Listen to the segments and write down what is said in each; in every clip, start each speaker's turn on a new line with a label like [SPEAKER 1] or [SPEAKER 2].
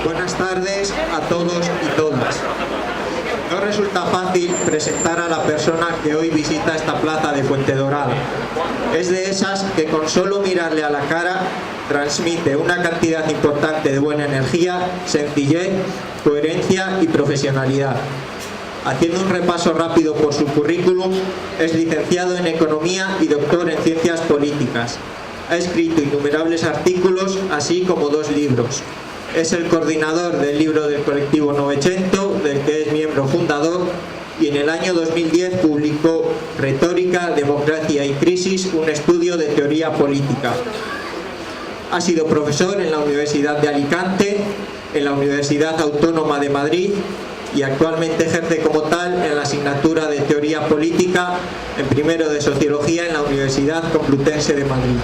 [SPEAKER 1] Buenas tardes a todos y todas. No resulta fácil presentar a la persona que hoy visita esta plaza de Fuentedoral. Es de esas que con solo mirarle a la cara transmite una cantidad importante de buena energía, sencillez, coherencia y profesionalidad. Haciendo un repaso rápido por su currículum, es licenciado en Economía y doctor en Ciencias Políticas. Ha escrito innumerables artículos, así como 2 libros. Es el coordinador del libro del colectivo Novecento, del que es miembro fundador, y en el año 2010 publicó Retórica, Democracia y Crisis, un estudio de teoría política. Ha sido profesor en la Universidad de Alicante, en la Universidad Autónoma de Madrid y actualmente ejerce como tal en la asignatura de Teoría Política en primero de Sociología en la Universidad Complutense de Madrid.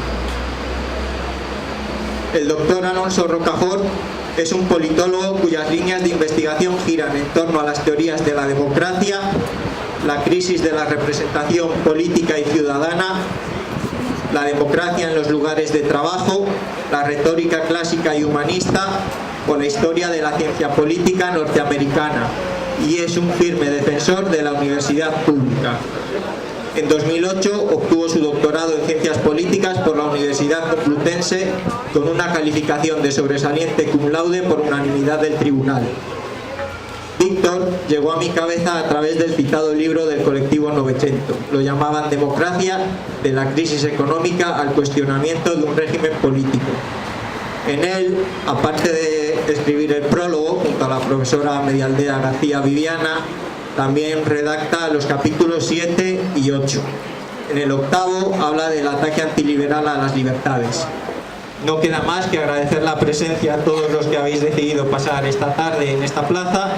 [SPEAKER 1] El doctor Alonso Rocafort es un politólogo cuyas líneas de investigación giran en torno a las teorías de la democracia, la crisis de la representación política y ciudadana, la democracia en los lugares de trabajo, la retórica clásica y humanista o la historia de la ciencia política norteamericana, y es un firme defensor de la universidad pública. En 2008 obtuvo su doctorado en Ciencias Políticas por la Universidad Complutense con una calificación de sobresaliente cum laude por unanimidad del tribunal. Víctor llegó a mi cabeza a través del citado libro del colectivo Novecento. Lo llamaban Democracia, de la crisis económica al cuestionamiento de un régimen político. En él, aparte de escribir el prólogo, junto a la profesora Medialdea García Viviana, también redacta los capítulos 7 y 8. En el 8º habla del ataque antiliberal a las libertades. No queda más que agradecer la presencia a todos los que habéis decidido pasar esta tarde en esta plaza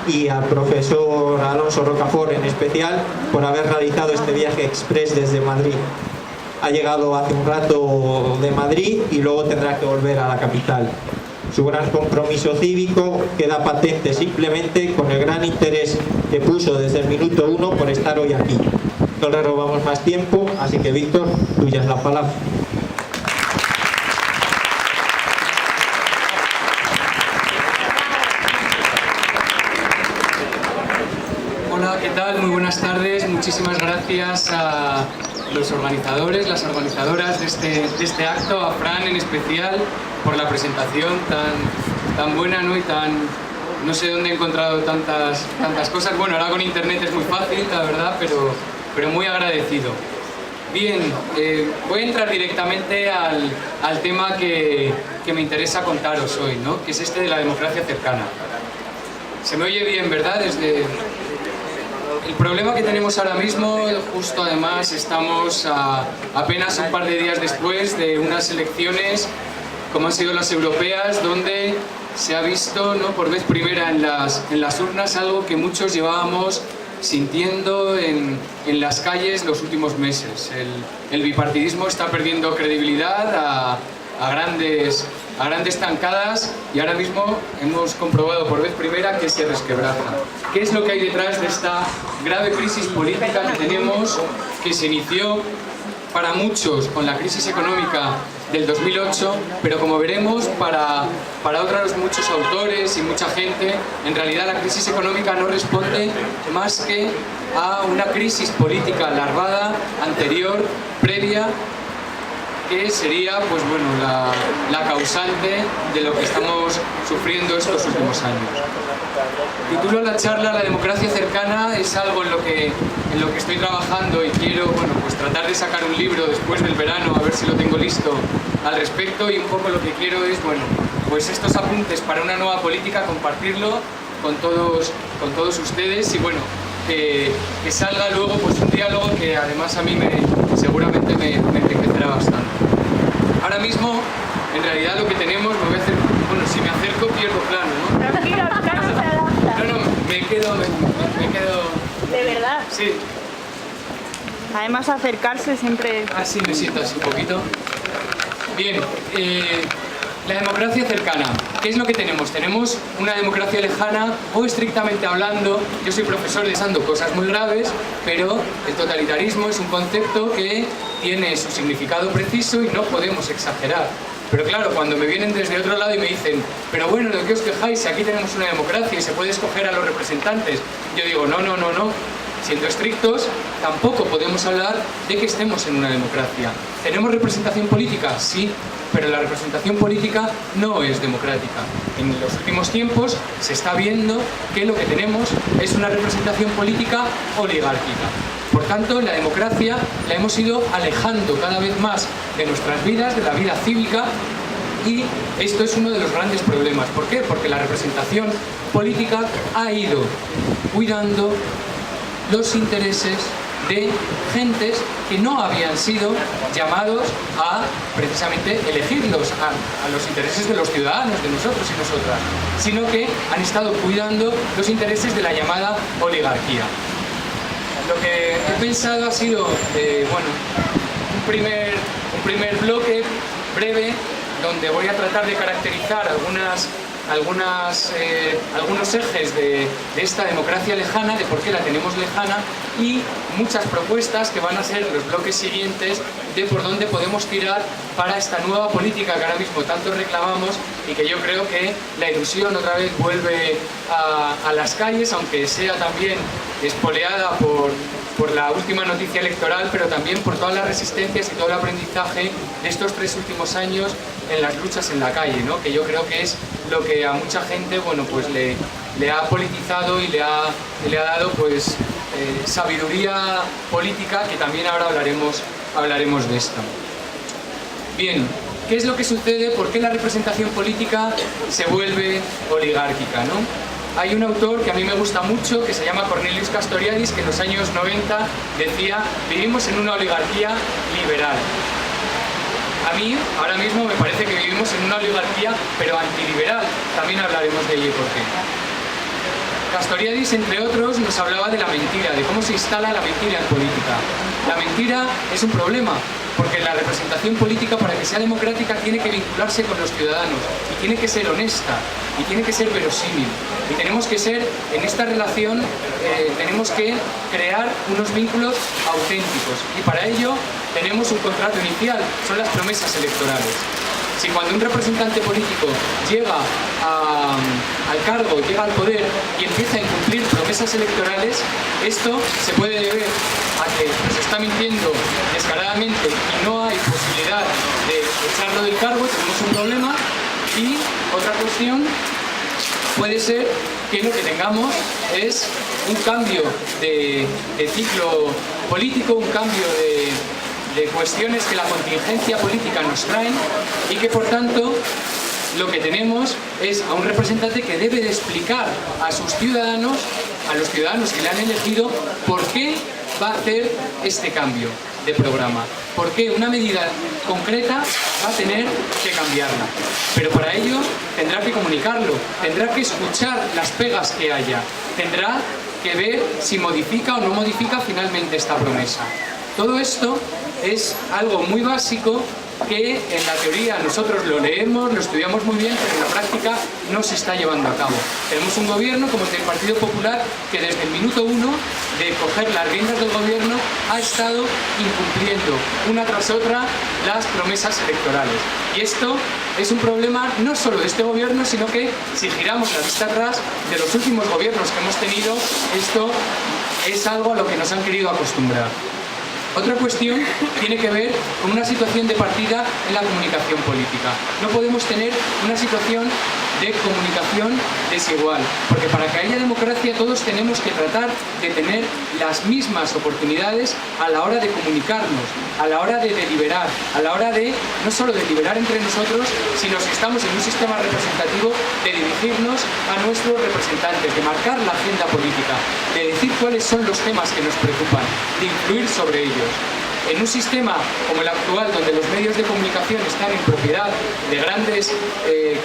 [SPEAKER 1] y al profesor Alonso Rocafort en especial por haber realizado este viaje express desde Madrid. Ha llegado hace un rato de Madrid y luego tendrá que volver a la capital. Su gran compromiso cívico queda patente simplemente con el gran interés que puso desde el minuto 1 por estar hoy aquí. No le robamos más tiempo, así que Víctor, tuya es la palabra.
[SPEAKER 2] Hola, ¿qué tal? Muy buenas tardes. Muchísimas gracias a los organizadores, las organizadoras de este acto, a Fran en especial, por la presentación tan buena, ¿no? Y no sé dónde he encontrado tantas cosas. Bueno, ahora con internet es muy fácil, la verdad, pero muy agradecido. Bien, voy a entrar directamente al tema que me interesa contaros hoy, ¿no? Que es este de la democracia cercana. Se me oye bien, ¿verdad? El problema que tenemos ahora mismo, justo además estamos apenas un par de días después de unas elecciones como han sido las europeas, donde se ha visto, ¿no?, por vez primera en las urnas algo que muchos llevábamos sintiendo en las calles los últimos meses. El bipartidismo está perdiendo credibilidad a grandes zancadas y ahora mismo hemos comprobado por vez primera que se resquebraja. ¿Qué es lo que hay detrás de esta grave crisis política que tenemos, que se inició para muchos con la crisis económica del 2008, pero como veremos, para otros muchos autores y mucha gente, en realidad la crisis económica no responde más que a una crisis política larvada, anterior, previa, que sería, pues bueno, la causante de lo que estamos sufriendo estos últimos años. Titulo la charla La democracia cercana, es algo en lo que estoy trabajando y quiero, bueno, pues tratar de sacar un libro después del verano, a ver si lo tengo listo al respecto, y un poco lo que quiero es, bueno, pues estos apuntes para una nueva política, compartirlo con todos ustedes y bueno, que salga luego pues un diálogo que además a mí seguramente me enriquecerá bastante. Ahora mismo, en realidad lo que tenemos, me voy a hacer, bueno, si me acerco pierdo plano, ¿no?
[SPEAKER 3] Tranquilo,
[SPEAKER 2] No, me quedo...
[SPEAKER 3] ¿De verdad?
[SPEAKER 2] Sí.
[SPEAKER 3] Además acercarse siempre...
[SPEAKER 2] Ah, sí, me siento así un poquito. Bien, la democracia cercana. ¿Qué es lo que tenemos? Tenemos una democracia lejana o, estrictamente hablando, yo soy profesor de cosas muy graves, pero el totalitarismo es un concepto que tiene su significado preciso y no podemos exagerar. Pero claro, cuando me vienen desde otro lado y me dicen, pero bueno, ¿de qué os quejáis? Si aquí tenemos una democracia y se puede escoger a los representantes. Yo digo, no. Siendo estrictos, tampoco podemos hablar de que estemos en una democracia. ¿Tenemos representación política? Sí, pero la representación política no es democrática. En los últimos tiempos se está viendo que lo que tenemos es una representación política oligárquica. Por tanto, la democracia la hemos ido alejando cada vez más de nuestras vidas, de la vida cívica, y esto es uno de los grandes problemas. ¿Por qué? Porque la representación política ha ido cuidando los intereses de gentes que no habían sido llamados a precisamente elegirlos a los intereses de los ciudadanos, de nosotros y nosotras, sino que han estado cuidando los intereses de la llamada oligarquía. Lo que he pensado ha sido, un primer bloque breve donde voy a tratar de caracterizar algunos ejes de esta democracia lejana, de por qué la tenemos lejana, y muchas propuestas que van a ser los bloques siguientes de por dónde podemos tirar para esta nueva política que ahora mismo tanto reclamamos y que yo creo que la ilusión otra vez vuelve a las calles, aunque sea también espoleada por la última noticia electoral, pero también por todas las resistencias y todo el aprendizaje de estos 3 últimos años en las luchas en la calle, ¿no? Que yo creo que es lo que a mucha gente le ha politizado y le ha dado sabiduría política, que también ahora hablaremos de esto. Bien, ¿qué es lo que sucede? ¿Por qué la representación política se vuelve oligárquica, ¿no? Hay un autor que a mí me gusta mucho, que se llama Cornelius Castoriadis, que en los años 90 decía: vivimos en una oligarquía liberal. A mí, ahora mismo, me parece que vivimos en una oligarquía, pero antiliberal. También hablaremos de ello y por qué. Castoriadis, entre otros, nos hablaba de la mentira, de cómo se instala la mentira en política. La mentira es un problema, porque la representación política, para que sea democrática, tiene que vincularse con los ciudadanos, y tiene que ser honesta, y tiene que ser verosímil. Y tenemos que ser, en esta relación, tenemos que crear unos vínculos auténticos. Y para ello tenemos un contrato inicial, son las promesas electorales. Si cuando un representante político llega al cargo, llega al poder y empieza a incumplir promesas electorales, esto se puede deber a que se está mintiendo descaradamente y no hay posibilidad de echarlo del cargo, tenemos un problema. Y otra cuestión puede ser que lo que tengamos es un cambio de ciclo político, un cambio de cuestiones que la contingencia política nos trae, y que por tanto lo que tenemos es a un representante que debe de explicar a sus ciudadanos, a los ciudadanos que le han elegido, por qué va a hacer este cambio de programa, por qué una medida concreta va a tener que cambiarla. Pero para ello tendrá que comunicarlo, tendrá que escuchar las pegas que haya, tendrá que ver si modifica o no modifica finalmente esta promesa. Todo esto es algo muy básico que en la teoría nosotros lo leemos, lo estudiamos muy bien, pero en la práctica no se está llevando a cabo. Tenemos un gobierno como el del Partido Popular que desde el minuto 1 de coger las riendas del gobierno ha estado incumpliendo una tras otra las promesas electorales. Y esto es un problema no solo de este gobierno, sino que si giramos la vista atrás de los últimos gobiernos que hemos tenido, esto es algo a lo que nos han querido acostumbrar. Otra cuestión tiene que ver con una situación de partida en la comunicación política. No podemos tener una situación de comunicación desigual, porque para que haya democracia todos tenemos que tratar de tener las mismas oportunidades a la hora de comunicarnos, a la hora de deliberar, a la hora de no solo deliberar entre nosotros, sino si estamos en un sistema representativo, de dirigirnos a nuestros representantes, de marcar la agenda política, de decir cuáles son los temas que nos preocupan, de influir sobre ellos. En un sistema como el actual, donde los medios de comunicación están en propiedad de grandes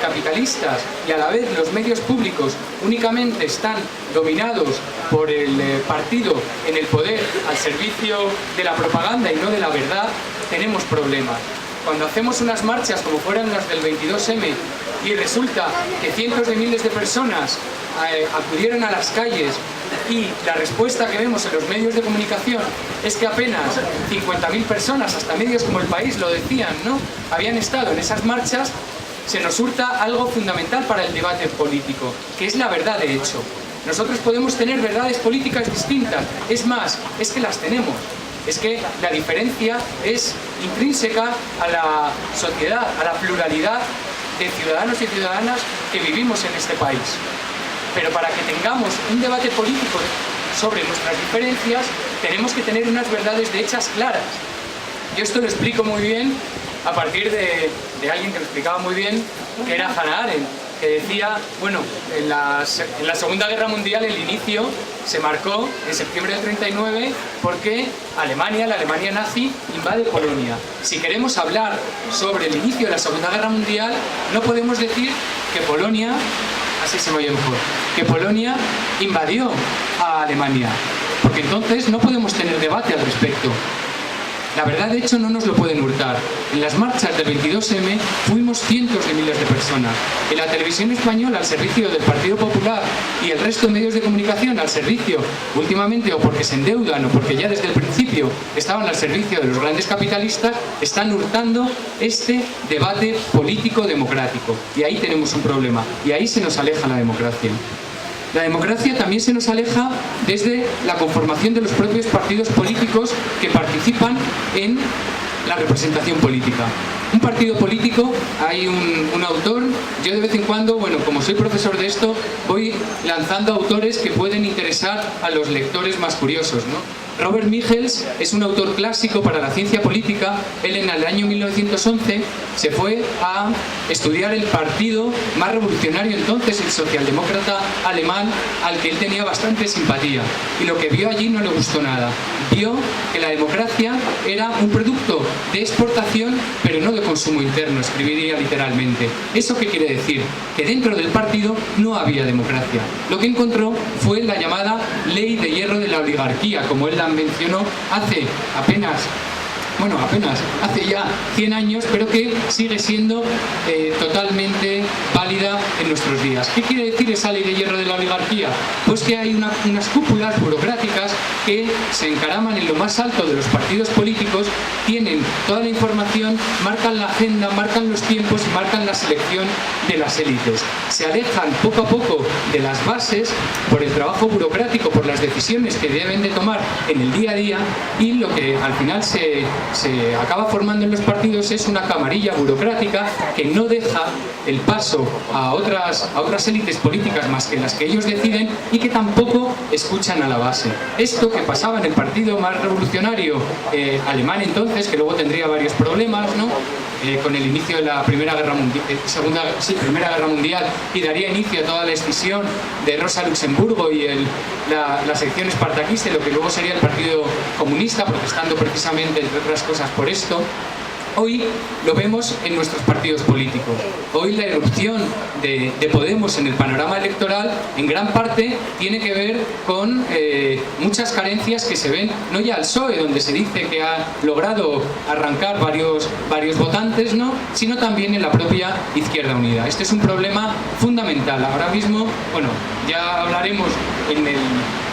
[SPEAKER 2] capitalistas y a la vez los medios públicos únicamente están dominados por el partido en el poder al servicio de la propaganda y no de la verdad, tenemos problemas. Cuando hacemos unas marchas como fueran las del 22M y resulta que cientos de miles de personas acudieron a las calles, y la respuesta que vemos en los medios de comunicación es que apenas 50.000 personas, hasta medios como El País lo decían, ¿no?, habían estado en esas marchas, se nos hurta algo fundamental para el debate político, que es la verdad de hecho. Nosotros podemos tener verdades políticas distintas, es más, es que las tenemos. Es que la diferencia es intrínseca a la sociedad, a la pluralidad de ciudadanos y ciudadanas que vivimos en este país. Pero para que tengamos un debate político sobre nuestras diferencias, tenemos que tener unas verdades de hechas claras. Yo esto lo explico muy bien a partir de alguien que lo explicaba muy bien, que era Hannah Arendt, que decía, bueno, en la Segunda Guerra Mundial el inicio se marcó en septiembre del 39 porque Alemania, la Alemania nazi, invade Polonia. Si queremos hablar sobre el inicio de la Segunda Guerra Mundial, no podemos decir que Polonia, así se me oye mejor, que Polonia invadió a Alemania, porque entonces no podemos tener debate al respecto. La verdad, de hecho, no nos lo pueden hurtar. En las marchas del 22M fuimos cientos de miles de personas. En la televisión española, al servicio del Partido Popular, y el resto de medios de comunicación al servicio, últimamente, o porque se endeudan o porque ya desde el principio estaban al servicio de los grandes capitalistas, están hurtando este debate político-democrático. Y ahí tenemos un problema. Y ahí se nos aleja la democracia. La democracia también se nos aleja desde la conformación de los propios partidos políticos que participan en la representación política. Un partido político, hay un autor, yo de vez en cuando, bueno, como soy profesor de esto, voy lanzando autores que pueden interesar a los lectores más curiosos, ¿no? Robert Michels es un autor clásico para la ciencia política. Él en el año 1911 se fue a estudiar el partido más revolucionario entonces, el socialdemócrata alemán, al que él tenía bastante simpatía. Y lo que vio allí no le gustó nada. Vio que la democracia era un producto de exportación, pero no de consumo interno, escribiría literalmente. ¿Eso qué quiere decir? Que dentro del partido no había democracia. Lo que encontró fue la llamada ley de hierro de la oligarquía, como él la mencionó hace hace ya 100 años, pero que sigue siendo totalmente válida en nuestros días. ¿Qué quiere decir esa ley de hierro de la oligarquía? Pues que hay unas cúpulas burocráticas que se encaraman en lo más alto de los partidos políticos, tienen toda la información, marcan la agenda, marcan los tiempos y marcan la selección de las élites. Se alejan poco a poco de las bases por el trabajo burocrático, por las decisiones que deben de tomar en el día a día, y lo que al final se acaba formando en los partidos es una camarilla burocrática que no deja el paso a otras élites políticas más que las que ellos deciden, y que tampoco escuchan a la base. Esto que pasaba en el partido más revolucionario alemán entonces, que luego tendría varios problemas, ¿no?, con el inicio de la Primera Guerra Mundial, y daría inicio a toda la escisión de Rosa Luxemburgo y la sección espartaquista, lo que luego sería el Partido Comunista, protestando precisamente, entre otras cosas, por esto. Hoy lo vemos en nuestros partidos políticos. Hoy la irrupción de Podemos en el panorama electoral en gran parte tiene que ver con muchas carencias que se ven, no ya al PSOE, donde se dice que ha logrado arrancar varios votantes, ¿no?, sino también en la propia Izquierda Unida. Este es un problema fundamental. Ahora mismo, bueno, ya hablaremos en el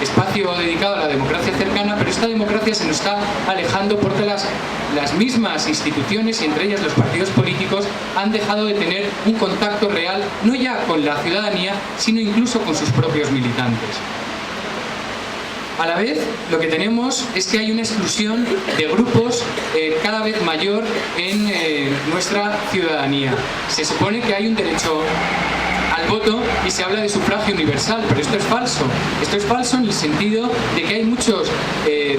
[SPEAKER 2] espacio dedicado a la democracia cercana, pero esta democracia se nos está alejando porque las mismas instituciones, y entre ellas los partidos políticos, han dejado de tener un contacto real, no ya con la ciudadanía, sino incluso con sus propios militantes. A la vez, lo que tenemos es que hay una exclusión de grupos cada vez mayor en nuestra ciudadanía. Se supone que hay un derecho al voto y se habla de sufragio universal, pero esto es falso. Esto es falso en el sentido de que hay muchos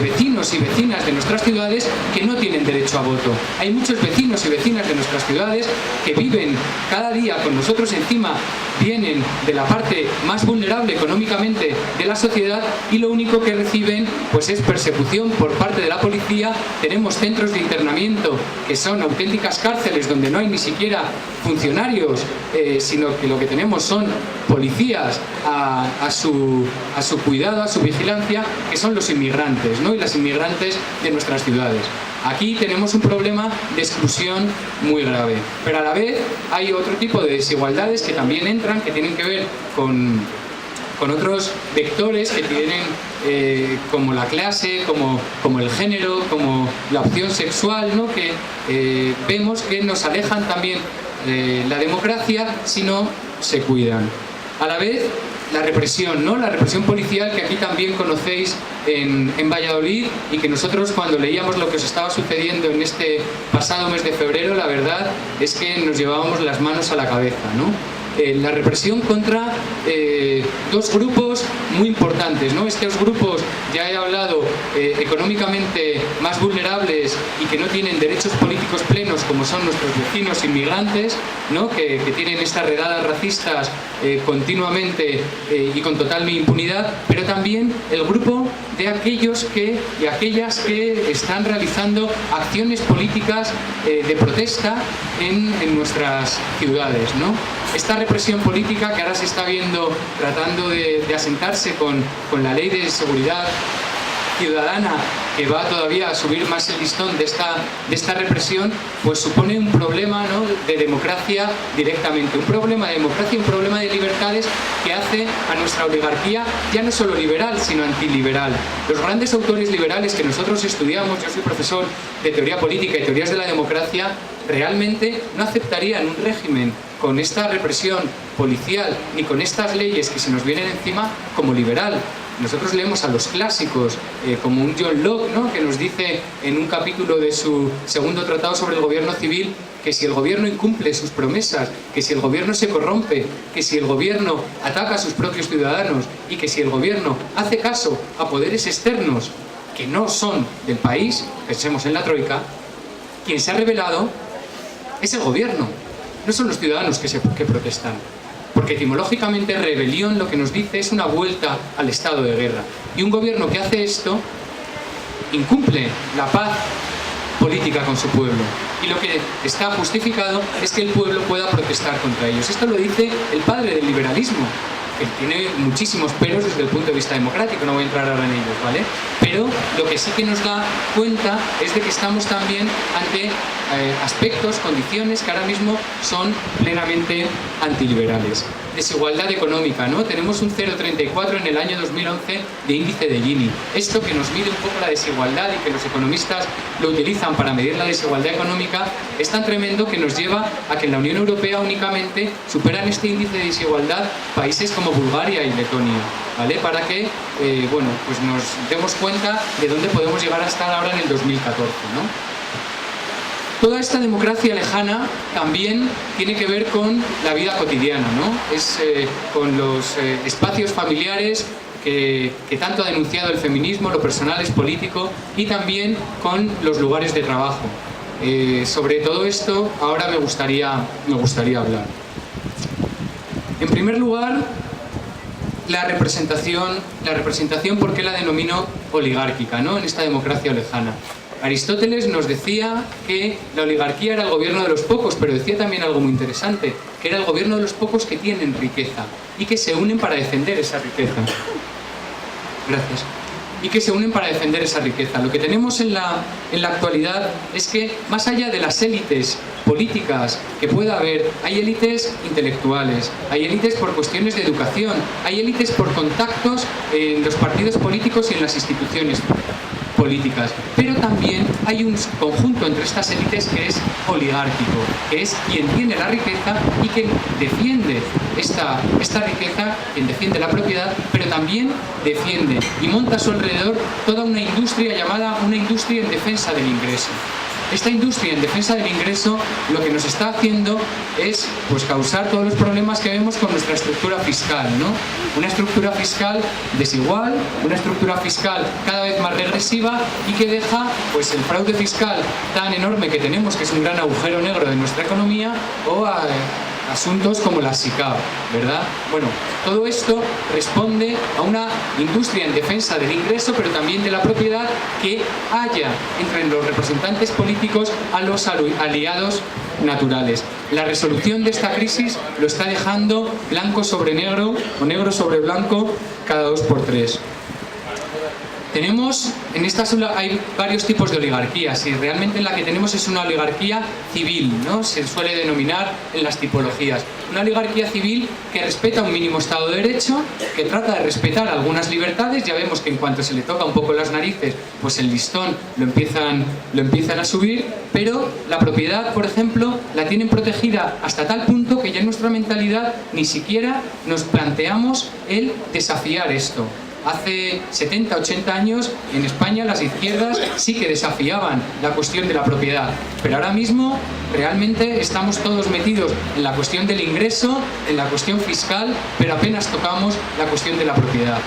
[SPEAKER 2] vecinos y vecinas de nuestras ciudades que no tienen derecho a voto. Hay muchos vecinos y vecinas de nuestras ciudades que viven cada día con nosotros encima, vienen de la parte más vulnerable económicamente de la sociedad, y lo único que reciben pues es persecución por parte de la policía. Tenemos centros de internamiento que son auténticas cárceles donde no hay ni siquiera funcionarios, sino que lo que tenemos son policías a su cuidado, a su vigilancia, que son los inmigrantes, ¿no?, y las inmigrantes de nuestras ciudades. Aquí tenemos un problema de exclusión muy grave, pero a la vez hay otro tipo de desigualdades que también entran, que tienen que ver con con otros vectores que tienen como la clase, como el género, como la opción sexual, ¿no? Que vemos que nos alejan también la democracia si no se cuidan. A la vez, la represión, ¿no? La represión policial que aquí también conocéis en Valladolid, y que nosotros, cuando leíamos lo que os estaba sucediendo en este pasado mes de febrero, la verdad es que nos llevábamos las manos a la cabeza, ¿no? La represión contra dos grupos muy importantes, ¿no? Estos grupos, ya he hablado, económicamente más vulnerables y que no tienen derechos políticos plenos, como son nuestros vecinos inmigrantes, ¿no? que tienen estas redadas racistas continuamente y con total impunidad, pero también el grupo de aquellos y aquellas que están realizando acciones políticas de protesta en nuestras ciudades, ¿no? Esta represión política que ahora se está viendo tratando de asentarse con la ley de seguridad ciudadana, que va todavía a subir más el listón de esta represión, pues supone un problema, ¿no? de democracia directamente, un problema de democracia, un problema de libertades que hace a nuestra oligarquía ya no solo liberal, sino antiliberal. Los grandes autores liberales que nosotros estudiamos, yo soy profesor de teoría política y teorías de la democracia, realmente no aceptarían un régimen con esta represión policial ni con estas leyes que se nos vienen encima como liberal. Nosotros leemos a los clásicos, como un John Locke, ¿no? que nos dice en un capítulo de su segundo tratado sobre el gobierno civil, que si el gobierno incumple sus promesas, que si el gobierno se corrompe, que si el gobierno ataca a sus propios ciudadanos y que si el gobierno hace caso a poderes externos que no son del país, pensemos en la Troika, quien se ha rebelado es el gobierno, no son los ciudadanos que protestan. Porque etimológicamente rebelión lo que nos dice es una vuelta al estado de guerra. Y un gobierno que hace esto incumple la paz política con su pueblo. Y lo que está justificado es que el pueblo pueda protestar contra ellos. Esto lo dice el padre del liberalismo, que tiene muchísimos peros desde el punto de vista democrático, no voy a entrar ahora en ellos, ¿vale? Pero lo que sí que nos da cuenta es de que estamos también ante aspectos, condiciones que ahora mismo son plenamente antiliberales. Desigualdad económica, ¿no? Tenemos un 0,34 en el año 2011 de índice de Gini. Esto que nos mide un poco la desigualdad y que los economistas lo utilizan para medir la desigualdad económica es tan tremendo que nos lleva a que en la Unión Europea únicamente superan este índice de desigualdad países como Bulgaria y Letonia, ¿vale? Para que, bueno, pues nos demos cuenta de dónde podemos llegar a estar ahora en el 2014, ¿no? Toda esta democracia lejana también tiene que ver con la vida cotidiana, ¿no? Es con los espacios familiares que tanto ha denunciado el feminismo, lo personal es político, y también con los lugares de trabajo. Sobre todo esto ahora me gustaría hablar. En primer lugar, la representación, ¿por qué la denomino oligárquica, ¿no? En esta democracia lejana. Aristóteles nos decía que la oligarquía era el gobierno de los pocos, pero decía también algo muy interesante, que era el gobierno de los pocos que tienen riqueza y que se unen para defender esa riqueza. Gracias. Y que se unen para defender esa riqueza. Lo que tenemos en la actualidad es que, más allá de las élites políticas que pueda haber, hay élites intelectuales, hay élites por cuestiones de educación, hay élites por contactos en los partidos políticos y en las instituciones políticas, pero también hay un conjunto entre estas élites que es oligárquico, que es quien tiene la riqueza y quien defiende esta riqueza, quien defiende la propiedad, pero también defiende y monta a su alrededor toda una industria llamada una industria en defensa del ingreso. Esta industria en defensa del ingreso lo que nos está haciendo es pues causar todos los problemas que vemos con nuestra estructura fiscal, ¿no? Una estructura fiscal desigual, una estructura fiscal cada vez más regresiva y que deja pues el fraude fiscal tan enorme que tenemos, que es un gran agujero negro de nuestra economía, o asuntos como la SICAV, ¿verdad? Bueno, todo esto responde a una industria en defensa del ingreso, pero también de la propiedad, que haya entre los representantes políticos a los aliados naturales. La resolución de esta crisis lo está dejando blanco sobre negro o negro sobre blanco cada 2 por 3. En esta hay varios tipos de oligarquías y realmente la que tenemos es una oligarquía civil, ¿no? Se suele denominar en las tipologías. Una oligarquía civil que respeta un mínimo Estado de Derecho, que trata de respetar algunas libertades. Ya vemos que en cuanto se le toca un poco las narices, pues el listón lo empiezan a subir, pero la propiedad, por ejemplo, la tienen protegida hasta tal punto que ya en nuestra mentalidad ni siquiera nos planteamos el desafiar esto. Hace 70, 80 años en España las izquierdas sí que desafiaban la cuestión de la propiedad, pero ahora mismo realmente estamos todos metidos en la cuestión del ingreso, en la cuestión fiscal, pero apenas tocamos la cuestión de la propiedad.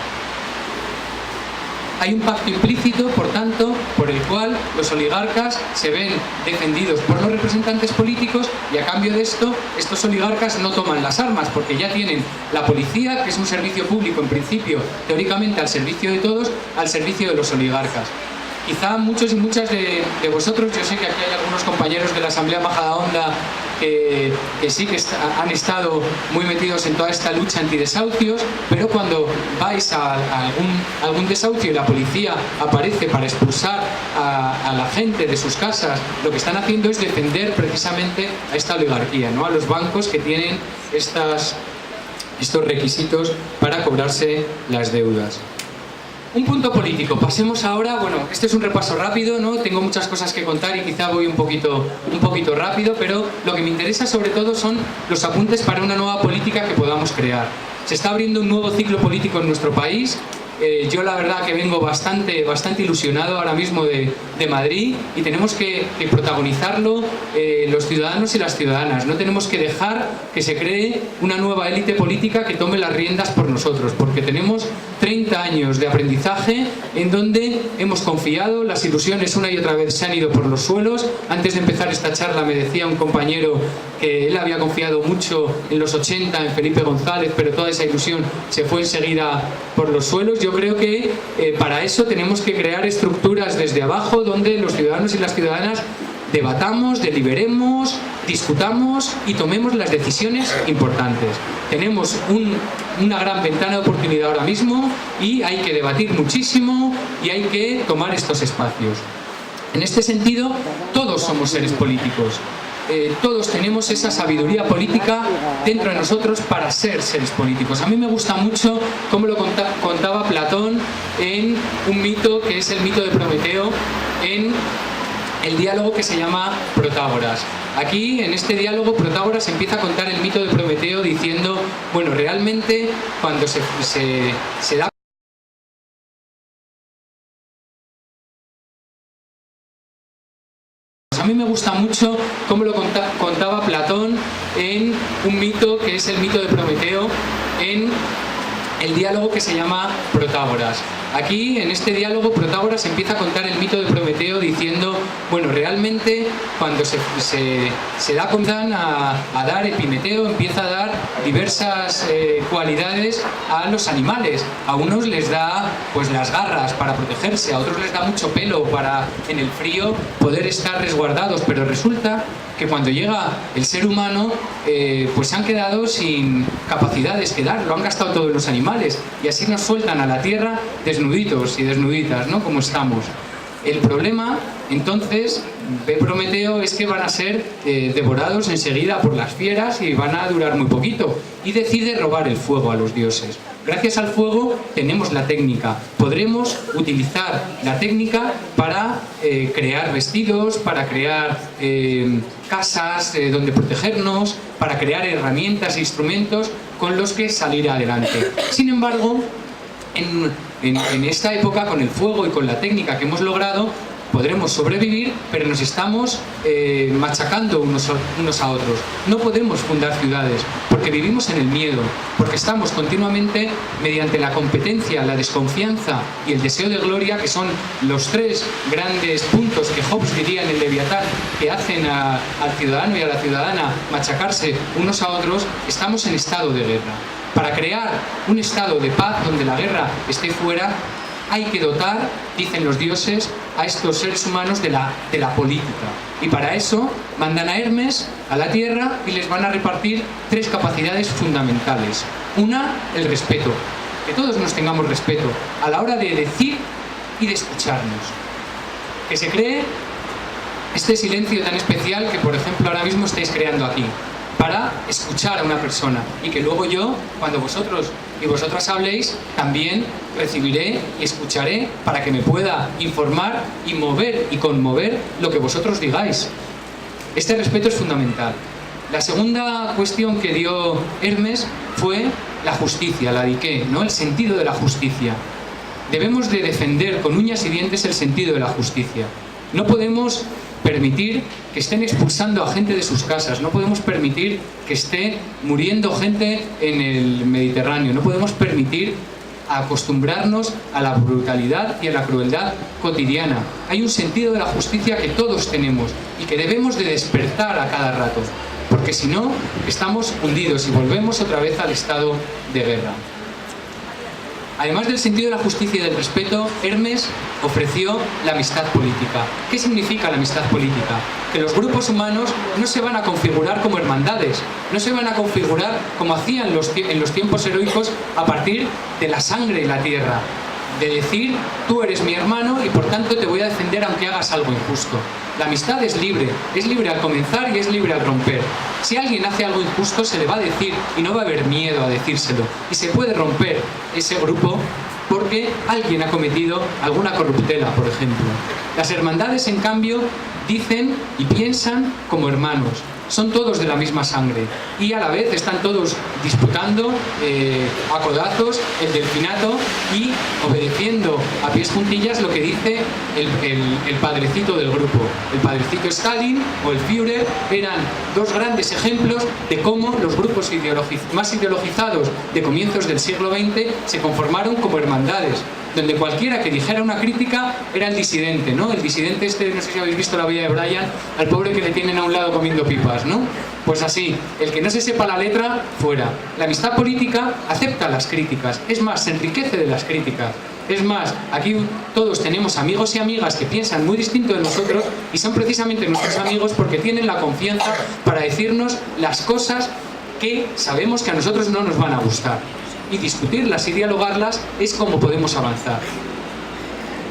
[SPEAKER 2] Hay un pacto implícito, por tanto, por el cual los oligarcas se ven defendidos por los representantes políticos y a cambio de esto, estos oligarcas no toman las armas porque ya tienen la policía, que es un servicio público en principio, teóricamente al servicio de todos, al servicio de los oligarcas. Quizá muchos y muchas de vosotros, yo sé que aquí hay algunos compañeros de la Asamblea Majadahonda que sí que han estado muy metidos en toda esta lucha antidesahucios, pero cuando vais a algún desahucio y la policía aparece para expulsar a la gente de sus casas, lo que están haciendo es defender precisamente a esta oligarquía, ¿no? A los bancos que tienen estos requisitos para cobrarse las deudas. Un punto político. Pasemos ahora, bueno, este es un repaso rápido, ¿no? Tengo muchas cosas que contar y quizá voy un poquito rápido, pero lo que me interesa sobre todo son los apuntes para una nueva política que podamos crear. Se está abriendo un nuevo ciclo político en nuestro país. Yo la verdad que vengo bastante ilusionado ahora mismo de Madrid y tenemos que protagonizarlo los ciudadanos y las ciudadanas. No tenemos que dejar que se cree una nueva élite política que tome las riendas por nosotros, porque tenemos 30 años de aprendizaje en donde hemos confiado, las ilusiones una y otra vez se han ido por los suelos. Antes de empezar esta charla me decía un compañero que él había confiado mucho en los 80 en Felipe González, pero toda esa ilusión se fue enseguida por los suelos. Yo creo que para eso tenemos que crear estructuras desde abajo donde los ciudadanos y las ciudadanas debatamos, deliberemos, discutamos y tomemos las decisiones importantes. Tenemos una gran ventana de oportunidad ahora mismo y hay que debatir muchísimo y hay que tomar estos espacios. En este sentido, todos somos seres políticos. Todos tenemos esa sabiduría política dentro de nosotros para ser seres políticos. A mí me gusta mucho cómo lo contaba Platón en un mito que es el mito de Prometeo, en el diálogo que se llama Protágoras. Aquí, en este diálogo, Protágoras empieza a contar el mito de Prometeo diciendo, bueno, realmente cuando se da... A mí me gusta mucho cómo lo contaba Platón en un mito que es el mito de Prometeo, en el diálogo que se llama Protágoras. Aquí, en este diálogo, Protágoras empieza a contar el mito de Prometeo diciendo, bueno, realmente cuando se da a dar Epimeteo, empieza a dar diversas cualidades a los animales. A unos les da pues las garras para protegerse, a otros les da mucho pelo para en el frío poder estar resguardados, pero resulta que cuando llega el ser humano pues se han quedado sin capacidades que dar, lo han gastado todos los animales y así nos sueltan a la tierra desnuditos y desnuditas, ¿no? Como estamos. El problema, entonces, ve Prometeo, es que van a ser devorados enseguida por las fieras y van a durar muy poquito. Y decide robar el fuego a los dioses. Gracias al fuego tenemos la técnica. Podremos utilizar la técnica para crear vestidos, para crear casas donde protegernos, para crear herramientas e instrumentos con los que salir adelante. Sin embargo, en esta época, con el fuego y con la técnica que hemos logrado, podremos sobrevivir, pero nos estamos machacando unos a otros. No podemos fundar ciudades, porque vivimos en el miedo, porque estamos continuamente, mediante la competencia, la desconfianza y el deseo de gloria, que son los tres grandes puntos que Hobbes diría en el Leviatán, que hacen al ciudadano y a la ciudadana machacarse unos a otros, estamos en estado de guerra. Para crear un estado de paz donde la guerra esté fuera, hay que dotar, dicen los dioses, a estos seres humanos de la política. Y para eso mandan a Hermes a la tierra y les van a repartir tres capacidades fundamentales. Una, el respeto. Que todos nos tengamos respeto. A la hora de decir y de escucharnos. Que se cree este silencio tan especial que, por ejemplo, ahora mismo estáis creando aquí, para escuchar a una persona, y que luego yo, cuando vosotros y vosotras habléis, también recibiré y escucharé para que me pueda informar y mover y conmover lo que vosotros digáis. Este respeto es fundamental. La segunda cuestión que dio Hermes fue la justicia, la diqué, ¿no? El sentido de la justicia. Debemos de defender con uñas y dientes el sentido de la justicia. No podemos permitir que estén expulsando a gente de sus casas, no podemos permitir que esté muriendo gente en el Mediterráneo, no podemos permitir acostumbrarnos a la brutalidad y a la crueldad cotidiana. Hay un sentido de la justicia que todos tenemos y que debemos de despertar a cada rato, porque si no, estamos hundidos y volvemos otra vez al estado de guerra. Además del sentido de la justicia y del respeto, Hermes ofreció la amistad política. ¿Qué significa la amistad política? Que los grupos humanos no se van a configurar como hermandades, no se van a configurar como hacían en los tiempos heroicos a partir de la sangre de la tierra, de decir, tú eres mi hermano y por tanto te voy a defender aunque hagas algo injusto. La amistad es libre al comenzar y es libre al romper. Si alguien hace algo injusto se le va a decir y no va a haber miedo a decírselo. Y se puede romper ese grupo porque alguien ha cometido alguna corruptela, por ejemplo. Las hermandades, en cambio, dicen y piensan como hermanos. Son todos de la misma sangre y a la vez están todos disputando a codazos el delfinato y obedeciendo a pies juntillas lo que dice el padrecito del grupo. El padrecito Stalin o el Führer eran dos grandes ejemplos de cómo los grupos más ideologizados de comienzos del siglo XX se conformaron como hermandades, donde cualquiera que dijera una crítica era el disidente, ¿no? El disidente este, no sé si habéis visto la vida de Brian, al pobre que le tienen a un lado comiendo pipas, ¿no? Pues así, el que no se sepa la letra, fuera. La amistad política acepta las críticas, es más, se enriquece de las críticas. Es más, aquí todos tenemos amigos y amigas que piensan muy distinto de nosotros y son precisamente nuestros amigos porque tienen la confianza para decirnos las cosas que sabemos que a nosotros no nos van a gustar. Y discutirlas y dialogarlas es como podemos avanzar.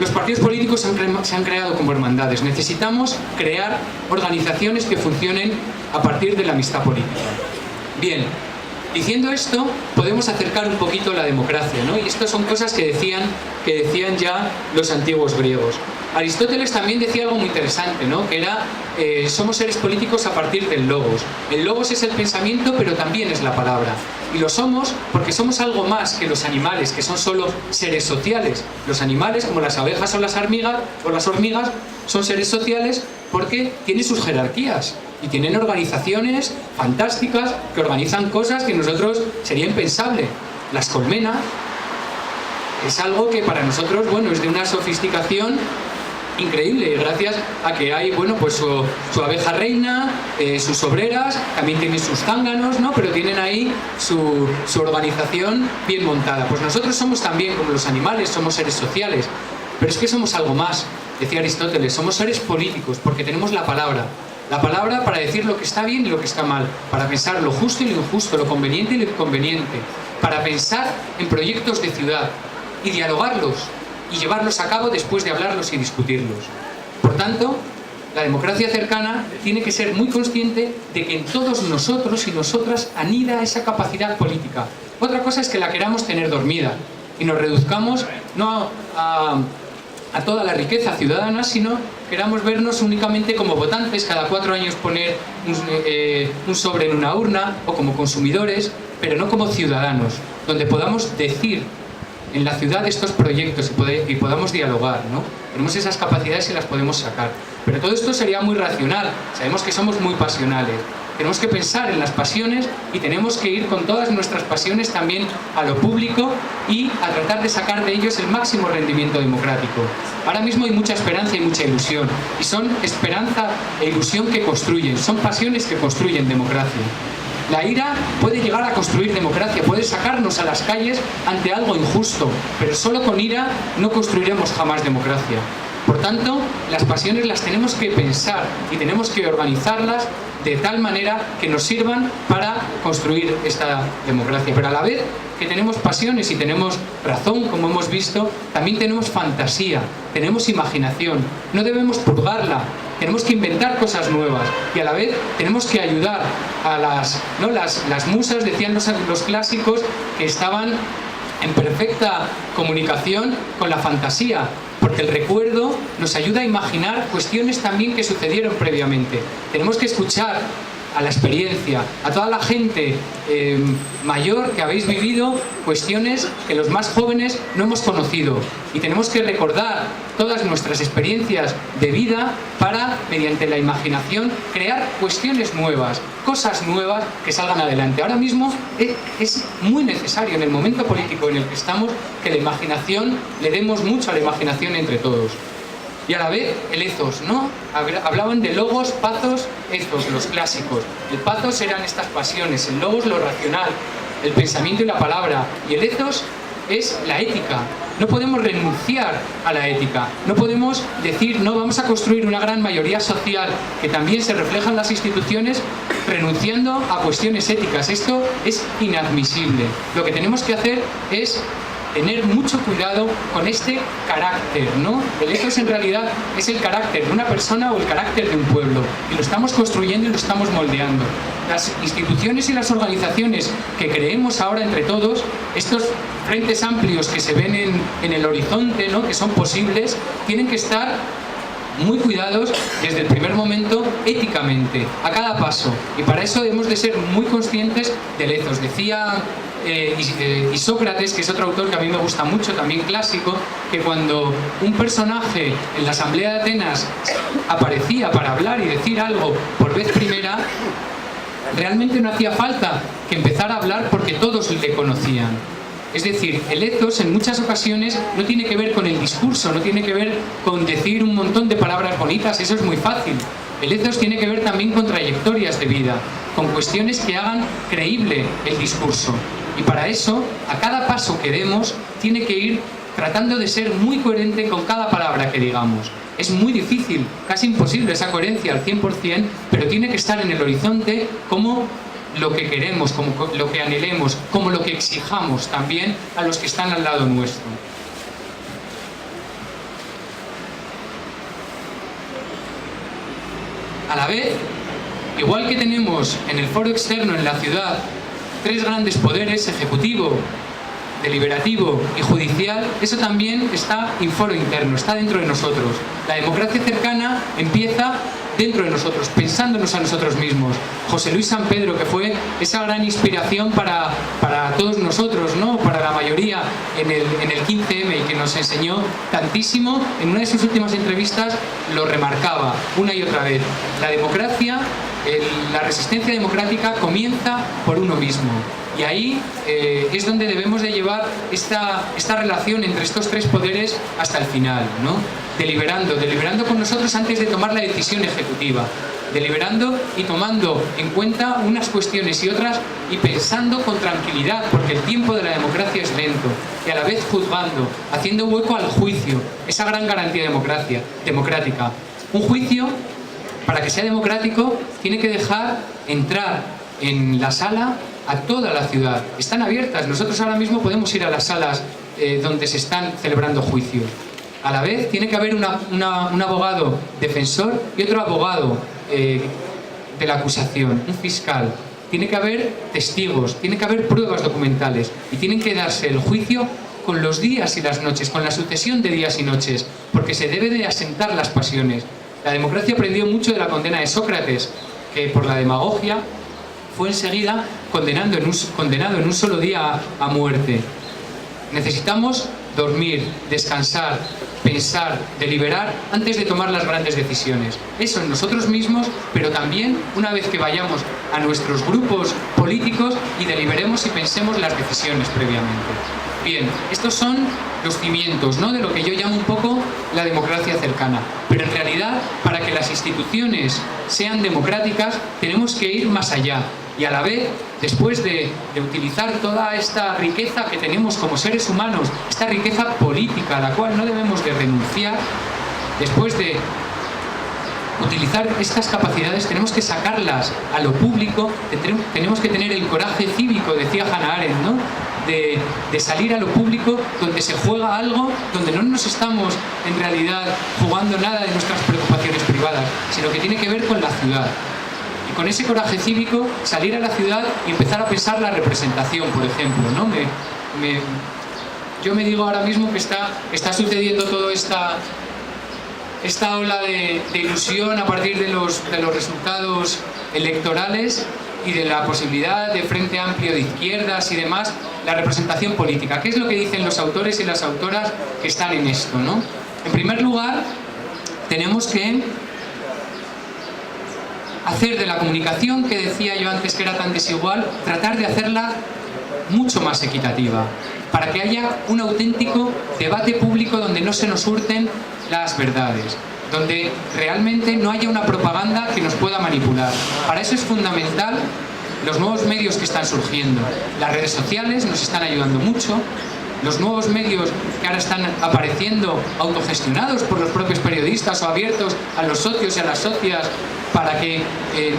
[SPEAKER 2] Los partidos políticos se han creado como hermandades. Necesitamos crear organizaciones que funcionen a partir de la amistad política. Bien, diciendo esto, podemos acercar un poquito la democracia, ¿no? Y estas son cosas que decían ya los antiguos griegos. Aristóteles también decía algo muy interesante, ¿no? Que era, somos seres políticos a partir del logos. El logos es el pensamiento, pero también es la palabra. Y lo somos porque somos algo más que los animales, que son solo seres sociales. Los animales, como las abejas o las hormigas, son seres sociales porque tienen sus jerarquías y tienen organizaciones fantásticas que organizan cosas que nosotros sería impensable. Las colmenas es algo que para nosotros, bueno, es de una sofisticación increíble, gracias a que hay, bueno, pues su abeja reina, sus obreras, también tienen sus zánganos, ¿no? Pero tienen ahí su organización bien montada. Pues nosotros somos también, como los animales, somos seres sociales, pero es que somos algo más, decía Aristóteles, somos seres políticos, porque tenemos la palabra para decir lo que está bien y lo que está mal, para pensar lo justo y lo injusto, lo conveniente y lo inconveniente, para pensar en proyectos de ciudad y dialogarlos, y llevarlos a cabo después de hablarlos y discutirlos. Por tanto, la democracia cercana tiene que ser muy consciente de que en todos nosotros y nosotras anida esa capacidad política. Otra cosa es que la queramos tener dormida y nos reduzcamos no a toda la riqueza ciudadana, sino queramos vernos únicamente como votantes, cada 4 años poner un sobre en una urna, o como consumidores, pero no como ciudadanos, donde podamos decir en la ciudad estos proyectos y podamos dialogar, ¿no? Tenemos esas capacidades y las podemos sacar. Pero todo esto sería muy racional. Sabemos que somos muy pasionales. Tenemos que pensar en las pasiones y tenemos que ir con todas nuestras pasiones también a lo público y a tratar de sacar de ellos el máximo rendimiento democrático. Ahora mismo hay mucha esperanza y mucha ilusión. Y son esperanza e ilusión que construyen. Son pasiones que construyen democracia. La ira puede llegar a construir democracia, puede sacarnos a las calles ante algo injusto, pero solo con ira no construiremos jamás democracia. Por tanto, las pasiones las tenemos que pensar y tenemos que organizarlas de tal manera que nos sirvan para construir esta democracia. Pero a la vez que tenemos pasiones y tenemos razón, como hemos visto, también tenemos fantasía, tenemos imaginación. No debemos purgarla, tenemos que inventar cosas nuevas y a la vez tenemos que ayudar a las musas, decían los clásicos, que estaban en perfecta comunicación con la fantasía, porque el recuerdo nos ayuda a imaginar cuestiones también que sucedieron previamente. Tenemos que escuchar a la experiencia, a toda la gente mayor que habéis vivido cuestiones que los más jóvenes no hemos conocido, y tenemos que recordar todas nuestras experiencias de vida para, mediante la imaginación, crear cuestiones nuevas, cosas nuevas que salgan adelante. Ahora mismo es muy necesario, en el momento político en el que estamos, que la imaginación, le demos mucho a la imaginación entre todos. Y a la vez el ethos, ¿no? Hablaban de logos, pathos, ethos, los clásicos. El pathos eran estas pasiones, el logos lo racional, el pensamiento y la palabra, y el ethos es la ética. No podemos renunciar a la ética, no podemos decir no, vamos a construir una gran mayoría social que también se refleja en las instituciones renunciando a cuestiones éticas. Esto es inadmisible. Lo que tenemos que hacer es tener mucho cuidado con este carácter, ¿no? El ethos en realidad es el carácter de una persona o el carácter de un pueblo, y lo estamos construyendo y lo estamos moldeando. Las instituciones y las organizaciones que creemos ahora entre todos, estos frentes amplios que se ven en el horizonte, ¿no?, que son posibles, tienen que estar muy cuidados desde el primer momento éticamente, a cada paso, y para eso hemos de ser muy conscientes del ethos. Decía y Sócrates, que es otro autor que a mí me gusta mucho, también clásico, que cuando un personaje en la Asamblea de Atenas aparecía para hablar y decir algo por vez primera, realmente no hacía falta que empezara a hablar porque todos le conocían. Es decir, el ethos en muchas ocasiones no tiene que ver con el discurso, no tiene que ver con decir un montón de palabras bonitas, eso es muy fácil. El ethos tiene que ver también con trayectorias de vida, con cuestiones que hagan creíble el discurso. Y para eso, a cada paso que demos, tiene que ir tratando de ser muy coherente con cada palabra que digamos. Es muy difícil, casi imposible esa coherencia al 100%, pero tiene que estar en el horizonte como lo que queremos, como lo que anhelemos, como lo que exijamos también a los que están al lado nuestro. A la vez, igual que tenemos en el foro externo en la ciudad tres grandes poderes, ejecutivo, deliberativo y judicial, eso también está en foro interno, está dentro de nosotros. La democracia cercana empieza dentro de nosotros, pensándonos a nosotros mismos. José Luis San Pedro, que fue esa gran inspiración para todos nosotros, ¿no?, para la mayoría en el 15M, y que nos enseñó tantísimo, en una de sus últimas entrevistas lo remarcaba una y otra vez. La democracia, la resistencia democrática comienza por uno mismo. Y ahí es donde debemos de llevar esta relación entre estos tres poderes hasta el final, ¿no? Deliberando con nosotros antes de tomar la decisión ejecutiva, deliberando y tomando en cuenta unas cuestiones y otras, y pensando con tranquilidad, porque el tiempo de la democracia es lento, y a la vez juzgando, haciendo hueco al juicio, esa gran garantía democrática. Un juicio, para que sea democrático, tiene que dejar entrar en la sala a toda la ciudad. Están abiertas, nosotros ahora mismo podemos ir a las salas donde se están celebrando juicios. A la vez tiene que haber un abogado defensor y otro abogado de la acusación, un fiscal. Tiene que haber testigos, tiene que haber pruebas documentales, y tienen que darse el juicio con los días y las noches, con la sucesión de días y noches, porque se debe de asentar las pasiones. La democracia aprendió mucho de la condena de Sócrates, que por la demagogia fue enseguida condenado en un solo día a muerte. Necesitamos dormir, descansar, pensar, deliberar antes de tomar las grandes decisiones. Eso en nosotros mismos, pero también una vez que vayamos a nuestros grupos políticos y deliberemos y pensemos las decisiones previamente. Bien, estos son los cimientos, ¿no?, de lo que yo llamo un poco la democracia cercana. Pero en realidad, para que las instituciones sean democráticas, tenemos que ir más allá. Y a la vez, después de utilizar toda esta riqueza que tenemos como seres humanos, esta riqueza política a la cual no debemos de renunciar, después de utilizar estas capacidades, tenemos que sacarlas a lo público, tenemos que tener el coraje cívico, decía Hannah Arendt, ¿no? De salir a lo público donde se juega algo, donde no nos estamos en realidad jugando nada de nuestras preocupaciones privadas, sino que tiene que ver con la ciudad. Y con ese coraje cívico, salir a la ciudad y empezar a pensar la representación, por ejemplo, ¿no? Yo me digo ahora mismo que está sucediendo toda esta ola de ilusión a partir de los resultados electorales y de la posibilidad de Frente Amplio de izquierdas y demás, la representación política. ¿Qué es lo que dicen los autores y las autoras que están en esto, ¿no? En primer lugar, tenemos que hacer de la comunicación, que decía yo antes que era tan desigual, tratar de hacerla mucho más equitativa, para que haya un auténtico debate público donde no se nos hurten las verdades, donde realmente no haya una propaganda que nos pueda manipular. Para eso es fundamental los nuevos medios que están surgiendo. Las redes sociales nos están ayudando mucho, los nuevos medios que ahora están apareciendo autogestionados por los propios periodistas o abiertos a los socios y a las socias para que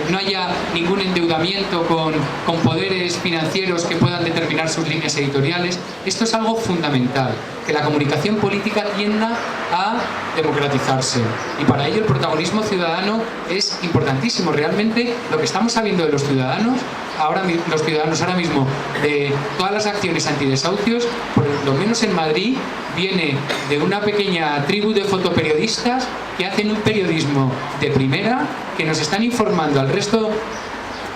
[SPEAKER 2] no haya ningún endeudamiento con poderes financieros que puedan determinar sus líneas editoriales. Esto es algo fundamental, que la comunicación política tienda a democratizarse, y para ello el protagonismo ciudadano es importantísimo. Realmente lo que estamos sabiendo de los ciudadanos ahora mismo, de todas las acciones antidesahucios, por lo menos en Madrid, viene de una pequeña tribu de fotoperiodistas que hacen un periodismo de primera, que nos están informando al resto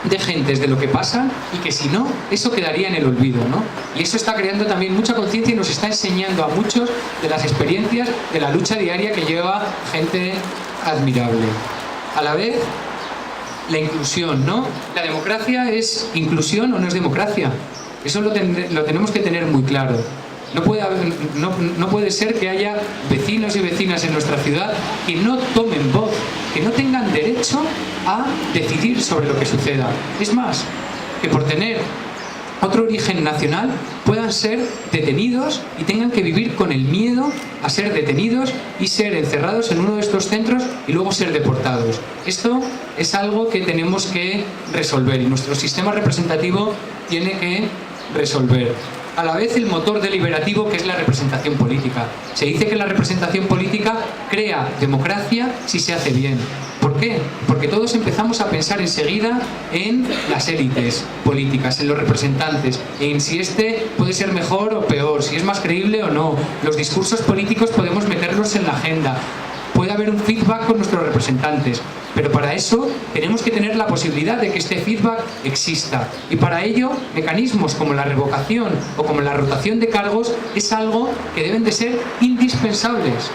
[SPEAKER 2] de gentes de lo que pasa, y que si no, eso quedaría en el olvido, ¿no? Y eso está creando también mucha conciencia y nos está enseñando a muchos de las experiencias de la lucha diaria que lleva gente admirable. A la vez, la inclusión, ¿no? ¿La democracia es inclusión o no es democracia? Eso lo tenemos que tener muy claro. No puede ser que haya vecinos y vecinas en nuestra ciudad que no tomen voz, que no tengan derecho a decidir sobre lo que suceda. Es más, que por tener otro origen nacional puedan ser detenidos y tengan que vivir con el miedo a ser detenidos y ser encerrados en uno de estos centros y luego ser deportados. Esto es algo que tenemos que resolver y nuestro sistema representativo tiene que resolver. A la vez, el motor deliberativo, que es la representación política. Se dice que la representación política crea democracia si se hace bien. ¿Por qué? Porque todos empezamos a pensar enseguida en las élites políticas, en los representantes, en si este puede ser mejor o peor, si es más creíble o no. Los discursos políticos podemos meterlos en la agenda. Puede haber un feedback con nuestros representantes, pero para eso tenemos que tener la posibilidad de que este feedback exista, y para ello mecanismos como la revocación o como la rotación de cargos es algo que deben de ser indispensables.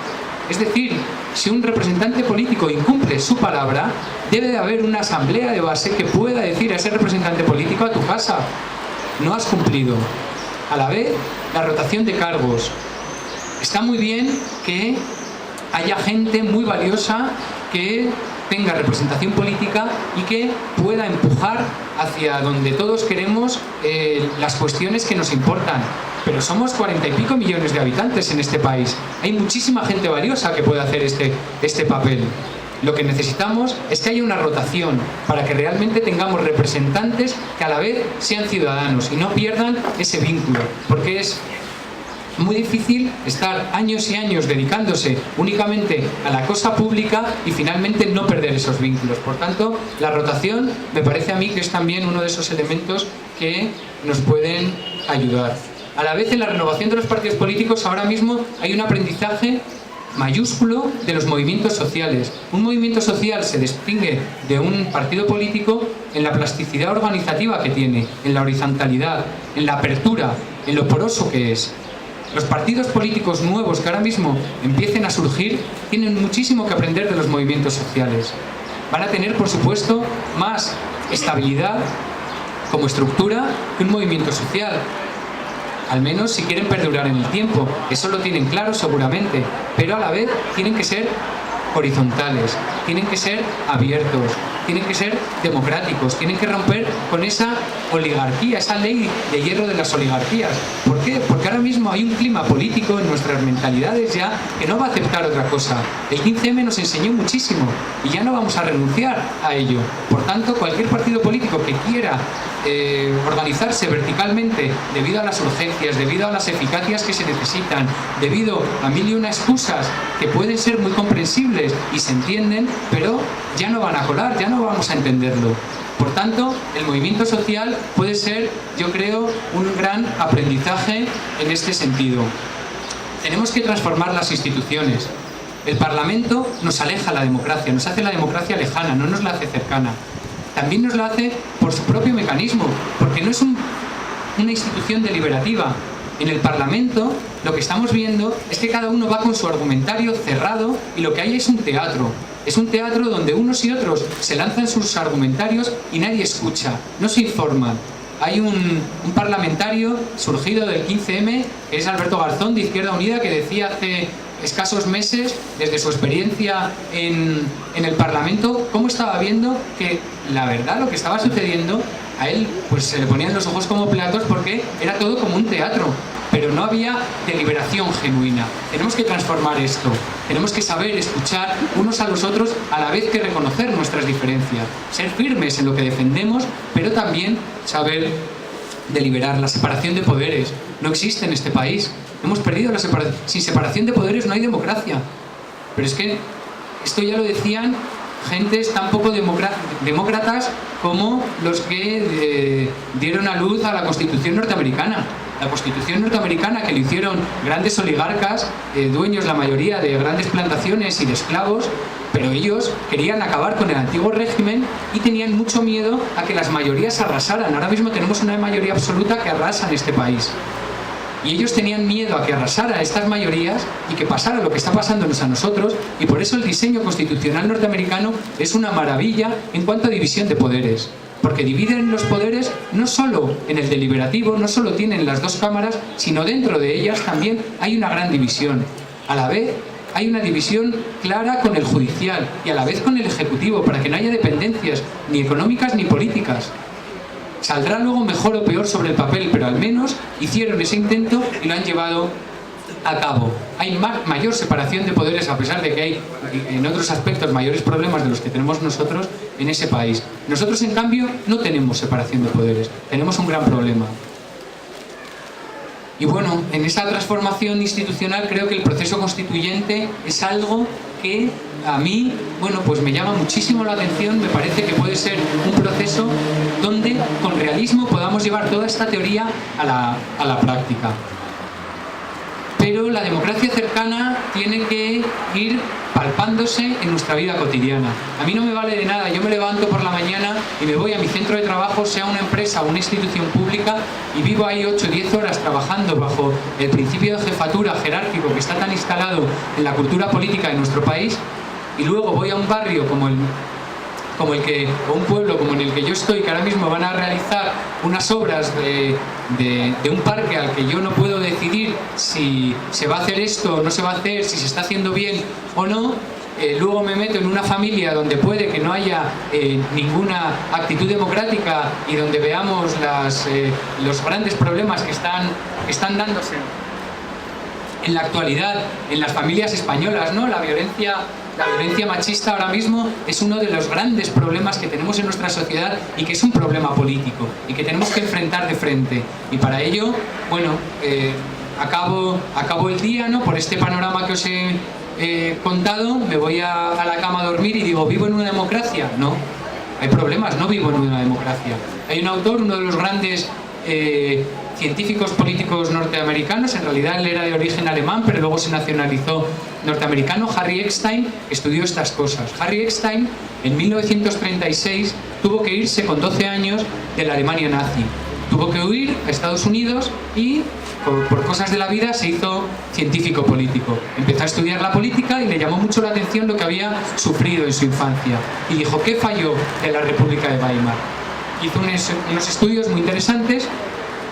[SPEAKER 2] Es decir, si un representante político incumple su palabra, debe de haber una asamblea de base que pueda decir a ese representante político: a tu casa, no has cumplido. A la vez, la rotación de cargos. Está muy bien que haya gente muy valiosa que tenga representación política y que pueda empujar hacia donde todos queremos las cuestiones que nos importan. Pero somos 40 y pico millones de habitantes en este país. Hay muchísima gente valiosa que puede hacer este papel. Lo que necesitamos es que haya una rotación para que realmente tengamos representantes que a la vez sean ciudadanos y no pierdan ese vínculo, porque es muy difícil estar años y años dedicándose únicamente a la cosa pública y finalmente no perder esos vínculos. Por tanto, la rotación me parece a mí que es también uno de esos elementos que nos pueden ayudar. A la vez, en la renovación de los partidos políticos ahora mismo hay un aprendizaje mayúsculo de los movimientos sociales. Un movimiento social se distingue de un partido político en la plasticidad organizativa que tiene, en la horizontalidad, en la apertura, en lo poroso que es. Los partidos políticos nuevos que ahora mismo empiecen a surgir tienen muchísimo que aprender de los movimientos sociales. Van a tener, por supuesto, más estabilidad como estructura que un movimiento social. Al menos si quieren perdurar en el tiempo. Eso lo tienen claro seguramente. Pero a la vez tienen que ser horizontales, tienen que ser abiertos, tienen que ser democráticos, tienen que romper con esa oligarquía, esa ley de hierro de las oligarquías. ¿Por qué? Porque ahora mismo hay un clima político en nuestras mentalidades ya que no va a aceptar otra cosa. El 15M nos enseñó muchísimo y ya no vamos a renunciar a ello. Por tanto, cualquier partido político que quiera organizarse verticalmente debido a las urgencias, debido a las eficacias que se necesitan, debido a mil y una excusas que pueden ser muy comprensibles y se entienden, pero ya no van a colar, ya no vamos a entenderlo. Por tanto, el movimiento social puede ser, yo creo, un gran aprendizaje en este sentido. Tenemos que transformar las instituciones. El Parlamento nos aleja la democracia, nos hace la democracia lejana, no nos la hace cercana. También nos la hace por su propio mecanismo, porque no es una institución deliberativa. En el Parlamento lo que estamos viendo es que cada uno va con su argumentario cerrado y lo que hay es un teatro. Es un teatro donde unos y otros se lanzan sus argumentarios y nadie escucha, no se informan. Hay un parlamentario surgido del 15M, que es Alberto Garzón, de Izquierda Unida, que decía hace escasos meses, desde su experiencia en el Parlamento, cómo estaba viendo que la verdad, lo que estaba sucediendo, a él pues se le ponían los ojos como platos porque era todo como un teatro, pero no había deliberación genuina. Tenemos que transformar esto, tenemos que saber escuchar unos a los otros a la vez que reconocer nuestras diferencias, ser firmes en lo que defendemos, pero también saber deliberar. La separación de poderes no existe en este país. Hemos perdido la separación. Sin separación de poderes no hay democracia. Pero es que esto ya lo decían gentes tan poco demócratas como los que dieron a luz a la Constitución norteamericana. La Constitución norteamericana, que lo hicieron grandes oligarcas, dueños la mayoría de grandes plantaciones y de esclavos, pero ellos querían acabar con el antiguo régimen y tenían mucho miedo a que las mayorías arrasaran. Ahora mismo tenemos una mayoría absoluta que arrasa en este país. Y ellos tenían miedo a que arrasara estas mayorías y que pasara lo que está pasándonos a nosotros, y por eso el diseño constitucional norteamericano es una maravilla en cuanto a división de poderes. Porque dividen los poderes no solo en el deliberativo, no solo tienen las dos cámaras, sino dentro de ellas también hay una gran división. A la vez hay una división clara con el judicial y a la vez con el ejecutivo, para que no haya dependencias ni económicas ni políticas. Saldrá luego mejor o peor sobre el papel, pero al menos hicieron ese intento y lo han llevado a cabo. Hay mayor separación de poderes, a pesar de que hay en otros aspectos mayores problemas de los que tenemos nosotros en ese país. Nosotros, en cambio, no tenemos separación de poderes, tenemos un gran problema. Y bueno, en esa transformación institucional creo que el proceso constituyente es algo que a mí, bueno, pues me llama muchísimo la atención. Me parece que puede ser un proceso donde con realismo podamos llevar toda esta teoría a la práctica. Pero la democracia cercana tiene que ir palpándose en nuestra vida cotidiana. A mí no me vale de nada, yo me levanto por la mañana y me voy a mi centro de trabajo, sea una empresa o una institución pública, y vivo ahí 8 o 10 horas trabajando bajo el principio de jefatura jerárquico que está tan instalado en la cultura política de nuestro país, y luego voy a un barrio o un pueblo como en el que yo estoy, que ahora mismo van a realizar unas obras de un parque al que yo no puedo decidir si se va a hacer esto o no se va a hacer, si se está haciendo bien o no. Luego me meto en una familia donde puede que no haya ninguna actitud democrática y donde veamos los grandes problemas que están dándose en la actualidad en las familias españolas, ¿no? La violencia machista ahora mismo es uno de los grandes problemas que tenemos en nuestra sociedad y que es un problema político y que tenemos que enfrentar de frente. Y para ello, bueno, acabo el día, ¿no? Por este panorama que os he contado, me voy a la cama a dormir y digo, ¿vivo en una democracia? No, hay problemas, no vivo en una democracia. Hay un autor, uno de los grandes científicos políticos norteamericanos, en realidad él era de origen alemán, pero luego se nacionalizó norteamericano, Harry Eckstein, estudió estas cosas. Harry Eckstein, en 1936, tuvo que irse con 12 años de la Alemania nazi. Tuvo que huir a Estados Unidos y, por cosas de la vida, se hizo científico político. Empezó a estudiar la política y le llamó mucho la atención lo que había sufrido en su infancia. Y dijo, ¿qué falló de la República de Weimar? Hizo unos estudios muy interesantes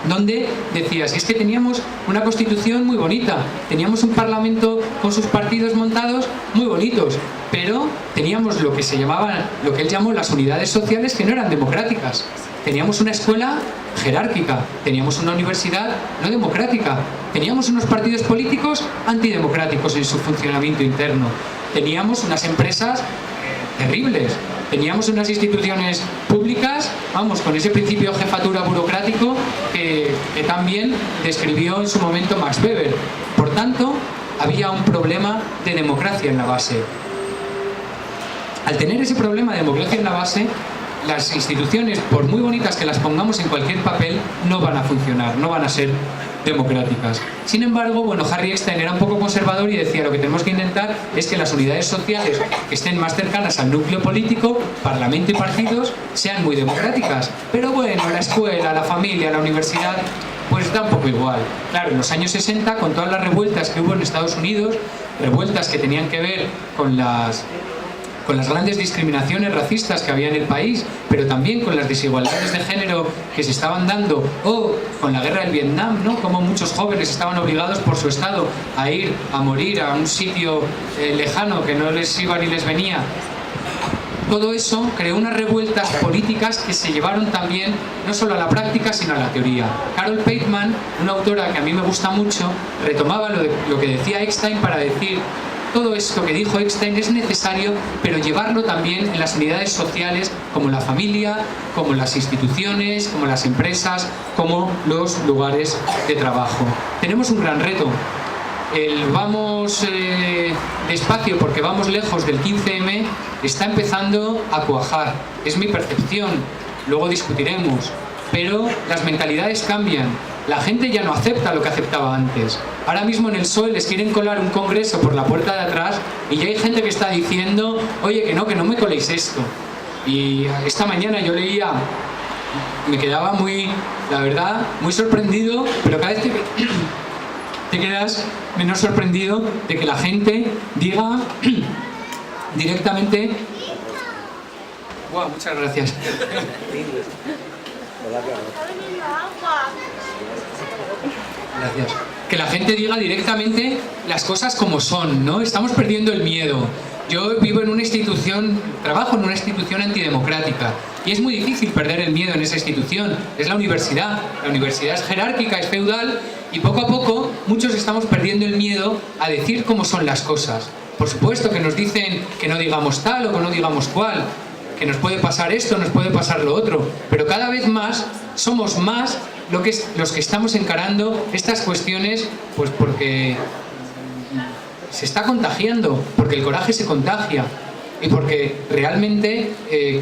[SPEAKER 2] donde decía, si es que teníamos una constitución muy bonita, teníamos un parlamento con sus partidos montados muy bonitos, pero teníamos lo que se llamaban, lo que él llamó las unidades sociales, que no eran democráticas. Teníamos una escuela jerárquica, teníamos una universidad no democrática, teníamos unos partidos políticos antidemocráticos en su funcionamiento interno, teníamos unas empresas terribles, teníamos unas instituciones públicas, vamos, con ese principio de jefatura burocrático que también describió en su momento Max Weber. Por tanto, había un problema de democracia en la base. Al tener ese problema de democracia en la base, las instituciones, por muy bonitas que las pongamos en cualquier papel, no van a funcionar, no van a ser democráticas. Sin embargo, bueno, Harry Eckstein era un poco conservador y decía, lo que tenemos que intentar es que las unidades sociales que estén más cercanas al núcleo político, parlamento y partidos, sean muy democráticas. Pero bueno, la escuela, la familia, la universidad, pues da un poco igual. Claro, en los años 60, con todas las revueltas que hubo en Estados Unidos, revueltas que tenían que ver con las grandes discriminaciones racistas que había en el país, pero también con las desigualdades de género que se estaban dando, o con la guerra del Vietnam, ¿no? Como muchos jóvenes estaban obligados por su estado a ir a morir a un sitio lejano que no les iba ni les venía. Todo eso creó unas revueltas políticas que se llevaron también no solo a la práctica sino a la teoría. Carol Pateman, una autora que a mí me gusta mucho, retomaba lo que decía Eckstein para decir: todo esto que dijo Eckstein es necesario, pero llevarlo también en las unidades sociales, como la familia, como las instituciones, como las empresas, como los lugares de trabajo. Tenemos un gran reto. El vamos despacio porque vamos lejos del 15M está empezando a cuajar. Es mi percepción, luego discutiremos. Pero las mentalidades cambian. La gente ya no acepta lo que aceptaba antes. Ahora mismo en el PSOE les quieren colar un congreso por la puerta de atrás y ya hay gente que está diciendo: oye, que no me coléis esto. Y esta mañana yo leía, me quedaba la verdad, muy sorprendido, pero cada vez te quedas menos sorprendido de que la gente diga directamente... Wow, muchas gracias. Gracias. Que la gente diga directamente las cosas como son, ¿no? Estamos perdiendo el miedo. Yo vivo en una institución, trabajo en una institución antidemocrática y es muy difícil perder el miedo en esa institución. Es la universidad. La universidad es jerárquica, es feudal y poco a poco muchos estamos perdiendo el miedo a decir cómo son las cosas. Por supuesto que nos dicen que no digamos tal o que no digamos cual, que nos puede pasar esto, nos puede pasar lo otro, pero cada vez más somos más los que estamos encarando estas cuestiones, pues porque se está contagiando, porque el coraje se contagia y porque realmente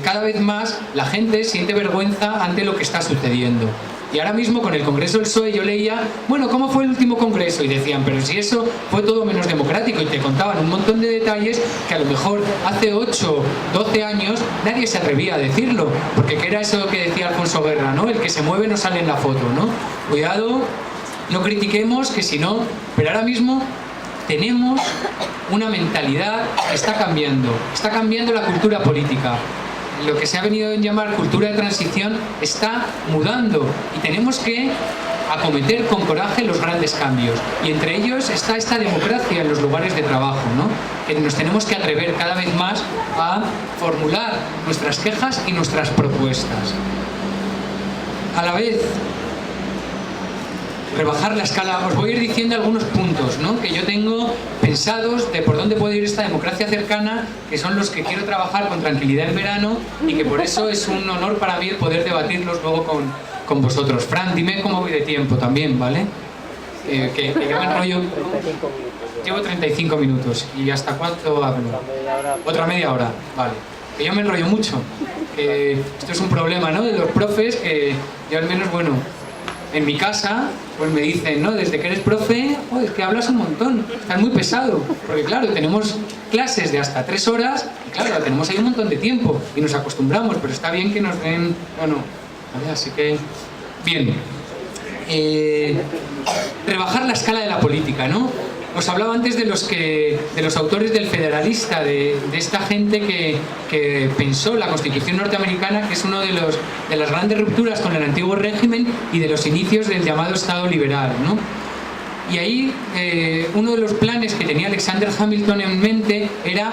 [SPEAKER 2] cada vez más la gente siente vergüenza ante lo que está sucediendo. Y ahora mismo con el Congreso del PSOE yo leía, bueno, ¿cómo fue el último Congreso? Y decían, pero si eso fue todo menos democrático, y te contaban un montón de detalles que a lo mejor hace 8, 12 años nadie se atrevía a decirlo, porque ¿qué era eso que decía Alfonso Guerra, ¿no? El que se mueve no sale en la foto, ¿no? Cuidado, no critiquemos, que si no... Pero ahora mismo tenemos una mentalidad que está cambiando la cultura política. Lo que se ha venido a llamar cultura de transición está mudando y tenemos que acometer con coraje los grandes cambios. Y entre ellos está esta democracia en los lugares de trabajo, ¿no? Que nos tenemos que atrever cada vez más a formular nuestras quejas y nuestras propuestas. A la vez, rebajar la escala. Os voy a ir diciendo algunos puntos, ¿no?, que yo tengo pensados de por dónde puede ir esta democracia cercana, que son los que quiero trabajar con tranquilidad en verano y que por eso es un honor para mí el poder debatirlos luego con vosotros. Fran, dime cómo voy de tiempo también, ¿vale? Que yo me enrollo. Llevo 35 minutos. ¿Y hasta cuánto hablo? Otra media hora, vale. Que yo me enrollo mucho. Esto es un problema, ¿no?, de los profes, que yo al menos, bueno... En mi casa, pues me dicen, ¿no?, desde que eres profe, es que hablas un montón, estás muy pesado. Porque claro, tenemos clases de hasta 3 horas, y claro, tenemos ahí un montón de tiempo, y nos acostumbramos, pero está bien que nos den... Bueno, ¿vale? Así que... Bien. Rebajar la escala de la política, ¿no? os hablaba antes de los autores del Federalista, de esta gente que pensó la Constitución norteamericana, que es una de las grandes rupturas con el antiguo régimen y de los inicios del llamado Estado liberal, ¿no? Y ahí uno de los planes que tenía Alexander Hamilton en mente era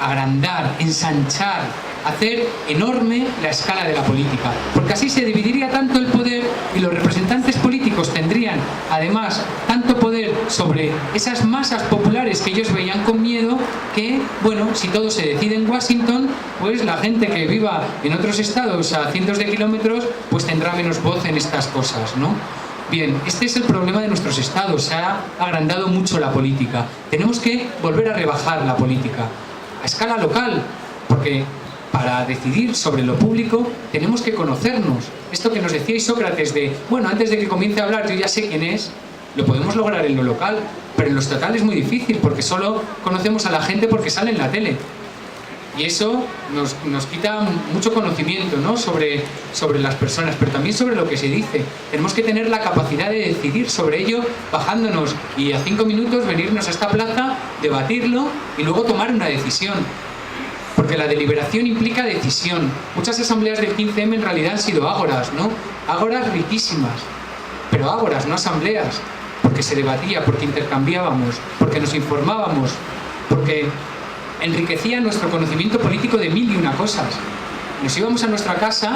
[SPEAKER 2] agrandar, ensanchar, hacer enorme la escala de la política, porque así se dividiría tanto el poder y los representantes políticos tendrían además tanto poder sobre esas masas populares que ellos veían con miedo que, bueno, si todo se decide en Washington, pues la gente que viva en otros estados a cientos de kilómetros pues tendrá menos voz en estas cosas, ¿no? Bien, este es el problema de nuestros estados, se ha agrandado mucho la política. Tenemos que volver a rebajar la política a escala local, porque para decidir sobre lo público tenemos que conocernos. Esto que nos decía Sócrates de, bueno, antes de que comience a hablar yo ya sé quién es, lo podemos lograr en lo local, pero en lo estatal es muy difícil porque solo conocemos a la gente porque sale en la tele. Y eso nos quita mucho conocimiento, ¿no? sobre las personas, pero también sobre lo que se dice. Tenemos que tener la capacidad de decidir sobre ello bajándonos y a 5 minutos venirnos a esta plaza, debatirlo y luego tomar una decisión. Porque la deliberación implica decisión. Muchas asambleas del 15M en realidad han sido ágoras, ¿no? Ágoras riquísimas, pero ágoras, no asambleas. Porque se debatía, porque intercambiábamos, porque nos informábamos, porque enriquecía nuestro conocimiento político de 1000 y una cosas. Nos íbamos a nuestra casa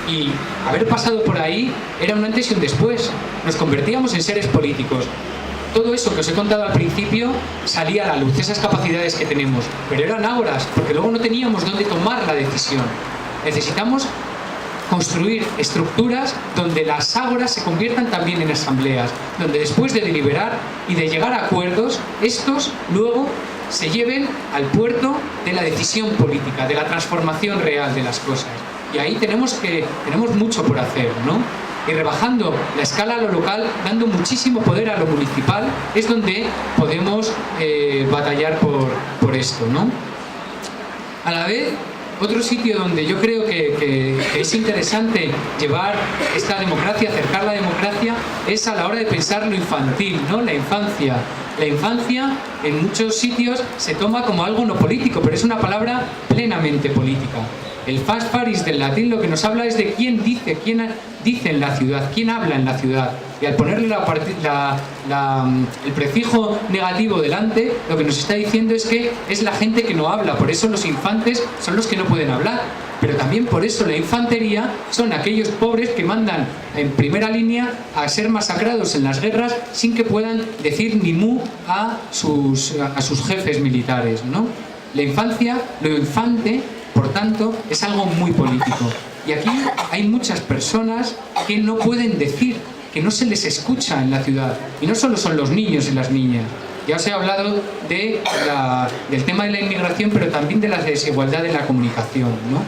[SPEAKER 2] y haber pasado por ahí era un antes y un después. Nos convertíamos en seres políticos. Todo eso que os he contado al principio salía a la luz, esas capacidades que tenemos, pero eran ágoras, porque luego no teníamos dónde tomar la decisión. Necesitamos construir estructuras donde las ágoras se conviertan también en asambleas, donde después de deliberar y de llegar a acuerdos, estos luego se lleven al puerto de la decisión política, de la transformación real de las cosas. Y ahí tenemos mucho por hacer, ¿no? Y rebajando la escala a lo local, dando muchísimo poder a lo municipal, es donde podemos batallar por esto, ¿no? A la vez, otro sitio donde yo creo que es interesante llevar esta democracia, acercar la democracia, es a la hora de pensar lo infantil, ¿no? La infancia. La infancia en muchos sitios se toma como algo no político, pero es una palabra plenamente política. El fas faris del latín lo que nos habla es de quién dice en la ciudad, quién habla en la ciudad. Y al ponerle el prefijo negativo delante, lo que nos está diciendo es que es la gente que no habla. Por eso los infantes son los que no pueden hablar. Pero también por eso la infantería son aquellos pobres que mandan en primera línea a ser masacrados en las guerras sin que puedan decir ni mu a sus jefes militares, ¿no? La infancia, lo infante, por tanto, es algo muy político. Y aquí hay muchas personas que no pueden decir, que no se les escucha en la ciudad. Y no solo son los niños y las niñas. Ya os he hablado del tema de la inmigración, pero también de la desigualdad en la comunicación, ¿no?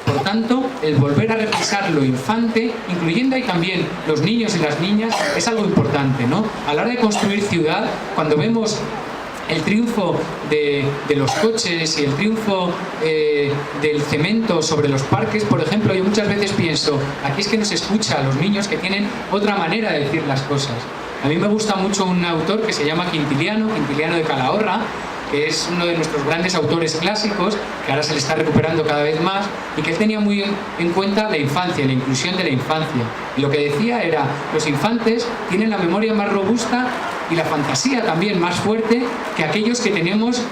[SPEAKER 2] Por tanto, el volver a repensar lo infante, incluyendo ahí también los niños y las niñas, es algo importante, ¿no? A la hora de construir ciudad, cuando vemos el triunfo de los coches y el triunfo del cemento sobre los parques, por ejemplo, yo muchas veces pienso, aquí es que no se escucha a los niños que tienen otra manera de decir las cosas. A mí me gusta mucho un autor que se llama Quintiliano de Calahorra, que es uno de nuestros grandes autores clásicos, que ahora se le está recuperando cada vez más, y que él tenía muy en cuenta la infancia, la inclusión de la infancia. Y lo que decía era, los infantes tienen la memoria más robusta y la fantasía también más fuerte que aquellos que tenemos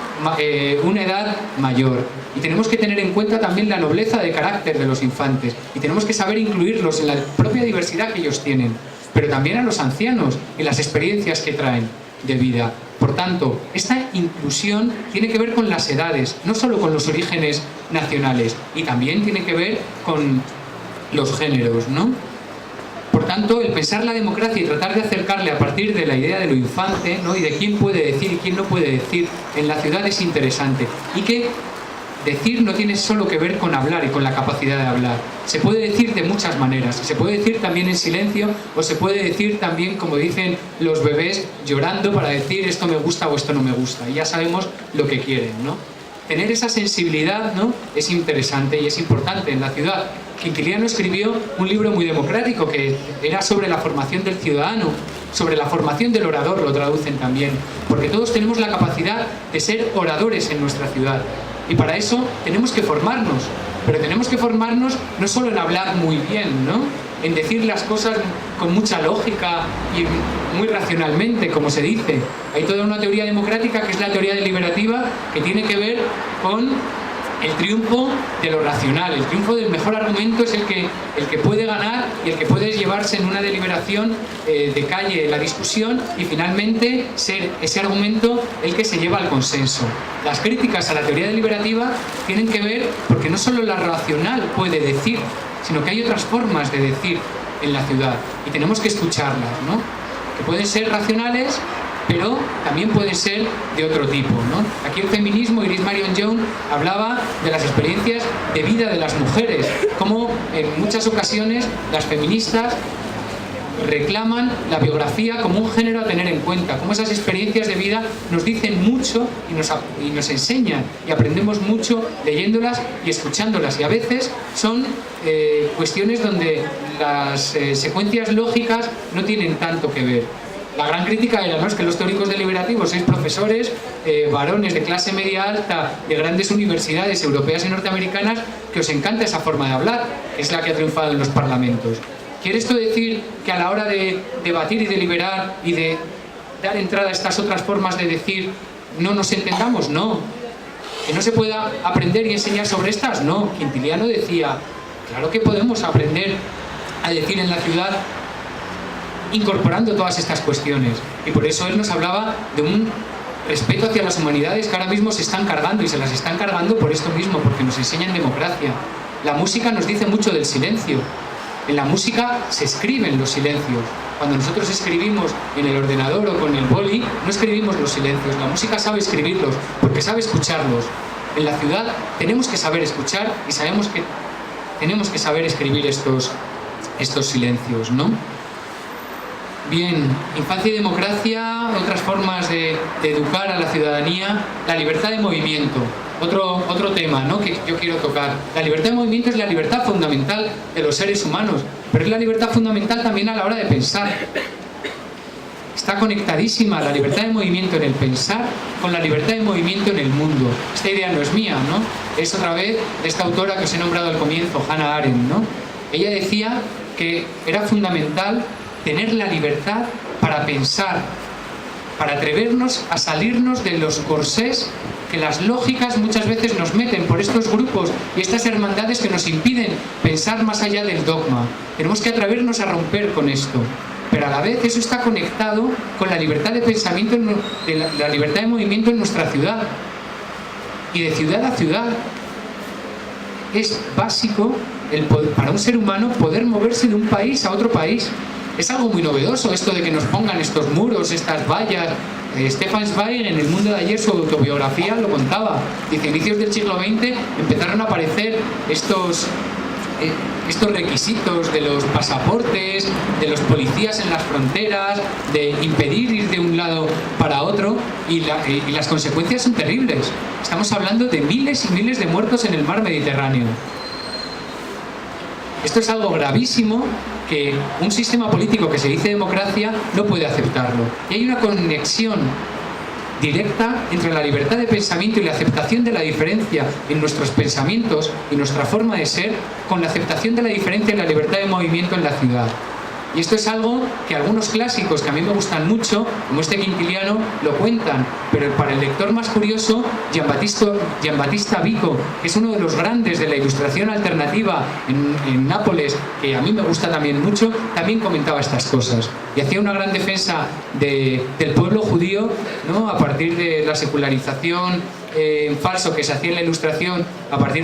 [SPEAKER 2] una edad mayor. Y tenemos que tener en cuenta también la nobleza de carácter de los infantes, y tenemos que saber incluirlos en la propia diversidad que ellos tienen, pero también a los ancianos y las experiencias que traen de vida. Por tanto, esta inclusión tiene que ver con las edades, no solo con los orígenes nacionales, y también tiene que ver con los géneros, ¿no? Por tanto, el pensar la democracia y tratar de acercarle a partir de la idea de lo infante, ¿no? Y de quién puede decir y quién no puede decir en la ciudad es interesante. Y que decir no tiene solo que ver con hablar y con la capacidad de hablar. Se puede decir de muchas maneras. Se puede decir también en silencio, o se puede decir también, como dicen los bebés, llorando para decir esto me gusta o esto no me gusta. Y ya sabemos lo que quieren, ¿no? Tener esa sensibilidad, ¿no? Es interesante y es importante en la ciudad. Quintiliano escribió un libro muy democrático que era sobre la formación del ciudadano. sobre la formación del orador, lo traducen también, porque todos tenemos la capacidad de ser oradores en nuestra ciudad. Y para eso tenemos que formarnos, pero tenemos que formarnos no solo en hablar muy bien, ¿no?, en decir las cosas con mucha lógica y muy racionalmente, como se dice. Hay toda una teoría democrática que es la teoría deliberativa, que tiene que ver con el triunfo de lo racional. El triunfo del mejor argumento es el que puede ganar y el que puede llevarse en una deliberación de calle la discusión y finalmente ser ese argumento el que se lleva al consenso. Las críticas a la teoría deliberativa tienen que ver porque no solo la racional puede decir, sino que hay otras formas de decir en la ciudad y tenemos que escucharlas, ¿no?, que pueden ser racionales, pero también pueden ser de otro tipo, ¿no? Aquí el feminismo, Iris Marion Young hablaba de las experiencias de vida de las mujeres, como en muchas ocasiones las feministas reclaman la biografía como un género a tener en cuenta, como esas experiencias de vida nos dicen mucho y nos enseñan y aprendemos mucho leyéndolas y escuchándolas, y a veces son cuestiones donde las secuencias lógicas no tienen tanto que ver. La gran crítica era, ¿no?, es que los teóricos deliberativos sois profesores, varones de clase media alta de grandes universidades europeas y norteamericanas, que os encanta esa forma de hablar, es la que ha triunfado en los parlamentos. ¿Quiere esto decir que a la hora de debatir y deliberar y de dar entrada a estas otras formas de decir no nos entendamos? No. ¿Que no se pueda aprender y enseñar sobre estas? No. Quintiliano decía, claro que podemos aprender a decir en la ciudad incorporando todas estas cuestiones, y por eso él nos hablaba de un respeto hacia las humanidades que ahora mismo se están cargando, y se las están cargando por esto mismo, porque nos enseñan democracia. La música nos dice mucho del silencio. En la música se escriben los silencios. Cuando nosotros escribimos en el ordenador o con el boli, no escribimos los silencios. La música sabe escribirlos porque sabe escucharlos. En la ciudad tenemos que saber escuchar y sabemos que tenemos que saber escribir estos silencios, ¿no? Bien, infancia y democracia, otras formas de educar a la ciudadanía, la libertad de movimiento, otro tema, ¿no?, que yo quiero tocar. La libertad de movimiento es la libertad fundamental de los seres humanos, pero es la libertad fundamental también a la hora de pensar. Está conectadísima la libertad de movimiento en el pensar con la libertad de movimiento en el mundo. Esta idea no es mía, ¿no?, es otra vez de esta autora que os he nombrado al comienzo, Hannah Arendt, ¿no? Ella decía que era fundamental tener la libertad para pensar, para atrevernos a salirnos de los corsés que las lógicas muchas veces nos meten por estos grupos y estas hermandades que nos impiden pensar más allá del dogma. Tenemos que atrevernos a romper con esto, pero a la vez eso está conectado con la libertad de pensamiento, la libertad de movimiento en nuestra ciudad, y de ciudad a ciudad. Es básico para un ser humano poder moverse de un país a otro país. Es algo muy novedoso esto de que nos pongan estos muros, estas vallas. Stefan Zweig en El mundo de ayer, su autobiografía, lo contaba. Dice, a inicios del siglo XX empezaron a aparecer estos requisitos de los pasaportes, de los policías en las fronteras, de impedir ir de un lado para otro, y las consecuencias son terribles. Estamos hablando de miles y miles de muertos en el mar Mediterráneo. Esto es algo gravísimo que un sistema político que se dice democracia no puede aceptarlo. Y hay una conexión directa entre la libertad de pensamiento y la aceptación de la diferencia en nuestros pensamientos y nuestra forma de ser, con la aceptación de la diferencia en la libertad de movimiento en la ciudad. Y esto es algo que algunos clásicos que a mí me gustan mucho, como este Quintiliano, lo cuentan, pero para el lector más curioso, Giambattista Vico, que es uno de los grandes de la ilustración alternativa en Nápoles, que a mí me gusta también mucho, también comentaba estas cosas y hacía una gran defensa del pueblo judío, ¿no?, a partir de la secularización en falso que se hacía en la ilustración, a partir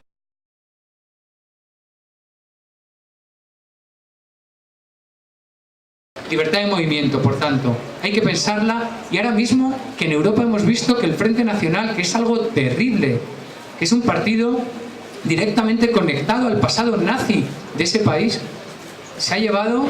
[SPEAKER 2] libertad de movimiento, por tanto, hay que pensarla. Y ahora mismo que en Europa hemos visto que el Frente Nacional, que es algo terrible, que es un partido directamente conectado al pasado nazi de ese país, se ha llevado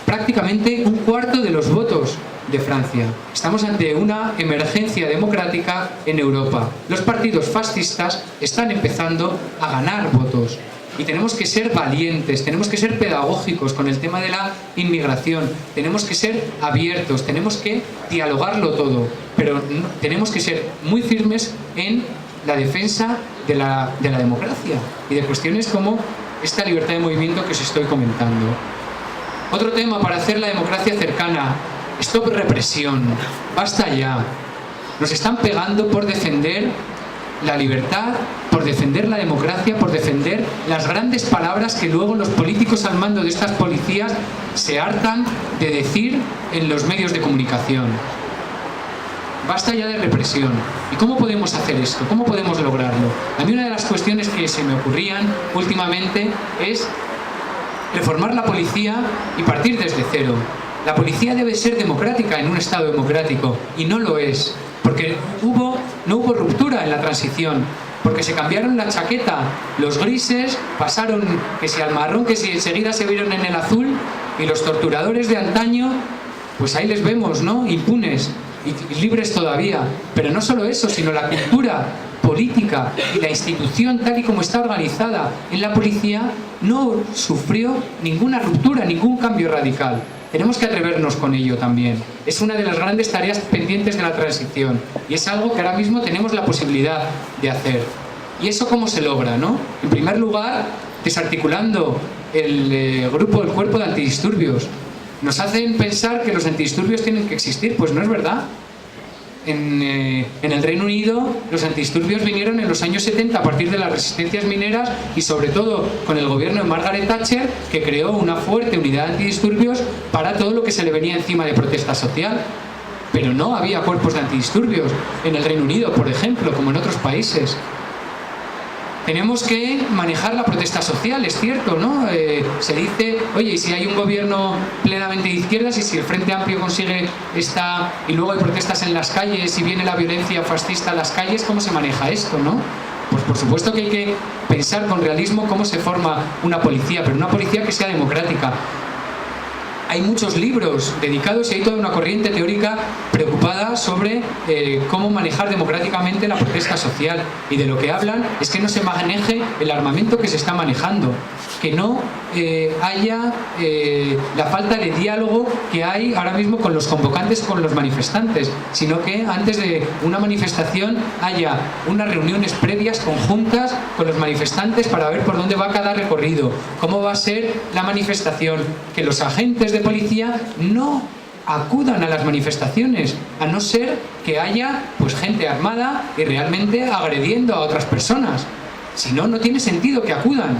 [SPEAKER 2] prácticamente un cuarto de los votos de Francia. Estamos ante una emergencia democrática en Europa. Los partidos fascistas están empezando a ganar votos. Y tenemos que ser valientes, tenemos que ser pedagógicos con el tema de la inmigración, tenemos que ser abiertos, tenemos que dialogarlo todo, pero tenemos que ser muy firmes en la defensa de la democracia y de cuestiones como esta libertad de movimiento que os estoy comentando. Otro tema para hacer la democracia cercana: stop represión, basta ya. Nos están pegando por defender la libertad, por defender la democracia, por defender las grandes palabras que luego los políticos al mando de estas policías se hartan de decir en los medios de comunicación. Basta ya de represión. ¿Y cómo podemos hacer esto? ¿Cómo podemos lograrlo? A mí una de las cuestiones que se me ocurrían últimamente es reformar la policía y partir desde cero. La policía debe ser democrática en un Estado democrático, y no lo es, porque no hubo ruptura en la transición, porque se cambiaron la chaqueta, los grises pasaron que si al marrón, que si enseguida se vieron en el azul, y los torturadores de antaño, pues ahí les vemos, ¿no?, impunes y libres todavía. Pero no solo eso, sino la cultura política y la institución tal y como está organizada en la policía no sufrió ninguna ruptura, ningún cambio radical. Tenemos que atrevernos con ello también. Es una de las grandes tareas pendientes de la transición y es algo que ahora mismo tenemos la posibilidad de hacer. ¿Y eso cómo se logra, no? En primer lugar, desarticulando el cuerpo de antidisturbios. Nos hacen pensar que los antidisturbios tienen que existir, pues no es verdad. En el Reino Unido los antidisturbios vinieron en los años 70 a partir de las resistencias mineras y sobre todo con el gobierno de Margaret Thatcher, que creó una fuerte unidad de antidisturbios para todo lo que se le venía encima de protesta social. Pero no había cuerpos de antidisturbios en el Reino Unido, por ejemplo, como en otros países. Tenemos que manejar la protesta social, es cierto, ¿no? Se dice, oye, y si hay un gobierno plenamente de izquierdas y si el Frente Amplio consigue y luego hay protestas en las calles y viene la violencia fascista a las calles, ¿cómo se maneja esto, no? Pues por supuesto que hay que pensar con realismo cómo se forma una policía, pero una policía que sea democrática. Hay muchos libros dedicados y hay toda una corriente teórica preocupada sobre cómo manejar democráticamente la protesta social, y de lo que hablan es que no se maneje el armamento que se está manejando, que no haya la falta de diálogo que hay ahora mismo con los convocantes, con los manifestantes, sino que antes de una manifestación haya unas reuniones previas conjuntas con los manifestantes para ver por dónde va cada recorrido, cómo va a ser la manifestación, que los agentes de policía no acudan a las manifestaciones, a no ser que haya pues gente armada y realmente agrediendo a otras personas. Si no, no tiene sentido que acudan.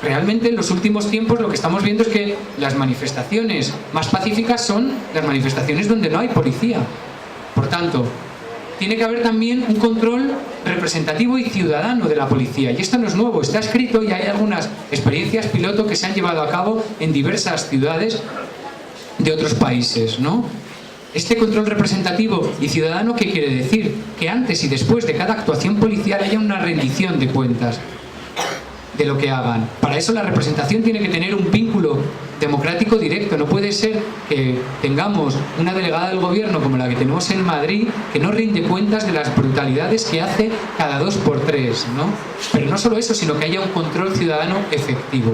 [SPEAKER 2] Realmente en los últimos tiempos lo que estamos viendo es que las manifestaciones más pacíficas son las manifestaciones donde no hay policía. Por tanto, tiene que haber también un control representativo y ciudadano de la policía. Y esto no es nuevo, está escrito y hay algunas experiencias piloto que se han llevado a cabo en diversas ciudades de otros países, ¿no? Este control representativo y ciudadano, ¿qué quiere decir? Que antes y después de cada actuación policial haya una rendición de cuentas de lo que hagan. Para eso la representación tiene que tener un vínculo democrático directo. No puede ser que tengamos una delegada del gobierno como la que tenemos en Madrid, que no rinde cuentas de las brutalidades que hace cada 2 por 3, ¿no? Pero no solo eso, sino que haya un control ciudadano efectivo.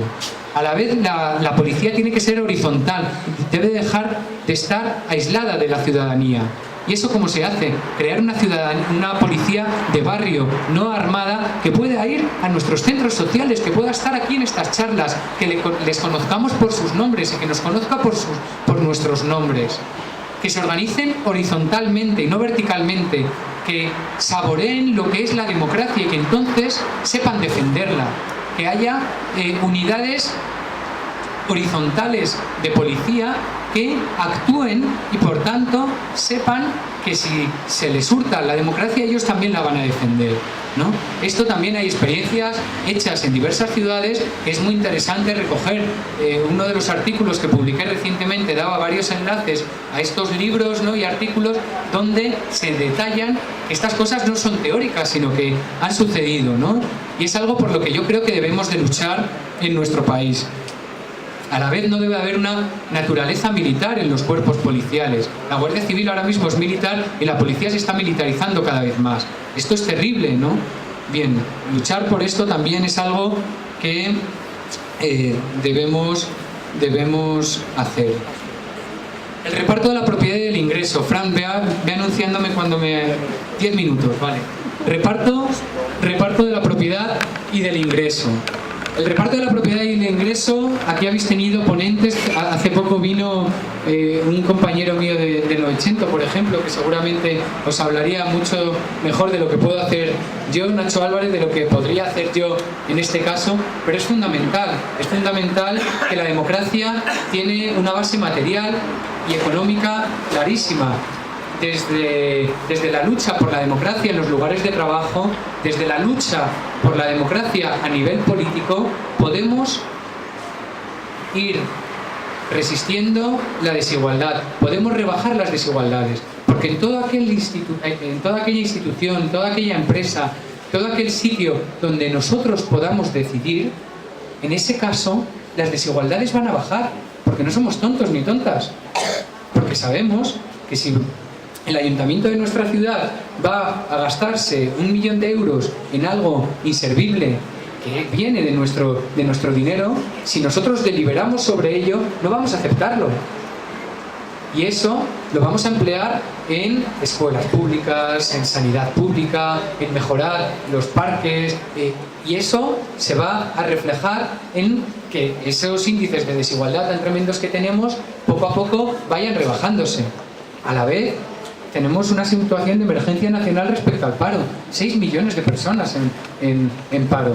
[SPEAKER 2] A la vez la policía tiene que ser horizontal, debe dejar de estar aislada de la ciudadanía. ¿Y eso cómo se hace? Crear una policía de barrio, no armada, que pueda ir a nuestros centros sociales, que pueda estar aquí en estas charlas, que les conozcamos por sus nombres y que nos conozca por nuestros nombres. Que se organicen horizontalmente y no verticalmente, que saboreen lo que es la democracia y que entonces sepan defenderla. Que haya unidades horizontales de policía que actúen y por tanto sepan que si se les hurta la democracia ellos también la van a defender, ¿no? Esto también hay experiencias hechas en diversas ciudades, que es muy interesante recoger. Uno de los artículos que publiqué recientemente daba varios enlaces a estos libros, ¿no?, y artículos donde se detallan que estas cosas no son teóricas sino que han sucedido, ¿no? Y es algo por lo que yo creo que debemos de luchar en nuestro país. A la vez no debe haber una naturaleza militar en los cuerpos policiales. La Guardia Civil ahora mismo es militar y la policía se está militarizando cada vez más. Esto es terrible, ¿no? Bien, luchar por esto también es algo que debemos hacer. El reparto de la propiedad y del ingreso. Fran, ve anunciándome cuando me... 10 minutos, vale. Reparto de la propiedad y del ingreso. El reparto de la propiedad y el ingreso, aquí habéis tenido ponentes. Hace poco vino un compañero mío de Novecento, por ejemplo, que seguramente os hablaría mucho mejor de lo que puedo hacer yo, Nacho Álvarez, de lo que podría hacer yo en este caso, pero es fundamental que la democracia tiene una base material y económica clarísima. Desde la lucha por la democracia en los lugares de trabajo, desde la lucha por la democracia a nivel político, podemos ir resistiendo la desigualdad, podemos rebajar las desigualdades, porque en toda aquella institución, toda aquella empresa, todo aquel sitio donde nosotros podamos decidir, en ese caso las desigualdades van a bajar, porque no somos tontos ni tontas, porque sabemos que si el ayuntamiento de nuestra ciudad va a gastarse 1 millón de euros en algo inservible que viene de nuestro dinero, si nosotros deliberamos sobre ello, no vamos a aceptarlo. Y eso lo vamos a emplear en escuelas públicas, en sanidad pública, en mejorar los parques, y eso se va a reflejar en que esos índices de desigualdad tan tremendos que tenemos poco a poco vayan rebajándose. A la vez, tenemos una situación de emergencia nacional respecto al paro. 6 millones de personas en paro.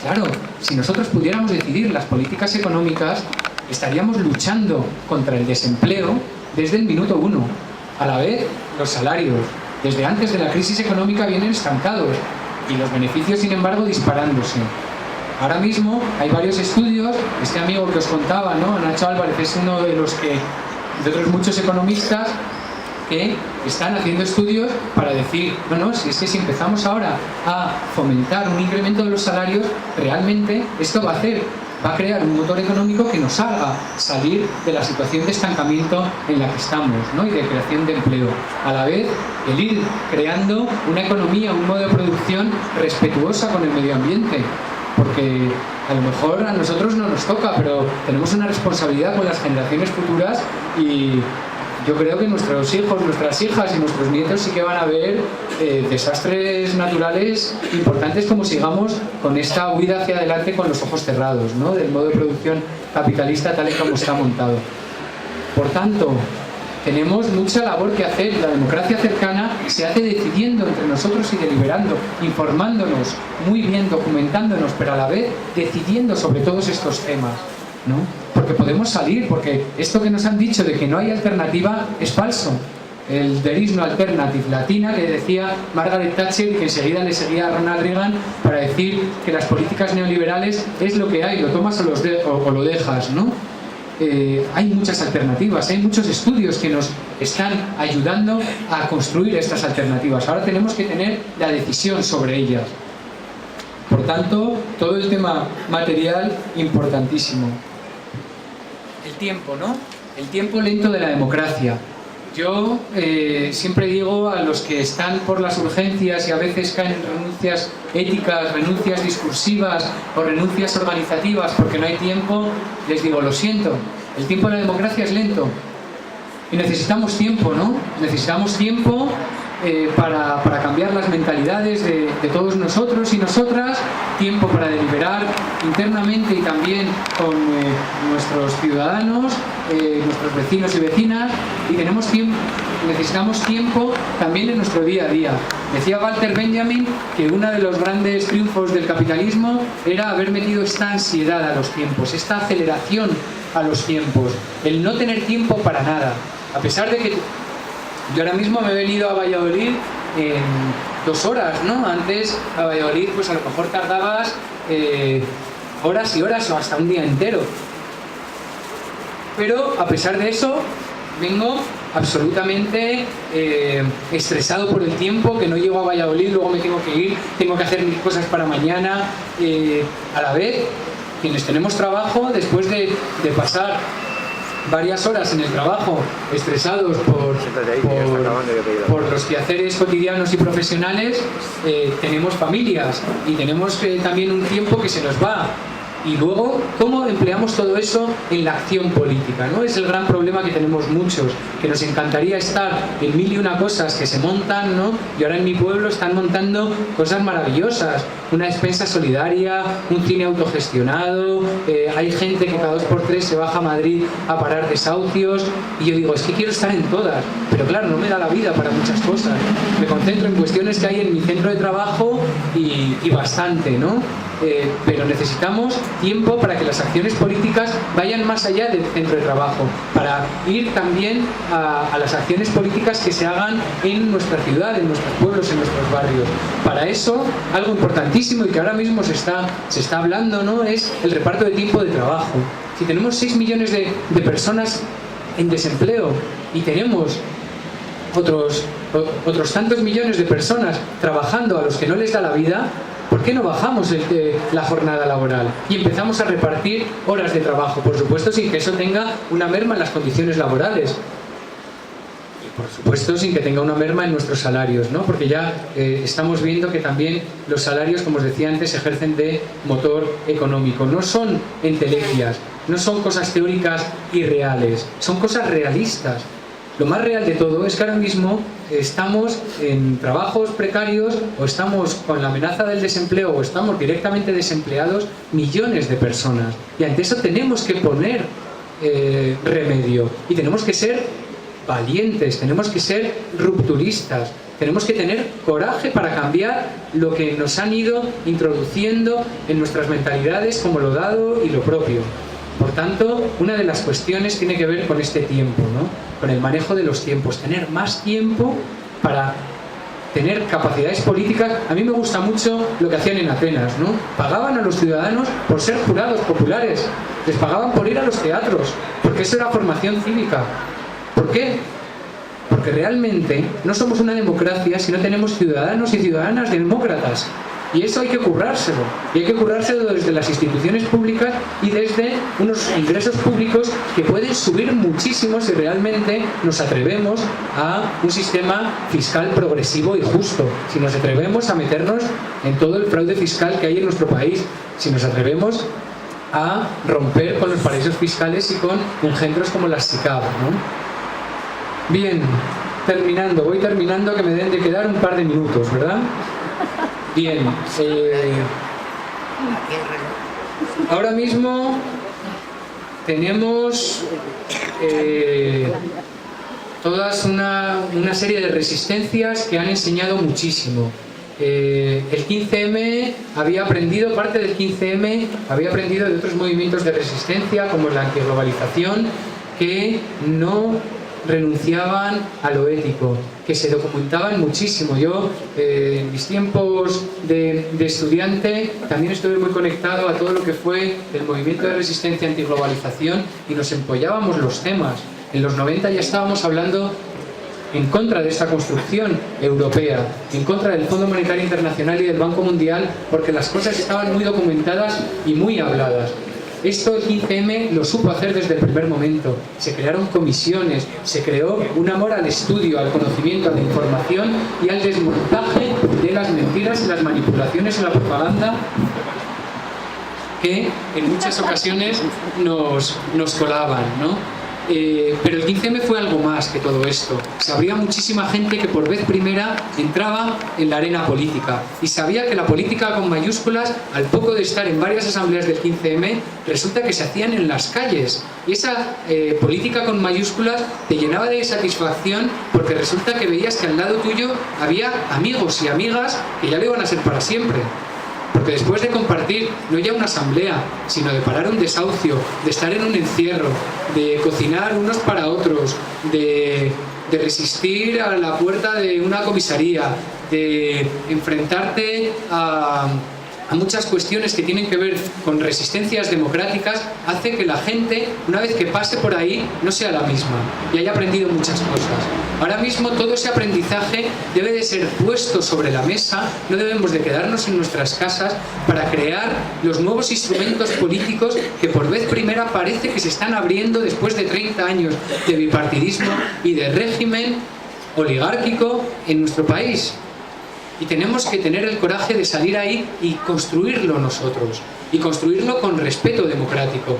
[SPEAKER 2] Claro, si nosotros pudiéramos decidir las políticas económicas, estaríamos luchando contra el desempleo desde el minuto 1. A la vez, los salarios, desde antes de la crisis económica, vienen estancados y los beneficios, sin embargo, disparándose. Ahora mismo hay varios estudios. Este amigo que os contaba, ¿no?, Nacho Álvarez, es uno de otros muchos economistas que están haciendo estudios para decir, si es que si empezamos ahora a fomentar un incremento de los salarios, realmente esto va a crear un motor económico que nos haga salir de la situación de estancamiento en la que estamos, ¿no?, y de creación de empleo. A la vez, el ir creando una economía, un modo de producción respetuosa con el medio ambiente, porque a lo mejor a nosotros no nos toca, pero tenemos una responsabilidad con las generaciones futuras, y yo creo que nuestros hijos, nuestras hijas y nuestros nietos sí que van a ver desastres naturales importantes, como sigamos con esta huida hacia adelante con los ojos cerrados, ¿no?, del modo de producción capitalista tal y como está montado. Por tanto, tenemos mucha labor que hacer. La democracia cercana se hace decidiendo entre nosotros y deliberando, informándonos muy bien, documentándonos, pero a la vez decidiendo sobre todos estos temas, ¿no? Porque podemos salir, porque esto que nos han dicho de que no hay alternativa es falso. El there is no alternative latina, que decía Margaret Thatcher, y que enseguida le seguía a Ronald Reagan para decir que las políticas neoliberales es lo que hay, lo tomas o lo dejas, ¿no? Hay muchas alternativas, hay muchos estudios que nos están ayudando a construir estas alternativas. Ahora tenemos que tener la decisión sobre ellas. Por tanto, todo el tema material, importantísimo. El tiempo, ¿no? El tiempo lento de la democracia. Yo siempre digo a los que están por las urgencias y a veces caen en renuncias éticas, renuncias discursivas o renuncias organizativas porque no hay tiempo, les digo, lo siento, el tiempo de la democracia es lento y necesitamos tiempo, ¿no? Necesitamos tiempo para cambiar las mentalidades de todos nosotros y nosotras, tiempo para deliberar internamente y también con nuestros ciudadanos, nuestros vecinos y vecinas, y necesitamos tiempo también en nuestro día a día. Decía Walter Benjamin que uno de los grandes triunfos del capitalismo era haber metido esta ansiedad a los tiempos, esta aceleración a los tiempos, el no tener tiempo para nada, a pesar de que yo ahora mismo me he venido a Valladolid en 2 horas, ¿no? Antes a Valladolid pues a lo mejor tardabas horas y horas o hasta un día entero. Pero a pesar de eso vengo absolutamente estresado por el tiempo, que no llego a Valladolid, luego me tengo que ir, tengo que hacer mis cosas para mañana. A la vez, quienes tenemos trabajo, después de pasar varias horas en el trabajo, estresados por los quehaceres cotidianos y profesionales, tenemos familias y tenemos también un tiempo que se nos va Y luego, ¿cómo empleamos todo eso en la acción política, ¿no? Es el gran problema que tenemos muchos, que nos encantaría estar en mil y una cosas que se montan, ¿no? Y ahora en mi pueblo están montando cosas maravillosas, una despensa solidaria, un cine autogestionado, hay gente que cada 2x3 se baja a Madrid a parar desahucios, y yo digo, es que quiero estar en todas, pero claro, no me da la vida para muchas cosas. Me concentro en cuestiones que hay en mi centro de trabajo y bastante, ¿no? Pero necesitamos tiempo para que las acciones políticas vayan más allá del centro de trabajo, para ir también a las acciones políticas que se hagan en nuestra ciudad, en nuestros pueblos, en nuestros barrios. Para eso, algo importantísimo y que ahora mismo se está hablando, ¿no?, es el reparto de tiempo de trabajo. Si tenemos 6 millones de personas en desempleo y tenemos otros tantos millones de personas trabajando a los que no les da la vida, ¿por qué no bajamos la jornada laboral y empezamos a repartir horas de trabajo? Por supuesto, sin que eso tenga una merma en las condiciones laborales. Y por supuesto, sin que tenga una merma en nuestros salarios, ¿no? Porque ya estamos viendo que también los salarios, como os decía antes, ejercen de motor económico. No son entelequias, no son cosas teóricas irreales, son cosas realistas. Lo más real de todo es que ahora mismo estamos en trabajos precarios, o estamos con la amenaza del desempleo, o estamos directamente desempleados millones de personas. Y ante eso tenemos que poner remedio. Y tenemos que ser valientes, tenemos que ser rupturistas, tenemos que tener coraje para cambiar lo que nos han ido introduciendo en nuestras mentalidades como lo dado y lo propio. Por tanto, una de las cuestiones tiene que ver con este tiempo, ¿no? Con el manejo de los tiempos, tener más tiempo para tener capacidades políticas. A mí me gusta mucho lo que hacían en Atenas, ¿no? Pagaban a los ciudadanos por ser jurados populares, les pagaban por ir a los teatros, porque eso era formación cívica. ¿Por qué? Porque realmente no somos una democracia si no tenemos ciudadanos y ciudadanas demócratas. Y eso hay que currárselo. Y hay que currárselo desde las instituciones públicas y desde unos ingresos públicos que pueden subir muchísimo si realmente nos atrevemos a un sistema fiscal progresivo y justo. Si nos atrevemos a meternos en todo el fraude fiscal que hay en nuestro país. Si nos atrevemos a romper con los paraísos fiscales y con engendros como las SICAV, ¿no? Bien, voy terminando, que me deben de quedar un par de minutos, ¿verdad? Bien, ahora mismo tenemos todas una serie de resistencias que han enseñado muchísimo. El 15M parte del 15M había aprendido de otros movimientos de resistencia como la antiglobalización, que no renunciaban a lo ético, que se documentaban muchísimo. Yo en mis tiempos de estudiante también estuve muy conectado a todo lo que fue el movimiento de resistencia antiglobalización y nos empollábamos los temas. En los 90 ya estábamos hablando en contra de esta construcción europea, en contra del Fondo Monetario Internacional y del Banco Mundial, porque las cosas estaban muy documentadas y muy habladas. Esto el 15M lo supo hacer desde el primer momento. Se crearon comisiones, se creó un amor al estudio, al conocimiento, a la información y al desmontaje de las mentiras y las manipulaciones y la propaganda que en muchas ocasiones nos colaban, ¿no? Pero el 15M fue algo más que todo esto. Había muchísima gente que por vez primera entraba en la arena política y sabía que la política con mayúsculas, al poco de estar en varias asambleas del 15M, resulta que se hacían en las calles. Y esa política con mayúsculas te llenaba de satisfacción, porque resulta que veías que al lado tuyo había amigos y amigas que ya lo iban a ser para siempre. Porque después de compartir no ya una asamblea, sino de parar un desahucio, de estar en un encierro, de cocinar unos para otros, de resistir a la puerta de una comisaría, de enfrentarte a muchas cuestiones que tienen que ver con resistencias democráticas, hace que la gente, una vez que pase por ahí, no sea la misma y haya aprendido muchas cosas. Ahora mismo todo ese aprendizaje debe de ser puesto sobre la mesa, no debemos de quedarnos en nuestras casas para crear los nuevos instrumentos políticos que por vez primera parece que se están abriendo después de 30 años de bipartidismo y de régimen oligárquico en nuestro país. Y tenemos que tener el coraje de salir ahí y construirlo nosotros. y construirlo con respeto democrático,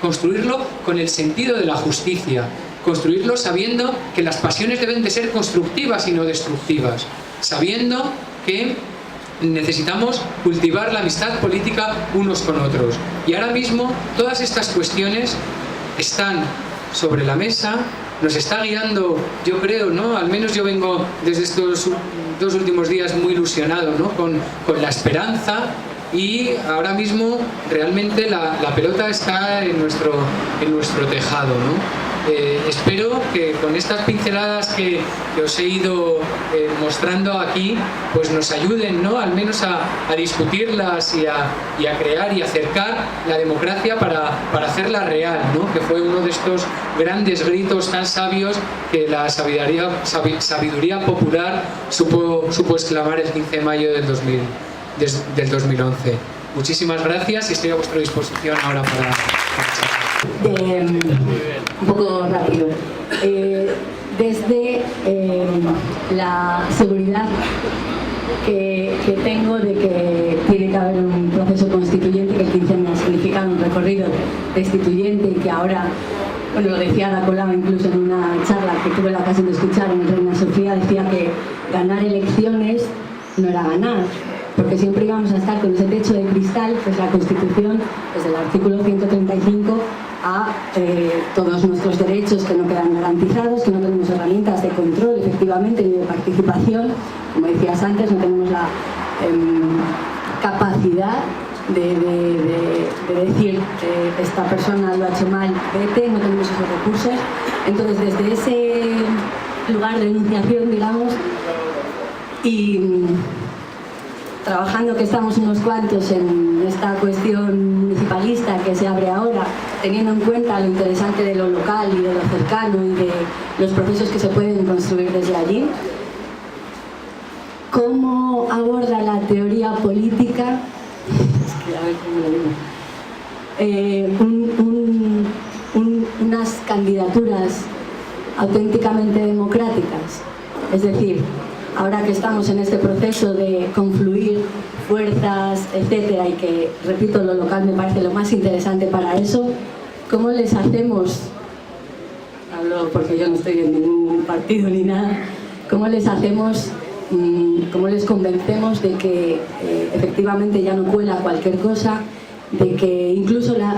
[SPEAKER 2] construirlo con el sentido de la justicia, construirlo sabiendo que las pasiones deben de ser constructivas y no destructivas, sabiendo que necesitamos cultivar la amistad política unos con otros. Y ahora mismo todas estas cuestiones están sobre la mesa, nos está guiando, yo creo, ¿no? Al menos yo vengo desde estos 2 últimos días muy ilusionado, ¿no? con la esperanza, y ahora mismo realmente la pelota está en nuestro tejado, ¿no? Espero que con estas pinceladas que os he ido mostrando aquí, pues nos ayuden, ¿no? Al menos a discutirlas y a crear y acercar la democracia para hacerla real, ¿no? Que fue uno de estos grandes gritos tan sabios que la sabiduría popular supo exclamar el 15 de mayo del 2011. Muchísimas gracias y estoy a vuestra disposición ahora para
[SPEAKER 4] un poco rápido. Desde la seguridad que tengo de que tiene que haber un proceso constituyente, que el 15 me ha significado un recorrido destituyente y que ahora, bueno, lo decía Ada Colau incluso en una charla que tuve la ocasión de escuchar en Reina Sofía, decía que ganar elecciones no era ganar, porque siempre íbamos a estar con ese techo de cristal, pues la Constitución, desde el artículo 135, a todos nuestros derechos que no quedan garantizados, que no tenemos herramientas de control, efectivamente, ni de participación. Como decías antes, no tenemos la capacidad de decir esta persona lo ha hecho mal, vete, no tenemos esos recursos. Entonces, desde ese lugar de enunciación, digamos, y trabajando que estamos unos cuantos en esta cuestión municipalista que se abre ahora, teniendo en cuenta lo interesante de lo local y de lo cercano y de los procesos que se pueden construir desde allí, ¿cómo aborda la teoría política? Es que a ver cómo lo digo. Unas candidaturas auténticamente democráticas, es decir, ahora que estamos en este proceso de confluir fuerzas, etcétera, y que, repito, lo local me parece lo más interesante para eso, ¿cómo les hacemos, hablo porque yo no estoy en ningún partido ni nada, cómo les hacemos, cómo les convencemos de que efectivamente ya no cuela cualquier cosa, de que incluso las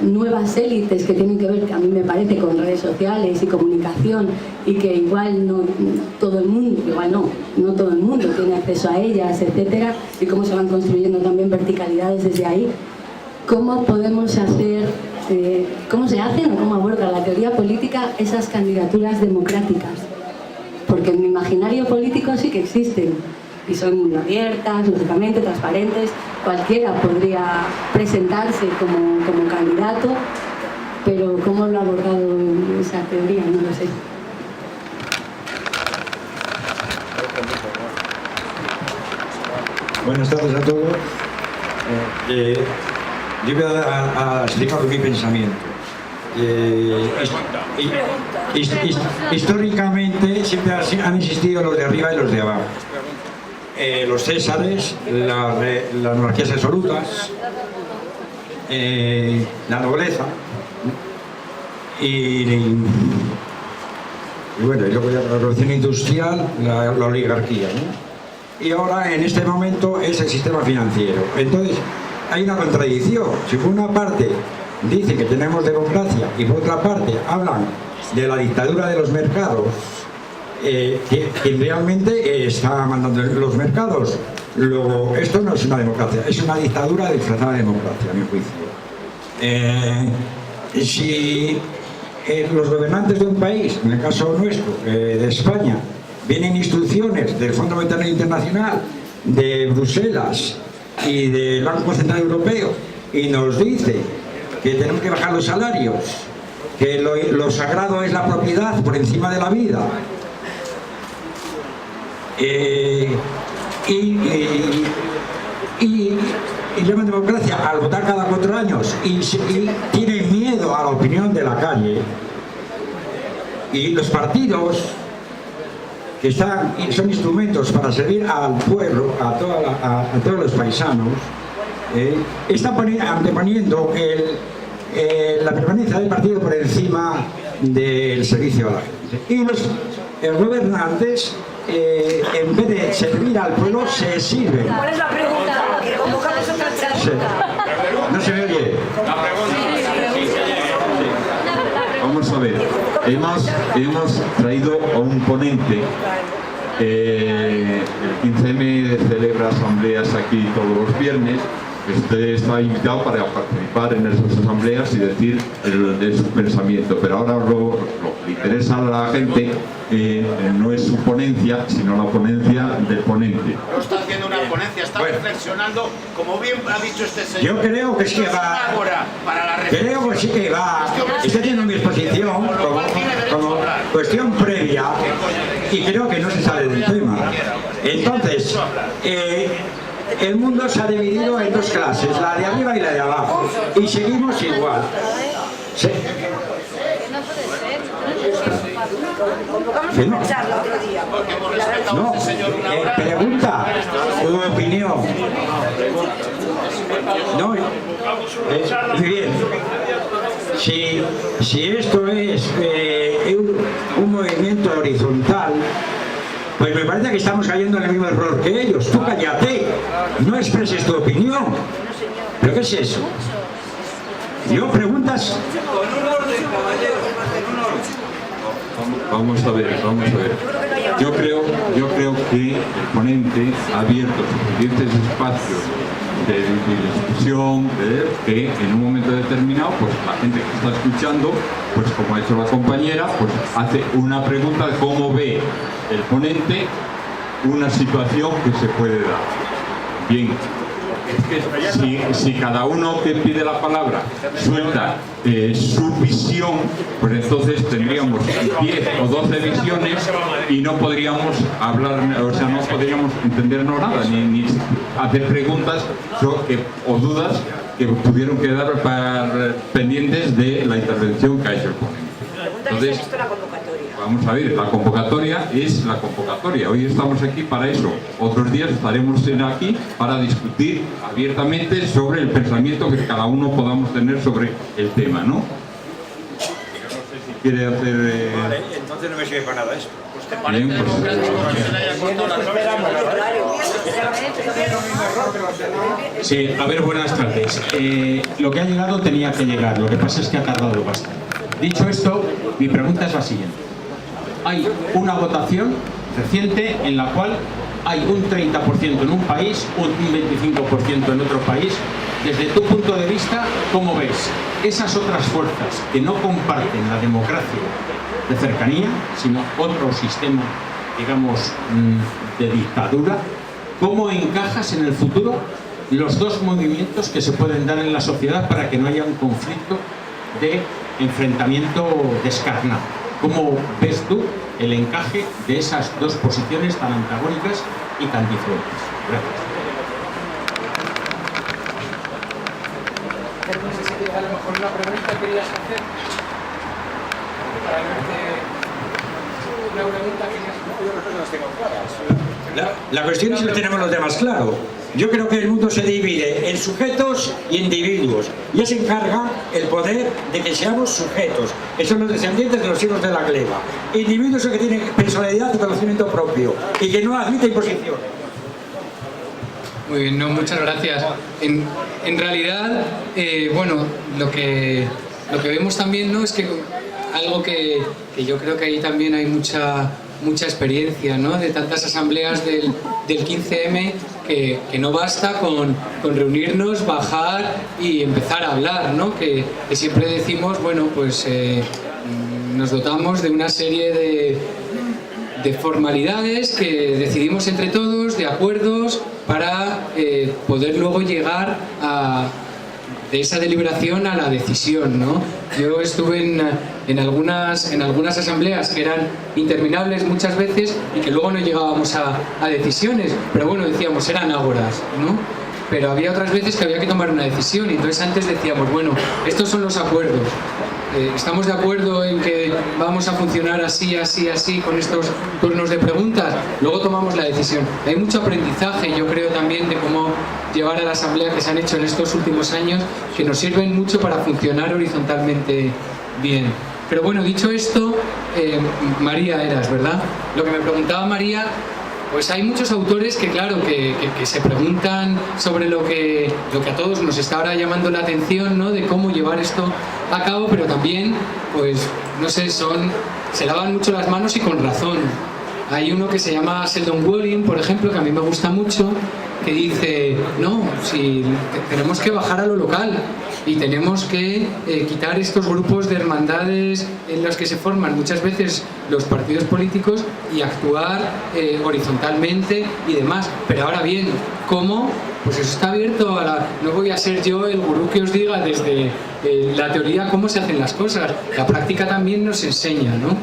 [SPEAKER 4] nuevas élites que tienen que ver, que a mí me parece, con redes sociales y comunicación, y que igual no todo el mundo, no todo el mundo tiene acceso a ellas, etcétera, y cómo se van construyendo también verticalidades desde ahí, cómo podemos hacer, cómo se hacen o cómo aborda la teoría política esas candidaturas democráticas, porque en mi imaginario político sí que existen y son abiertas, lógicamente, transparentes. Cualquiera podría presentarse como candidato, pero ¿cómo lo ha abordado esa teoría? No lo sé.
[SPEAKER 5] Buenas tardes a todos. Yo voy a explicar mi pensamiento. Históricamente siempre han existido los de arriba y los de abajo. Los césares, las monarquías absolutas, la nobleza y bueno, y luego ya la revolución industrial, la oligarquía, ¿no? Y ahora en este momento es el sistema financiero. Entonces hay una contradicción. Si por una parte dice que tenemos democracia y por otra parte hablan de la dictadura de los mercados, quien realmente está mandando los mercados. Luego, esto no es una democracia, es una dictadura disfrazada de democracia, a mi juicio. Si los gobernantes de un país, en el caso nuestro, de España, vienen instrucciones del Fondo Monetario Internacional, de Bruselas y del Banco Central Europeo, y nos dice que tenemos que bajar los salarios, que lo sagrado es la propiedad por encima de la vida, y llaman democracia al votar cada 4 años y tienen miedo a la opinión de la calle, y los partidos que son instrumentos para servir al pueblo, a todos los paisanos, está anteponiendo la permanencia del partido por encima del servicio a la gente. Y los gobernantes, en vez de servir al pueblo, se sirven.
[SPEAKER 6] ¿Cuál es la pregunta? ¿Convocamos otra charla?
[SPEAKER 5] Sí. No se me oye.
[SPEAKER 7] Vamos a ver, hemos traído a un ponente. El 15M celebra asambleas aquí todos los viernes. Usted está invitado para participar en esas asambleas y decir de su pensamiento, pero ahora lo que le interesa a la gente no es su ponencia, sino la ponencia del ponente.
[SPEAKER 8] No está haciendo una ponencia, está reflexionando, como bien ha dicho este señor.
[SPEAKER 5] Yo creo que sí que va. Creo que sí que va. Estoy haciendo mi exposición como cuestión previa y creo que no se sale del tema. Entonces, el mundo se ha dividido en dos clases, la de arriba y la de abajo, y seguimos igual. Sí.
[SPEAKER 6] Convocamos una charla otro día.
[SPEAKER 5] No, pregunta, tu opinión. No, muy bien. Si esto es un movimiento horizontal, pues me parece que estamos cayendo en el mismo error que ellos. Tú cállate, no expreses tu opinión. ¿Pero qué es eso? Yo preguntas.
[SPEAKER 7] Vamos a ver. Yo creo que el ponente ha abierto suficientes espacios de discusión, que en un momento determinado, pues la gente que está escuchando, pues como ha hecho la compañera, pues hace una pregunta de cómo ve el ponente una situación que se puede dar. Bien, es que si cada uno que pide la palabra suelta su visión, pues entonces tendríamos 10 o 12 visiones y no podríamos hablar, o sea, no podríamos entendernos nada, ni hacer preguntas o dudas que pudieron quedar pendientes de la intervención que ha hecho el ponente. Entonces, vamos a ver, la convocatoria es la convocatoria. Hoy estamos aquí para eso. Otros días estaremos aquí para discutir abiertamente sobre el pensamiento que cada uno podamos tener sobre el tema, ¿no? No sé si quiere hacer...
[SPEAKER 5] Vale, entonces no me sirve para nada esto.
[SPEAKER 7] Bien,
[SPEAKER 9] Sí, a ver, buenas tardes. Lo que ha llegado tenía que llegar, lo que pasa es que ha tardado bastante. Dicho esto, mi pregunta es la siguiente. Hay una votación reciente en la cual hay un 30% en un país, un 25% en otro país. Desde tu punto de vista, ¿cómo ves esas otras fuerzas que no comparten la democracia de cercanía, sino otro sistema, digamos, de dictadura? ¿Cómo encajas en el futuro los dos movimientos que se pueden dar en la sociedad para que no haya un conflicto de enfrentamiento descarnado? ¿Cómo ves tú el encaje de esas dos posiciones tan antagónicas y tan diferentes? Gracias.
[SPEAKER 2] No sé si a lo mejor una pregunta querías hacer. Una pregunta querías hacer. Yo no las tengo claras.
[SPEAKER 5] La cuestión es si lo tenemos los demás claro. Yo creo que el mundo se divide en sujetos y individuos. Y se encarga el poder de que seamos sujetos, que son los descendientes de los hijos de la gleba. Individuos que tienen personalidad y conocimiento propio y que no admiten imposiciones.
[SPEAKER 2] Muy bien, no, muchas gracias. En realidad, bueno, lo que vemos también, ¿no?, es que algo que yo creo que ahí también hay mucha experiencia, ¿no?, de tantas asambleas del 15M que no basta con reunirnos, bajar y empezar a hablar, ¿no?, que siempre decimos, bueno, pues nos dotamos de una serie de formalidades que decidimos entre todos, de acuerdos, para poder luego llegar de esa deliberación a la decisión, ¿no? Yo estuve en algunas asambleas que eran interminables muchas veces y que luego no llegábamos a decisiones, pero bueno, decíamos, eran ágoras, ¿no? Pero había otras veces que había que tomar una decisión y entonces antes decíamos, bueno, estos son los acuerdos. ¿estamos de acuerdo en que vamos a funcionar así, así, así con estos turnos de preguntas? Luego tomamos la decisión. Hay mucho aprendizaje, yo creo, también de cómo llevar a la asamblea que se han hecho en estos últimos años, que nos sirven mucho para funcionar horizontalmente bien. Pero bueno, dicho esto, María eras, ¿verdad? Lo que me preguntaba María, pues hay muchos autores que, claro, que se preguntan sobre lo que a todos nos está ahora llamando la atención, ¿no? De cómo llevar esto a cabo, pero también, pues, no sé, se lavan mucho las manos y con razón. Hay uno que se llama Sheldon Walling, por ejemplo, que a mí me gusta mucho, que dice, no, si tenemos que bajar a lo local y tenemos que quitar estos grupos de hermandades en los que se forman muchas veces los partidos políticos y actuar horizontalmente y demás. Pero ahora bien, ¿cómo? Pues eso está abierto a la... No voy a ser yo el gurú que os diga desde la teoría cómo se hacen las cosas. La práctica también nos enseña, ¿no?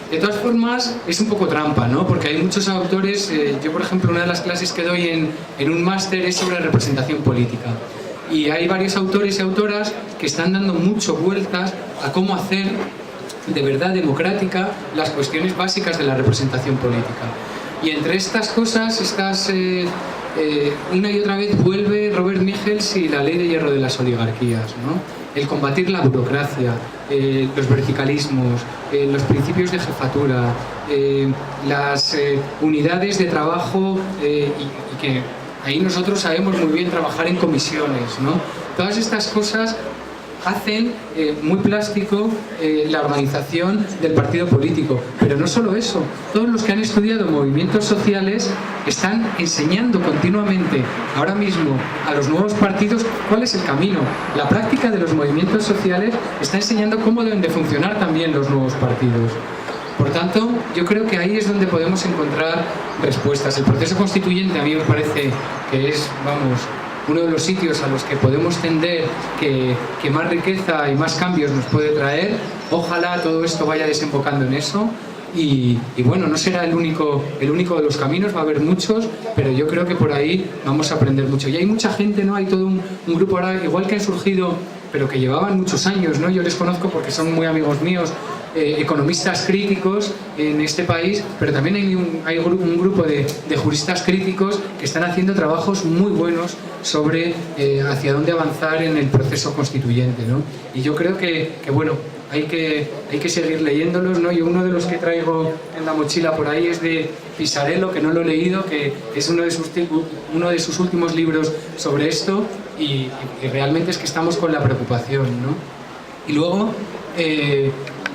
[SPEAKER 2] De todas formas, es un poco trampa, ¿no? Porque hay muchos autores, yo por ejemplo una de las clases que doy en un máster es sobre representación política. Y hay varios autores y autoras que están dando mucho vueltas a cómo hacer de verdad democrática las cuestiones básicas de la representación política. Y entre estas cosas, una y otra vez vuelve Robert Michels y la ley de hierro de las oligarquías, ¿no? El combatir la burocracia, los verticalismos, los principios de jefatura, las unidades de trabajo y que ahí nosotros sabemos muy bien trabajar en comisiones, ¿no? Todas estas cosas hacen muy plástico la organización del partido político. Pero no solo eso, todos los que han estudiado movimientos sociales están enseñando continuamente ahora mismo a los nuevos partidos cuál es el camino. La práctica de los movimientos sociales está enseñando cómo deben de funcionar también los nuevos partidos. Por tanto, yo creo que ahí es donde podemos encontrar respuestas. El proceso constituyente a mí me parece que es, vamos, uno de los sitios a los que podemos tender que más riqueza y más cambios nos puede traer. Ojalá todo esto vaya desembocando en eso y bueno, no será el único de los caminos, va a haber muchos, pero yo creo que por ahí vamos a aprender mucho. Y hay mucha gente, ¿no? Hay todo un grupo ahora, igual que han surgido, pero que llevaban muchos años, ¿no? Yo les conozco porque son muy amigos míos, economistas críticos en este país, pero también hay un grupo de juristas críticos que están haciendo trabajos muy buenos sobre hacia dónde avanzar en el proceso constituyente, ¿no? Y yo creo que bueno, hay que seguir leyéndolos, ¿no? Y uno de los que traigo en la mochila por ahí es de Pisarello, que no lo he leído, que es uno de sus últimos libros sobre esto y realmente es que estamos con la preocupación, ¿no? Y luego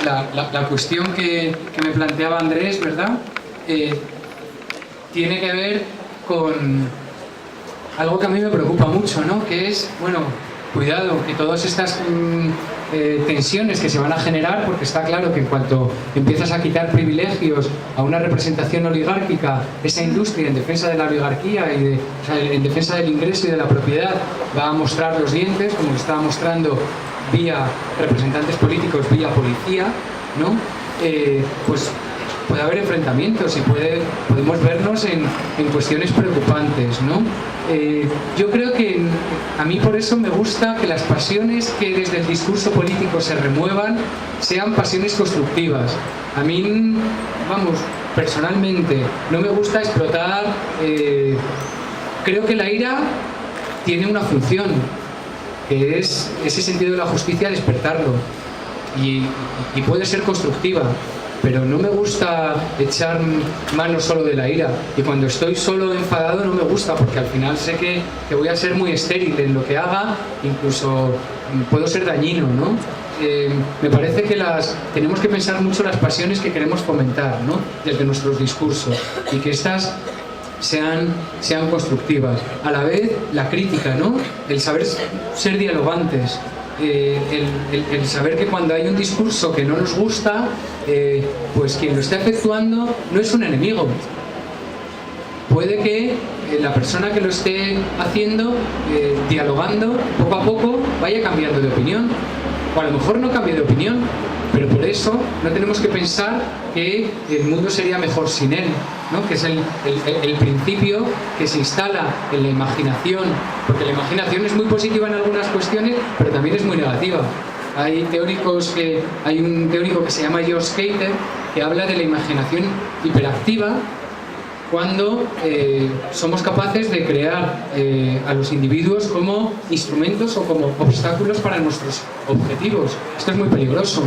[SPEAKER 2] la cuestión que me planteaba Andrés, ¿verdad? Tiene que ver con algo que a mí me preocupa mucho, ¿no? Que es, bueno, cuidado, que todas estas tensiones que se van a generar, porque está claro que en cuanto empiezas a quitar privilegios a una representación oligárquica, esa industria en defensa de la oligarquía y en defensa del ingreso y de la propiedad va a mostrar los dientes, como lo estaba mostrando vía representantes políticos, vía policía, ¿no? Pues puede haber enfrentamientos y podemos vernos en cuestiones preocupantes, ¿no? Yo creo que a mí por eso me gusta que las pasiones que desde el discurso político se remuevan sean pasiones constructivas. A mí, vamos, personalmente no me gusta explotar. Creo que la ira tiene una función, que es ese sentido de la justicia, despertarlo, y puede ser constructiva, pero no me gusta echar mano solo de la ira, y cuando estoy solo enfadado no me gusta, porque al final sé que voy a ser muy estéril en lo que haga, incluso puedo ser dañino, ¿no? Me parece que tenemos que pensar mucho las pasiones que queremos fomentar, ¿no? Desde nuestros discursos, y que estas sean constructivas. A la vez, la crítica, ¿no? El saber ser dialogantes, el saber que cuando hay un discurso que no nos gusta, pues quien lo está efectuando no es un enemigo. Puede que la persona que lo esté haciendo, dialogando, poco a poco vaya cambiando de opinión, o a lo mejor no cambie de opinión, pero por eso no tenemos que pensar que el mundo sería mejor sin él, ¿no? Que es el principio que se instala en la imaginación, porque la imaginación es muy positiva en algunas cuestiones, pero también es muy negativa. Hay un teórico que se llama George Cater que habla de la imaginación hiperactiva cuando somos capaces de crear a los individuos como instrumentos o como obstáculos para nuestros objetivos. Esto es muy peligroso,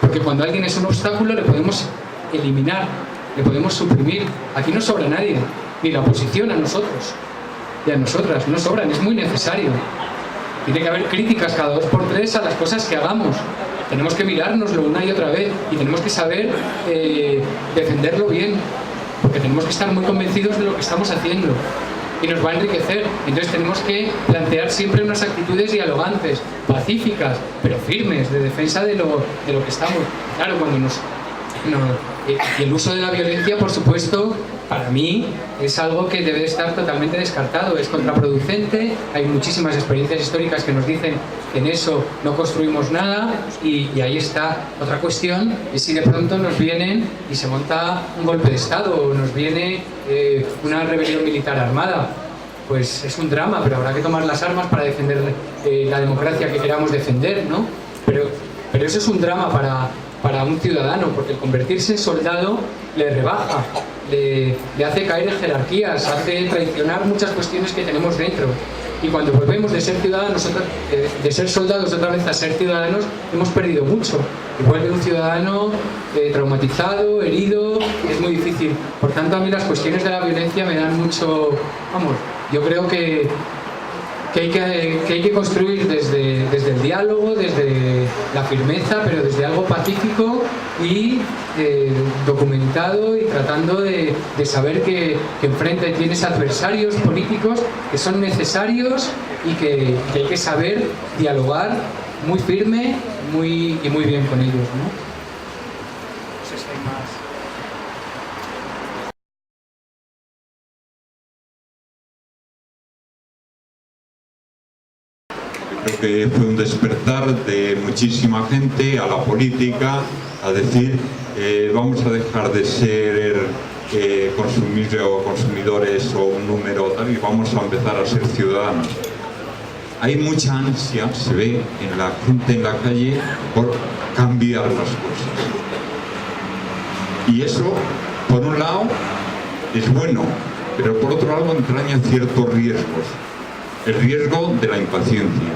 [SPEAKER 2] porque cuando alguien es un obstáculo le podemos eliminar, le podemos suprimir. Aquí no sobra nadie, ni la oposición a nosotros y a nosotras, no sobran, es muy necesario. Tiene que haber críticas cada 2 por 3 a las cosas que hagamos. Tenemos que mirárnoslo una y otra vez y tenemos que saber defenderlo bien, porque tenemos que estar muy convencidos de lo que estamos haciendo y nos va a enriquecer. Entonces tenemos que plantear siempre unas actitudes dialogantes, pacíficas, pero firmes, de defensa de lo que estamos. Claro, y el uso de la violencia, por supuesto, para mí es algo que debe estar totalmente descartado, es contraproducente. Hay muchísimas experiencias históricas que nos dicen que en eso no construimos nada y ahí está. Otra cuestión es si de pronto nos vienen y se monta un golpe de Estado o nos viene una rebelión militar armada. Pues es un drama, pero habrá que tomar las armas para defender la democracia que queramos defender, ¿no? Pero eso es un drama para un ciudadano, porque el convertirse en soldado le rebaja, le hace caer en jerarquías, hace traicionar muchas cuestiones que tenemos dentro. Y cuando volvemos de ser ciudadanos, de ser soldados otra vez a ser ciudadanos, hemos perdido mucho. Y vuelve un ciudadano traumatizado, herido, es muy difícil. Por tanto, a mí las cuestiones de la violencia me dan mucho... Vamos, yo creo que hay que construir desde el diálogo, desde la firmeza, pero desde algo pacífico y documentado, y tratando de saber que enfrente tienes adversarios políticos que son necesarios y que hay que saber dialogar muy firme y muy bien con ellos, ¿no? No sé si hay más.
[SPEAKER 7] Creo que fue un despertar de muchísima gente a la política, a decir vamos a dejar de ser consumidores o un número tal, y vamos a empezar a ser ciudadanos. Hay mucha ansia, se ve en la gente en la calle, por cambiar las cosas. Y eso, por un lado, es bueno, pero por otro lado entraña ciertos riesgos. El riesgo de la impaciencia.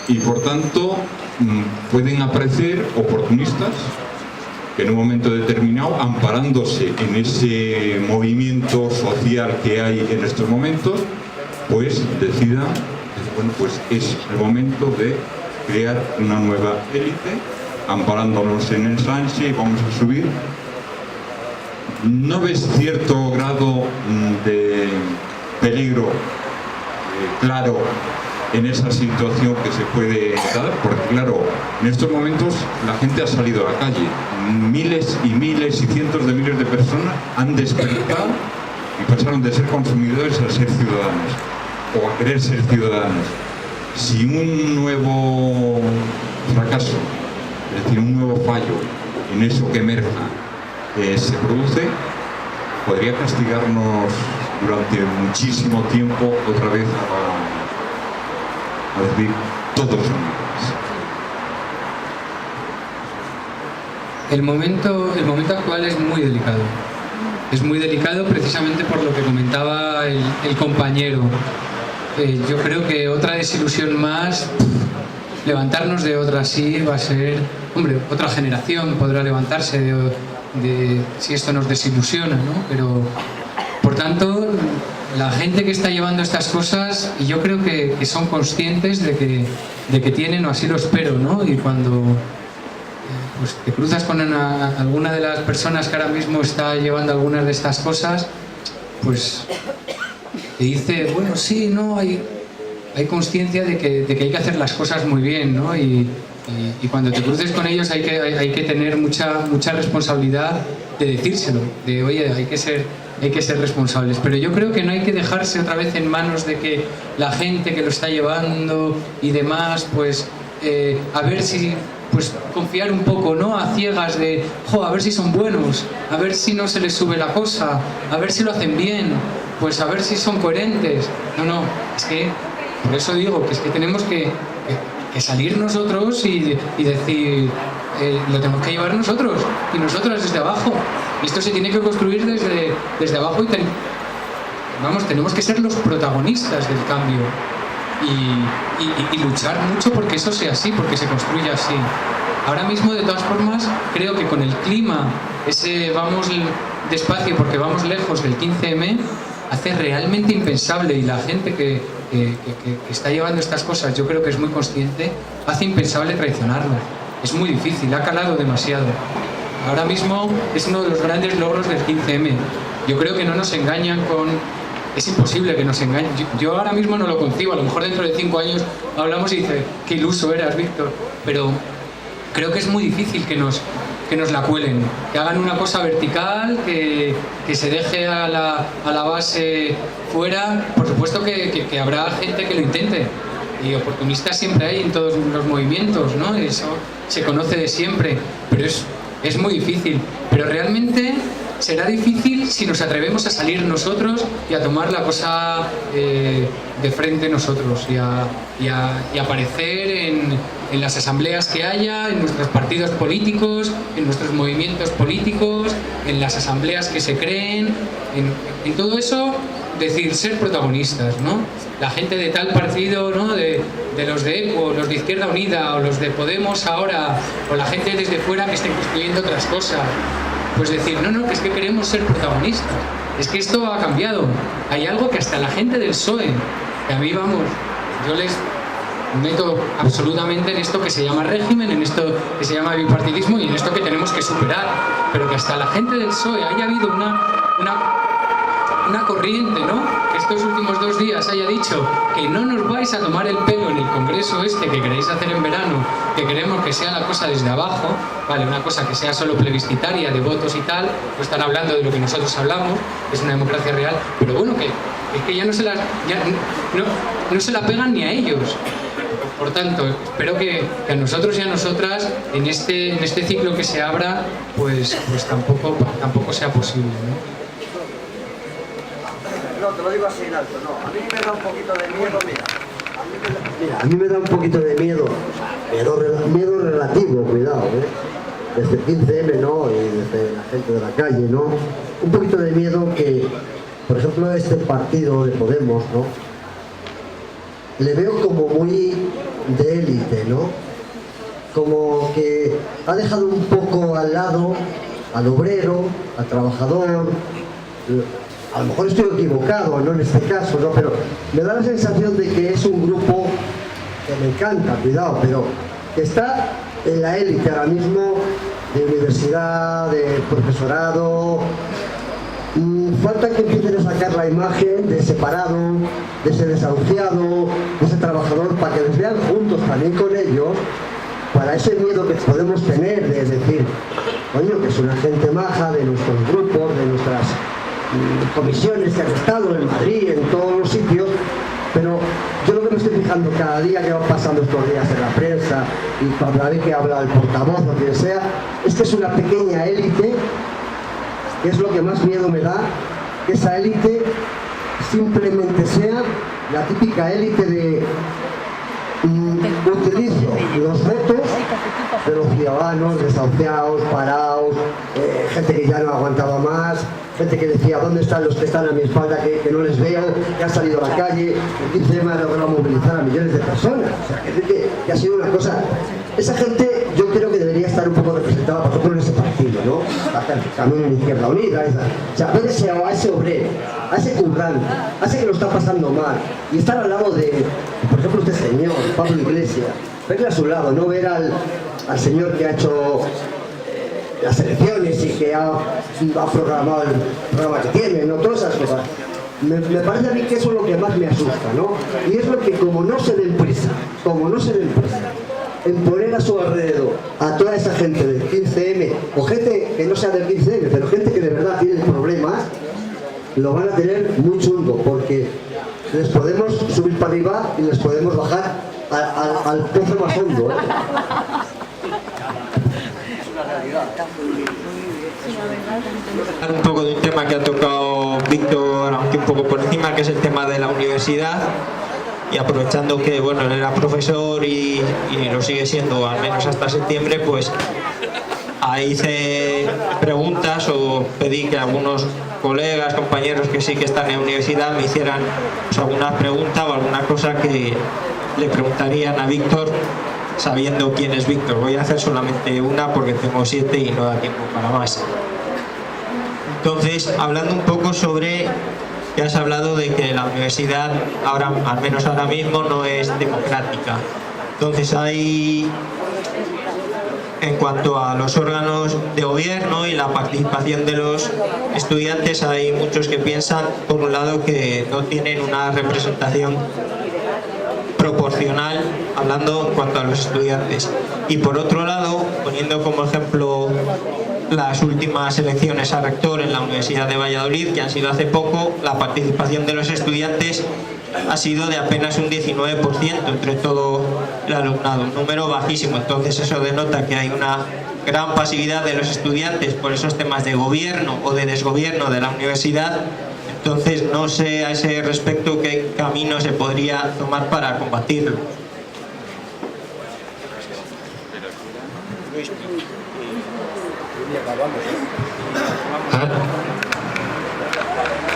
[SPEAKER 7] Y por tanto pueden aparecer oportunistas que en un momento determinado, amparándose en ese movimiento social que hay en estos momentos, pues decidan, bueno, pues es el momento de crear una nueva élite, amparándonos en el Sánchez, y vamos a subir. ¿No ves cierto grado de peligro claro en esa situación que se puede dar? Porque claro, en estos momentos la gente ha salido a la calle, miles y miles y cientos de miles de personas han despertado y pasaron de ser consumidores a ser ciudadanos, o a querer ser ciudadanos. Si un nuevo fracaso, es decir, un nuevo fallo en eso que emerja se produce, podría castigarnos durante muchísimo tiempo otra vez a decir todos son iguales.
[SPEAKER 2] El momento actual es muy delicado. Es muy delicado precisamente por lo que comentaba el compañero. Yo creo que otra desilusión más, levantarnos de otra sí va a ser... Hombre, otra generación podrá levantarse de si esto nos desilusiona, ¿no? Pero, por tanto, la gente que está llevando estas cosas, y yo creo que son conscientes de que tienen, o así lo espero, ¿no? Y cuando pues te cruzas con alguna de las personas que ahora mismo está llevando algunas de estas cosas, pues te dice, bueno, sí, no, hay consciencia de que hay que hacer las cosas muy bien, ¿no? Y cuando te cruces con ellos hay que tener mucha responsabilidad de decírselo, de oye, hay que ser responsables. Pero yo creo que no hay que dejarse otra vez en manos de que la gente que lo está llevando y demás, pues a ver si, pues confiar un poco, ¿no? A ciegas de, a ver si son buenos, a ver si no se les sube la cosa, a ver si lo hacen bien, pues a ver si son coherentes. No, es que, por eso digo, que es que tenemos que que salir nosotros y decir, lo tenemos que llevar nosotros y nosotras desde abajo. Y esto se tiene que construir desde abajo y tenemos que ser los protagonistas del cambio y luchar mucho porque eso sea así, porque se construya así. Ahora mismo, de todas formas, creo que con el clima, ese vamos despacio porque vamos lejos del 15M, hace realmente impensable, y la gente que está llevando estas cosas, yo creo que es muy consciente, hace impensable traicionarlo. Es muy difícil, ha calado demasiado. Ahora mismo es uno de los grandes logros del 15M. Yo creo que no nos engañan con... Es imposible que nos engañen. Yo ahora mismo no lo concibo. A lo mejor dentro de 5 años hablamos y dice, qué iluso eras, Víctor. Pero creo que es muy difícil que nos la cuelen. Que hagan una cosa vertical, que se deje a la base fuera. Por supuesto que habrá gente que lo intente. Y oportunistas siempre hay en todos los movimientos, ¿no? Eso se conoce de siempre. Pero es muy difícil. Pero realmente... será difícil si nos atrevemos a salir nosotros y a tomar la cosa de frente nosotros y a aparecer en las asambleas que haya, en nuestros partidos políticos, en nuestros movimientos políticos, en las asambleas que se creen, en todo eso, decir, ser protagonistas, ¿no? La gente de tal partido, ¿no? De los de ECO, los de Izquierda Unida o los de Podemos ahora, o la gente desde fuera que estén construyendo otras cosas. Pues decir, no, que es que queremos ser protagonistas. Es que esto ha cambiado. Hay algo que hasta la gente del PSOE, que a mí, vamos, yo les meto absolutamente en esto que se llama régimen, en esto que se llama bipartidismo y en esto que tenemos que superar. Pero que hasta la gente del PSOE haya habido una corriente, ¿no? Que estos últimos 2 días haya dicho que no nos vais a tomar el pelo en el congreso este que queréis hacer en verano, que queremos que sea la cosa desde abajo, vale, una cosa que sea solo plebiscitaria, de votos y tal, no están hablando de lo que nosotros hablamos, es una democracia real, pero bueno, que ya no se la pegan ni a ellos. Por tanto, espero que a nosotros y a nosotras en este ciclo que se abra, pues tampoco sea posible, ¿no?
[SPEAKER 10] No, te lo digo así en alto, no. A mí me da un poquito de miedo, mira, a mí me da un poquito de miedo relativo, cuidado, desde el 15M, ¿no? Y desde la gente de la calle, ¿no? Un poquito de miedo que, por ejemplo, este partido de Podemos, ¿no? Le veo como muy de élite, ¿no? Como que ha dejado un poco al lado al obrero, al trabajador. A lo mejor estoy equivocado, no en este caso, ¿no? Pero me da la sensación de que es un grupo que me encanta, cuidado, pero que está en la élite ahora mismo de universidad, de profesorado. Falta que empiecen a sacar la imagen de ese parado, de ese desahuciado, de ese trabajador, para que les vean juntos también con ellos, para ese miedo que podemos tener de decir, coño, que es una gente maja de nuestros grupos, de nuestras comisiones que han estado en Madrid, en todos los sitios, pero yo lo que me estoy fijando cada día que van pasando estos días en la prensa y cada vez que habla el portavoz o quien sea, es que es una pequeña élite, que es lo que más miedo me da, que esa élite simplemente sea la típica élite de utilizo los votos de los ciudadanos desahuciados, parados, gente que ya no aguantaba más, gente que decía, ¿dónde están los que están a mi espalda que no les veo, que han salido a la calle? El 15 de ha logrado movilizar a millones de personas. O sea, que ha sido una cosa... Esa gente yo creo que debería estar un poco representada, por ejemplo, en ese partido, ¿no? También en Izquierda Unida. O sea, ver a ese obrero, a ese currante, a ese que lo está pasando mal, y estar al lado de, por ejemplo, este señor, Pablo Iglesias, verle a su lado, no ver al señor que ha hecho las elecciones y que ha programado el programa que tiene, ¿no? Todas esas cosas. Me parece a mí que eso es lo que más me asusta, ¿no? Y es lo que, como no se den prisa, en poner a su alrededor a toda esa gente del 15M, o gente que no sea del 15M, pero gente que de verdad tiene problemas, lo van a tener muy chungo, porque les podemos subir para arriba y les podemos bajar al pozo más hondo, ¿eh?
[SPEAKER 1] Un poco de un tema que ha tocado Víctor, aunque un poco por encima, que es el tema de la universidad. y aprovechando que bueno, él era profesor y lo sigue siendo al menos hasta septiembre, pues ahí hice preguntas o pedí que algunos colegas, compañeros que sí que están en la universidad me hicieran pues, alguna pregunta o alguna cosa que le preguntarían a Víctor, sabiendo quién es Víctor. Voy a hacer solamente una porque tengo 7 y no da tiempo para más. Entonces, hablando un poco sobre, que has hablado de que la universidad, ahora, al menos ahora mismo, no es democrática. Entonces hay, en cuanto a los órganos de gobierno y la participación de los estudiantes, hay muchos que piensan, por un lado, que no tienen una representación proporcional, hablando en cuanto a los estudiantes. Y por otro lado, poniendo como ejemplo las últimas elecciones a rector en la Universidad de Valladolid, que han sido hace poco, la participación de los estudiantes ha sido de apenas un 19% entre todo el alumnado, un número bajísimo. Entonces eso denota que hay una gran pasividad de los estudiantes por esos temas de gobierno o de desgobierno de la universidad. Entonces no sé a ese respecto qué camino se podría tomar para combatirlo.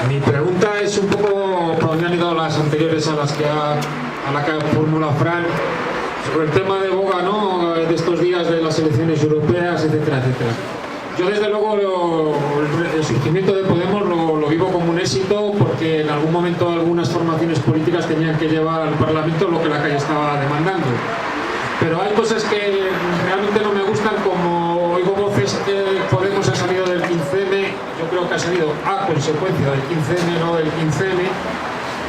[SPEAKER 11] Mi pregunta es un poco por donde han ido las anteriores a la que formula Fran, sobre el tema de boga, ¿no?, de estos días de las elecciones europeas, etcétera, etcétera. Yo desde luego el surgimiento de Podemos lo vivo como un éxito, porque en algún momento algunas formaciones políticas tenían que llevar al Parlamento lo que la calle estaba demandando. Pero hay cosas que realmente no me gustan, como oigo voces que Podemos ha salido del 15M, yo creo que ha salido a consecuencia del 15M, no del 15M,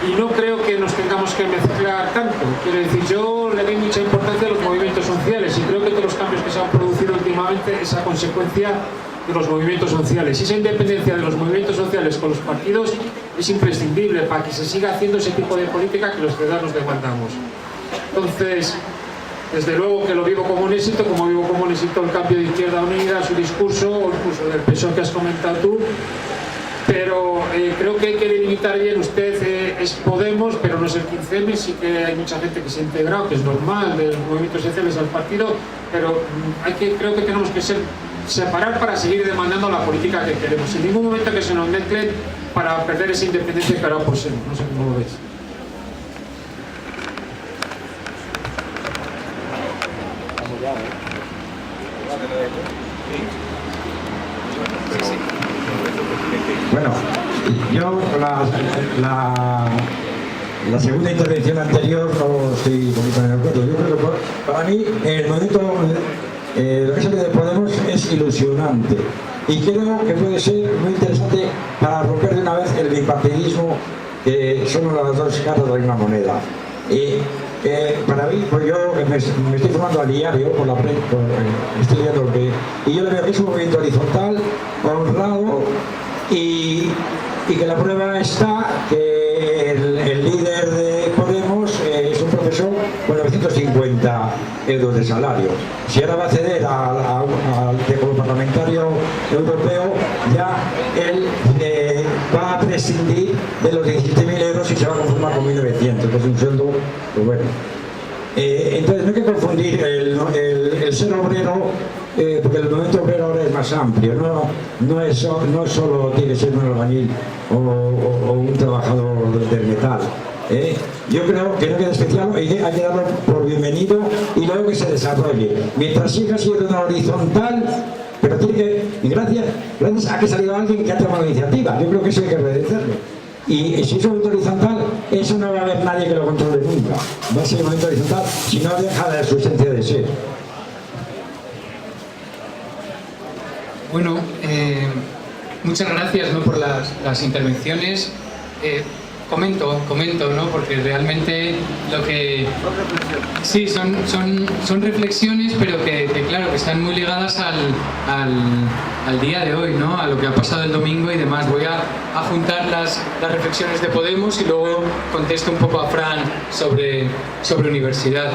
[SPEAKER 11] y no creo que nos tengamos que mezclar tanto. Quiero decir, yo le doy mucha importancia a los movimientos sociales y creo que todos los cambios que se han producido últimamente es a consecuencia de los movimientos sociales. Y esa independencia de los movimientos sociales con los partidos es imprescindible para que se siga haciendo ese tipo de política que los ciudadanos demandamos. Entonces, desde luego que lo vivo como un éxito, como vivo como un éxito el cambio de Izquierda Unida, su discurso, o incluso del PSOE que has comentado tú, pero creo que hay que delimitar bien. Usted es Podemos, pero no es el 15M, sí que hay mucha gente que se ha integrado, que es normal, de los movimientos sociales al partido, pero creo que tenemos que separar para seguir demandando la política que queremos. En ningún momento que se nos mezclen para perder esa independencia que ahora poseemos. No sé cómo lo ves.
[SPEAKER 5] Bueno, yo la segunda intervención anterior no estoy muy de acuerdo. Yo creo que para mí el movimiento lo que sale de Podemos es ilusionante y creo que puede ser muy interesante para romper de una vez el bipartidismo, que son las dos caras de la misma moneda. Para mí, pues yo me estoy formando a diario por la prensa, estoy leyendo y yo le veo que es un movimiento horizontal, honrado, y que la prueba está que el líder de Podemos es un profesor con 950 euros de salario. Si ahora va a ceder como parlamentario europeo, ya él va a prescindir de los 17.000 euros y se va a conformar con 1.900, que es un sueldo, pues bueno. Entonces no hay que confundir el ser obrero, porque el movimiento obrero ahora es más amplio, no solo tiene que ser un albañil o un trabajador del metal. Yo creo que no queda especial y hay que darlo por bienvenido y luego que se desarrolle. Mientras siga siendo una horizontal, pero tiene que, gracias a que ha salido alguien que ha tomado la iniciativa, yo creo que eso hay que agradecerlo. Y si es un movimiento horizontal, eso no va a haber nadie que lo controle nunca. Va a ser un movimiento horizontal si no deja de su esencia de ser.
[SPEAKER 2] Bueno, muchas gracias, ¿no?, por las intervenciones. Comento, ¿no?, porque realmente lo que... Sí, son reflexiones, pero que claro, que están muy ligadas al día de hoy, ¿no?, a lo que ha pasado el domingo y demás. Voy a juntar las reflexiones de Podemos y luego contesto un poco a Fran sobre universidad.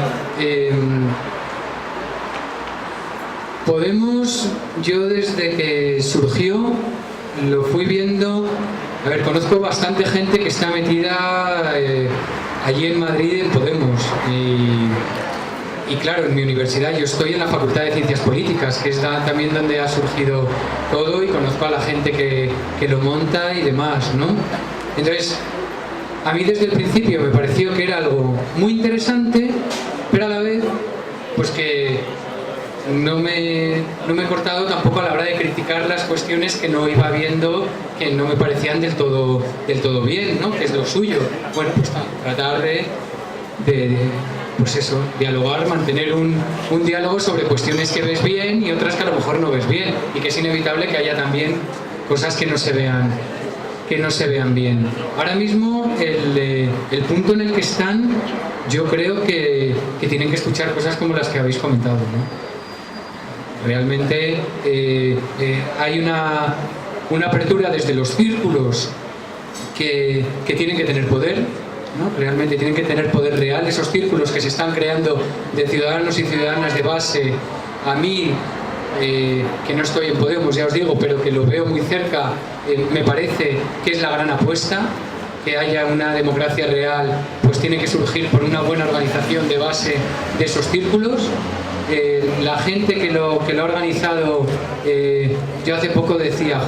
[SPEAKER 2] Podemos, yo desde que surgió, lo fui viendo. A ver, conozco bastante gente que está metida allí en Madrid, en Podemos. Y claro, en mi universidad yo estoy en la Facultad de Ciencias Políticas, que es también donde ha surgido todo, y conozco a la gente que lo monta y demás, ¿no? Entonces, a mí desde el principio me pareció que era algo muy interesante, pero a la vez, pues que no me he cortado tampoco a la hora de criticar las cuestiones que no iba viendo, que no me parecían del todo bien, ¿no? Que es lo suyo. Bueno, pues tratar de pues eso, dialogar, mantener un diálogo sobre cuestiones que ves bien y otras que a lo mejor no ves bien, y que es inevitable que haya también cosas que no se vean bien. Ahora mismo el punto en el que están, yo creo que tienen que escuchar cosas como las que habéis comentado, ¿no? Realmente hay una apertura desde los círculos que tienen que tener poder, ¿no? Realmente tienen que tener poder real. Esos círculos que se están creando de ciudadanos y ciudadanas de base, a mí, que no estoy en Podemos, ya os digo, pero que lo veo muy cerca, me parece que es la gran apuesta. Que haya una democracia real, pues tiene que surgir por una buena organización de base de esos círculos. La gente que lo ha organizado, yo hace poco decía,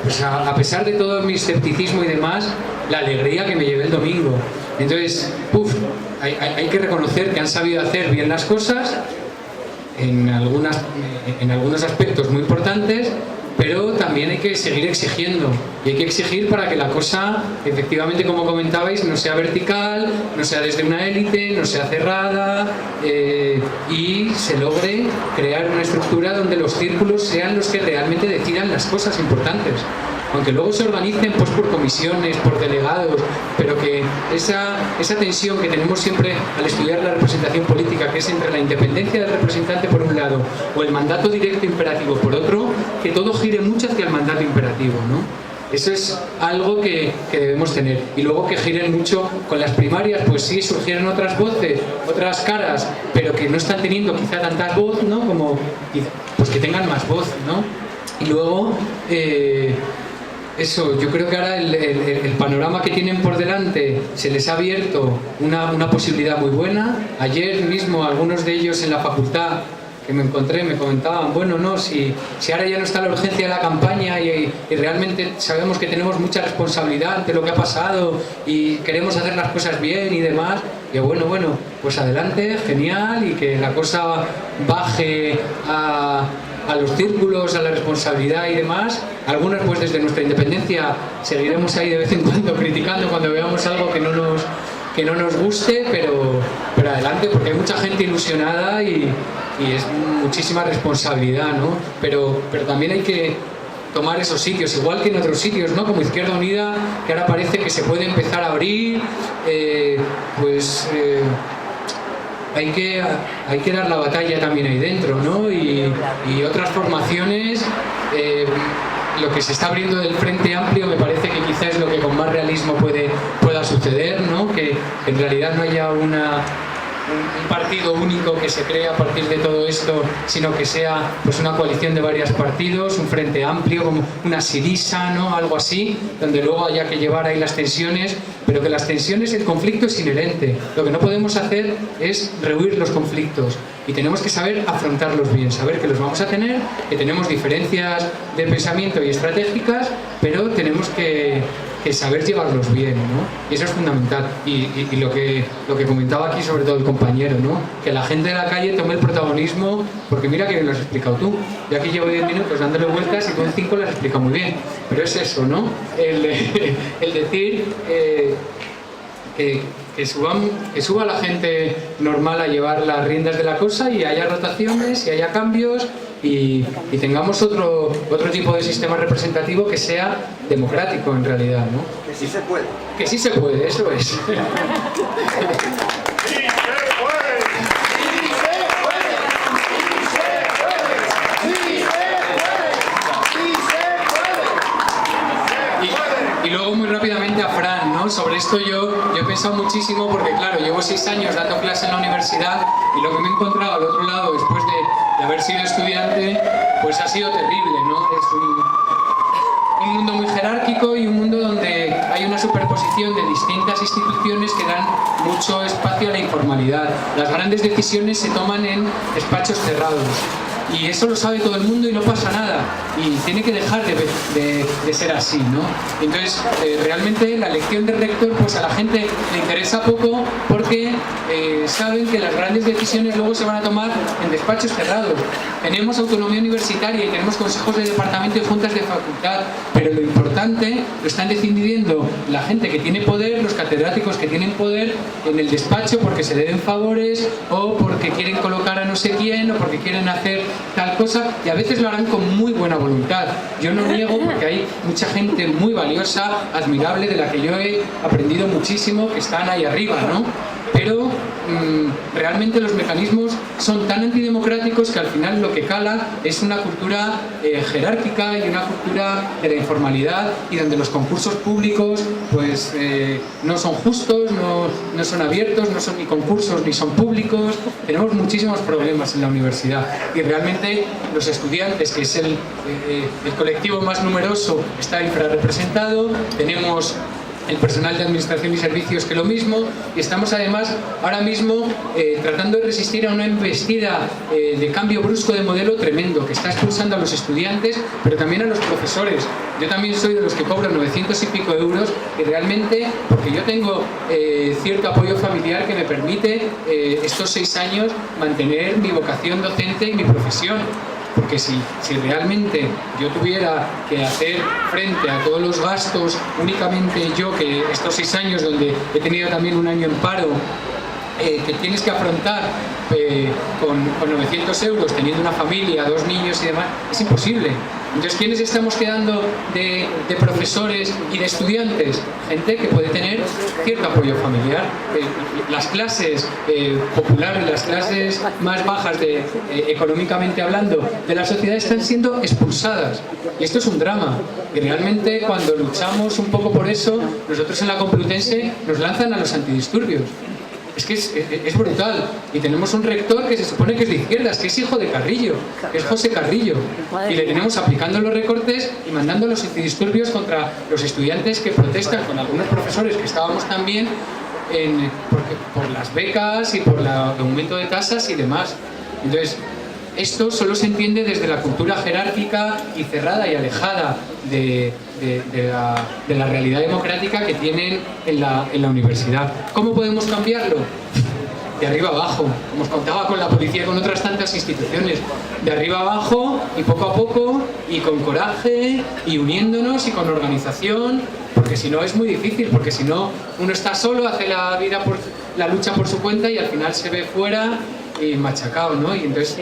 [SPEAKER 2] pues a pesar de todo mi escepticismo y demás, la alegría que me llevé el domingo. Entonces, hay que reconocer que han sabido hacer bien las cosas en algunos aspectos muy importantes, pero también hay que seguir exigiendo, y hay que exigir para que la cosa, efectivamente, como comentabais, no sea vertical, no sea desde una élite, no sea cerrada, y se logre crear una estructura donde los círculos sean los que realmente decidan las cosas importantes. Aunque luego se organicen pues por comisiones, por delegados, pero que esa tensión que tenemos siempre al estudiar la representación política, que es entre la independencia del representante por un lado o el mandato directo imperativo por otro, que todo gire mucho hacia el mandato imperativo, ¿no? Eso es algo que debemos tener. Y luego que giren mucho con las primarias, pues sí, surgieron otras voces, otras caras, pero que no están teniendo quizá tantas voz, ¿no? Como, pues que tengan más voz, ¿no? Y luego, eso, yo creo que ahora el panorama que tienen por delante se les ha abierto una posibilidad muy buena. Ayer mismo algunos de ellos en la facultad que me encontré me comentaban, bueno, no, si ahora ya no está la urgencia de la campaña y realmente sabemos que tenemos mucha responsabilidad ante lo que ha pasado y queremos hacer las cosas bien y demás, y bueno, pues adelante, genial, y que la cosa baje a los círculos, a la responsabilidad y demás. Algunos pues desde nuestra independencia seguiremos ahí de vez en cuando criticando cuando veamos algo que no nos guste, pero adelante, porque hay mucha gente ilusionada y es muchísima responsabilidad, ¿no? Pero también hay que tomar esos sitios, igual que en otros sitios, ¿no? Como Izquierda Unida, que ahora parece que se puede empezar a abrir, hay que dar la batalla también ahí dentro, ¿no? Y otras formaciones, lo que se está abriendo del Frente Amplio me parece que quizá es lo que con más realismo pueda suceder, ¿no? Que en realidad no haya un partido único que se cree a partir de todo esto, sino que sea pues una coalición de varios partidos, un Frente Amplio, como una Syriza, ¿no? Algo así, donde luego haya que llevar ahí las tensiones, pero que las tensiones, el conflicto es inherente. Lo que no podemos hacer es rehuir los conflictos y tenemos que saber afrontarlos bien, saber que los vamos a tener, que tenemos diferencias de pensamiento y estratégicas, pero tenemos que saber llevarlos bien, ¿no? Y eso es fundamental. Y lo que comentaba aquí sobre todo el compañero, ¿no? Que la gente de la calle tome el protagonismo, porque mira que bien lo has explicado tú. Yo aquí llevo 10 minutos dándole vueltas y tú en 5 lo has explicado muy bien. Pero es eso, ¿no? El decir que suba la gente normal a llevar las riendas de la cosa y haya rotaciones y haya cambios y tengamos otro tipo de sistema representativo que sea democrático en realidad, ¿no?
[SPEAKER 8] Que sí se puede. Que
[SPEAKER 2] sí se puede, eso es. Y luego muy rápidamente a Fran, ¿no? Sobre esto yo he pensado muchísimo porque claro, llevo 6 años dando clase en la universidad y lo que me he encontrado al otro lado después de haber sido estudiante, pues ha sido terrible, ¿no? Es un mundo muy jerárquico y un mundo donde hay hay una superposición de distintas instituciones que dan mucho espacio a la informalidad. Las grandes decisiones se toman en despachos cerrados. Y eso lo sabe todo el mundo y no pasa nada. Y tiene que dejar de ser así, ¿no? Entonces, realmente la elección del rector, pues a la gente le interesa poco porque saben que las grandes decisiones luego se van a tomar en despachos cerrados. Tenemos autonomía universitaria y tenemos consejos de departamento y juntas de facultad, pero lo importante lo están decidiendo la gente que tiene poder, los catedráticos que tienen poder en el despacho porque se le den favores o porque quieren colocar a no sé quién o porque quieren hacer tal cosa, y a veces lo harán con muy buena voluntad. Yo no niego, porque hay mucha gente muy valiosa, admirable, de la que yo he aprendido muchísimo, que están ahí arriba, ¿no? Pero realmente los mecanismos son tan antidemocráticos que al final lo que cala es una cultura jerárquica y una cultura de la informalidad, y donde los concursos públicos pues no son justos, no son abiertos, no son ni concursos ni son públicos. Tenemos muchísimos problemas en la universidad y realmente los estudiantes, que es el colectivo más numeroso, está infrarrepresentado. Tenemos el personal de administración y servicios, que lo mismo, y estamos además ahora mismo tratando de resistir a una embestida de cambio brusco de modelo tremendo que está expulsando a los estudiantes, pero también a los profesores. Yo también soy de los que cobro 900 y pico euros, y realmente, porque yo tengo cierto apoyo familiar que me permite estos 6 años mantener mi vocación docente y mi profesión. Porque si realmente yo tuviera que hacer frente a todos los gastos únicamente yo, que estos 6 años donde he tenido también un año en paro, que tienes que afrontar con 900 euros teniendo una familia, 2 niños y demás, es imposible. Entonces, ¿quiénes estamos quedando de profesores y de estudiantes? Gente que puede tener cierto apoyo familiar. Las clases populares, las clases más bajas económicamente hablando de la sociedad están siendo expulsadas. Y esto es un drama. Y realmente cuando luchamos un poco por eso, nosotros en la Complutense nos lanzan a los antidisturbios. Es que es brutal. Y tenemos un rector que se supone que es de izquierdas, que es hijo de Carrillo, que es José Carrillo. Y le tenemos aplicando los recortes y mandando los antidisturbios contra los estudiantes que protestan, con algunos profesores que estábamos también por las becas y por el aumento de tasas y demás. Entonces, esto solo se entiende desde la cultura jerárquica y cerrada y alejada de la realidad democrática que tienen en la universidad. ¿Cómo podemos cambiarlo? De arriba abajo, como os contaba con la policía y con otras tantas instituciones. De arriba abajo y poco a poco y con coraje y uniéndonos y con organización, porque si no es muy difícil, porque si no uno está solo, hace la lucha por su cuenta y al final se ve fuera y machacado, ¿no? Y entonces...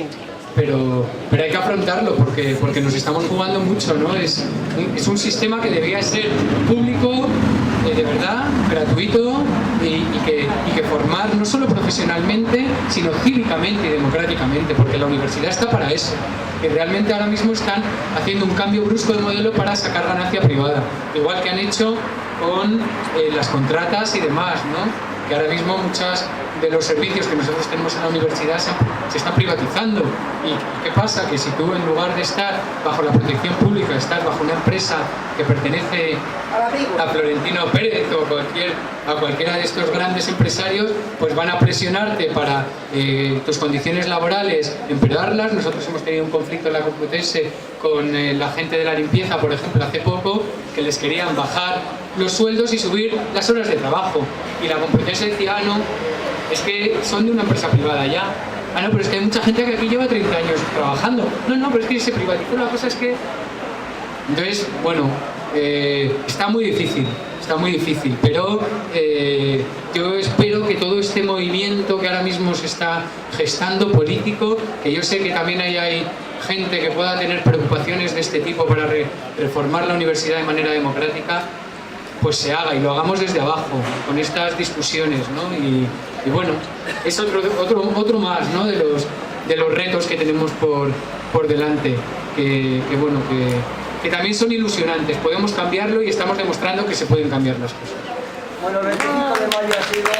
[SPEAKER 2] Pero hay que afrontarlo porque nos estamos jugando mucho, ¿no? Es un sistema que debería ser público, de verdad, gratuito y que formar no solo profesionalmente, sino cívicamente y democráticamente, porque la universidad está para eso. Que realmente ahora mismo están haciendo un cambio brusco de modelo para sacar ganancia privada, igual que han hecho con las contratas y demás, ¿no? Que ahora mismo muchos de los servicios que nosotros tenemos en la universidad se están privatizando. ¿Y qué pasa? Que si tú, en lugar de estar bajo la protección pública, estás bajo una empresa que pertenece a Florentino Pérez o a cualquiera de estos grandes empresarios, pues van a presionarte para tus condiciones laborales empeorarlas. Nosotros hemos tenido un conflicto en la Complutense con la gente de la limpieza, por ejemplo, hace poco, que les querían bajar los sueldos y subir las horas de trabajo. Y la Complutense decía, no, es que son de una empresa privada ya. Ah, no, pero es que hay mucha gente que aquí lleva 30 años trabajando. No, pero es que se privatizó, la cosa es que... Entonces, bueno, está muy difícil, pero yo espero que todo este movimiento que ahora mismo se está gestando político, que yo sé que también hay gente que pueda tener preocupaciones de este tipo para reformar la universidad de manera democrática, pues se haga y lo hagamos desde abajo, con estas discusiones, ¿no? Y bueno, es otro más, ¿no? de los retos que tenemos por delante, que también son ilusionantes. Podemos cambiarlo y estamos demostrando que se pueden cambiar las cosas.
[SPEAKER 6] Bueno, el 25 de mayo ha sido...